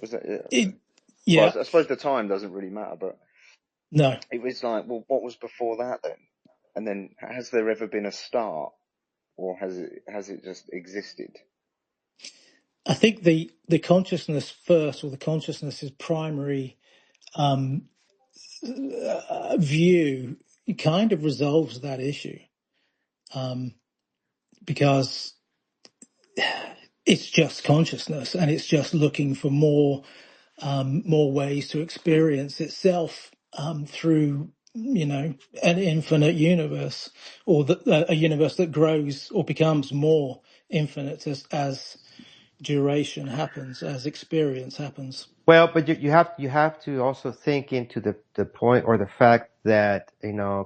Was that? Well, Yeah. I suppose the time doesn't really matter, but No. it was like, well, what was before that then? And then, has there ever been a start, or has it just existed? I think the consciousness first, or the consciousness's primary view, kind of resolves that issue, because it's just consciousness, and it's just looking for more ways to experience itself through an infinite universe, or a universe that grows or becomes more infinite as duration happens, as experience happens. Well, but you have to also think into the point or the fact that,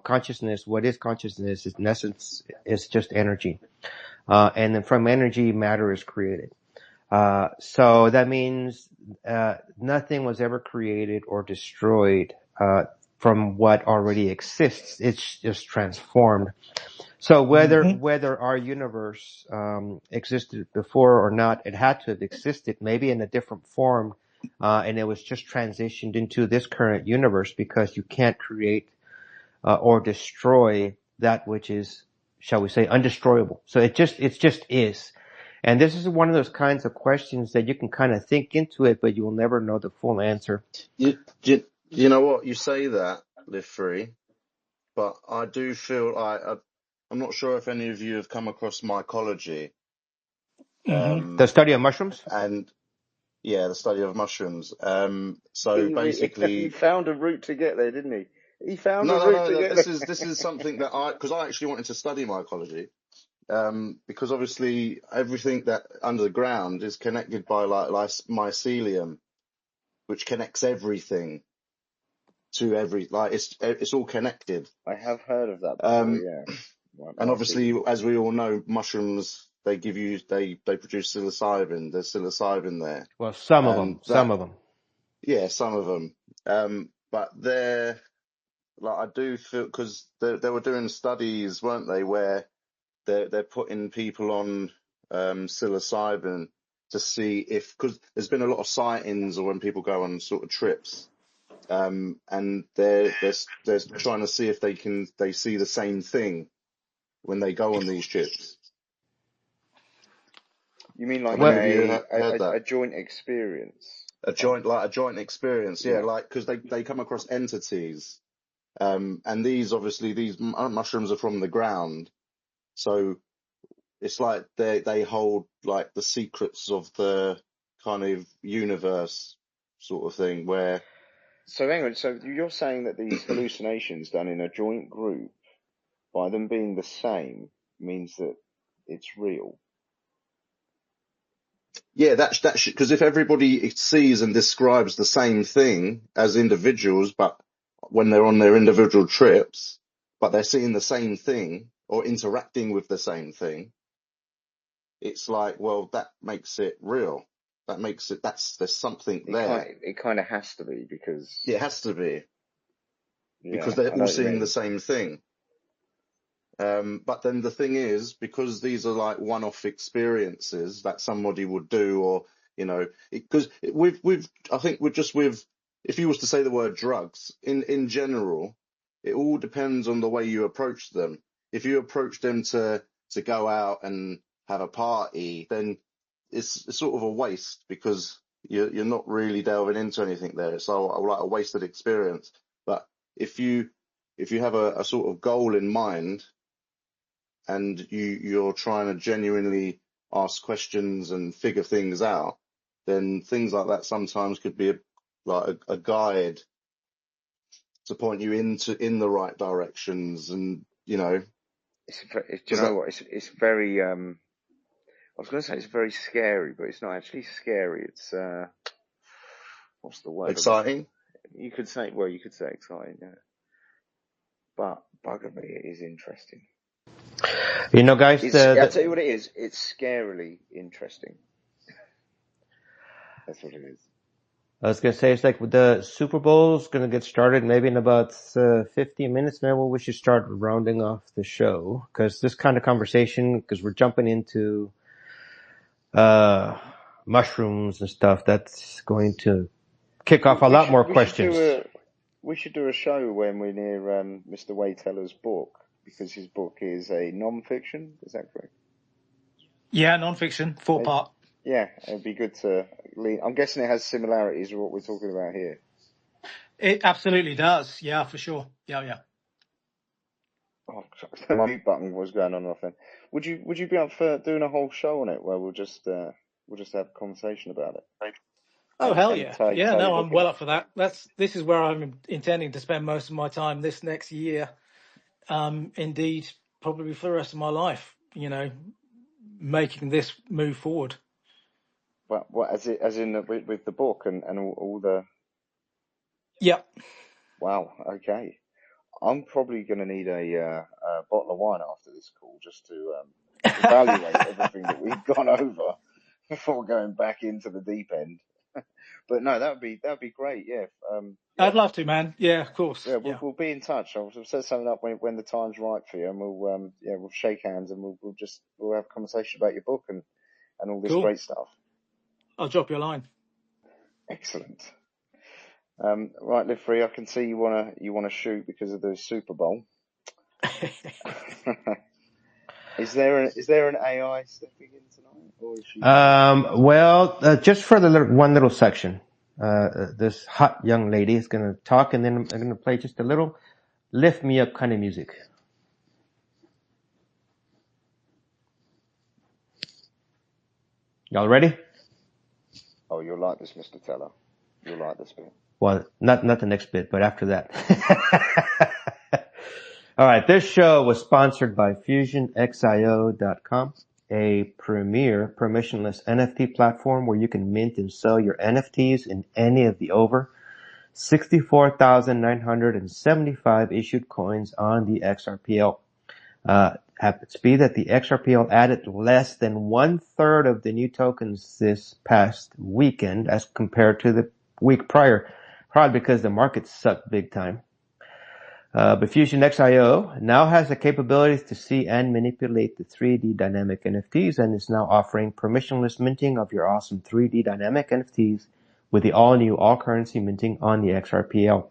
consciousness, what is consciousness, is in essence is just energy. And then from energy, matter is created. So that means nothing was ever created or destroyed from what already exists. It's just transformed. So whether our universe existed before or not, it had to have existed, maybe in a different form, and it was just transitioned into this current universe, because you can't create or destroy that which is, shall we say, undestroyable. So it just is. And this is one of those kinds of questions that you can kind of think into it, but you will never know the full answer. You know what? You say that, Live Free, but I do feel I'm not sure if any of you have come across mycology. The study of mushrooms? And yeah, the study of mushrooms. So basically, he found a route to get there, didn't he? He found a route to get there. This is something that because I actually wanted to study mycology. Because obviously everything that under the ground is connected by like mycelium, which connects everything to it's all connected. I have heard of that before, yeah. And obviously, as we all know, mushrooms, they produce psilocybin. There's psilocybin there. Well, some of them. Yeah, some of them. But they're I do feel, because they were doing studies, weren't they, where they're putting people on psilocybin to see because there's been a lot of sightings, or when people go on sort of trips, and they're trying to see if they see the same thing when they go on these trips. You mean like a joint experience? A joint experience, yeah. Because they come across entities, and these mushrooms are from the ground, so it's like they hold like the secrets of the kind of universe sort of thing. Where so hang on, so you're saying that these hallucinations done in a joint group, by them being the same, means that it's real? Yeah, that's because if everybody sees and describes the same thing as individuals, but when they're on their individual trips, but they're seeing the same thing or interacting with the same thing, it's like, well, that makes it real. That makes it, there's something there. It kind of has to be, because... It has to be. Yeah, because they're all seeing the same thing. But then the thing is, because these are like one-off experiences that somebody would do, or, because I think if you was to say the word drugs, in general, it all depends on the way you approach them. If you approach them to go out and have a party, then it's sort of a waste, because you're not really delving into anything there. It's like a wasted experience. But if you have a sort of goal in mind, and you're trying to genuinely ask questions and figure things out, then things like that sometimes could be a guide to point you in the right directions. And it's very I was going to say it's very scary, but it's not actually scary. It's what's the word? Exciting. You could say exciting, yeah. But bugger me, it is interesting. Guys, I'll tell you what it is. It's scarily interesting. That's what it is. I was going to say, it's like the Super Bowl's going to get started maybe in about 15 minutes. Maybe we should start rounding off the show, because this kind of conversation, because we're jumping into mushrooms and stuff, that's going to kick off a lot more questions. We should do a show when we're near Mr. Wayteller's book, because his book is a non-fiction. Is that correct? Yeah, non-fiction, 4-part. Yeah, it'd be good to lean. I'm guessing it has similarities with what we're talking about here. It absolutely does. Yeah, for sure. Yeah. Oh, the mute button was going on and off then. Would you be up for doing a whole show on it, where we'll just have a conversation about it? Oh, hell yeah. I'm well up for that. This is where I'm intending to spend most of my time this next year. Indeed, probably for the rest of my life, making this move forward. What as in with the book and all the. Yeah. Wow. Okay. I'm probably going to need a bottle of wine after this call just to evaluate everything that we've gone over before going back into the deep end. But no, that'd be great. Yeah. Yeah. I'd love to, man. Yeah, of course. Yeah. Yeah. We'll be in touch. I'll set something up when the time's right for you, and we'll shake hands and we'll have a conversation about your book and all this Cool. great stuff. I'll drop you a line. Excellent. Right, Live Free, I can see you wanna shoot because of the Super Bowl. Is there an AI stepping in tonight, or is she? Just for the one little section, this hot young lady is going to talk, and then I'm going to play just a little lift me up kind of music. Y'all ready? Oh, you'll like this, Mr. Teller. You'll like this bit. Well, not the next bit, but after that. All right, this show was sponsored by FusionXIO.com, a premier permissionless NFT platform where you can mint and sell your NFTs in any of the over 64,975 issued coins on the XRPL. Happens to be that the XRPL added less than 1/3 of the new tokens this past weekend as compared to the week prior, probably because the market sucked big time. But FusionXIO now has the capabilities to see and manipulate the 3D dynamic NFTs and is now offering permissionless minting of your awesome 3D dynamic NFTs with the all-new all-currency minting on the XRPL.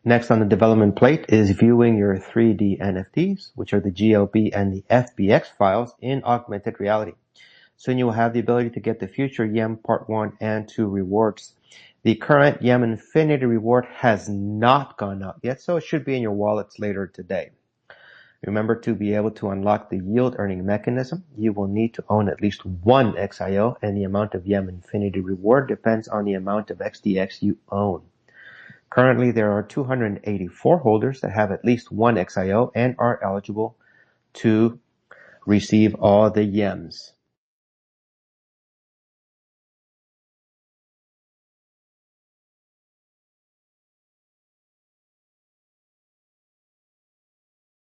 Next on the development plate is viewing your 3D NFTs, which are the GLB and the FBX files in augmented reality. Soon you will have the ability to get the future YEM Part 1 and 2 rewards. The current YEM Infinity reward has not gone out yet, so it should be in your wallets later today. Remember, to be able to unlock the yield earning mechanism, you will need to own at least one XIO, and the amount of YEM Infinity reward depends on the amount of XDX you own. Currently, there are 284 holders that have at least one XIO and are eligible to receive all the YEMs.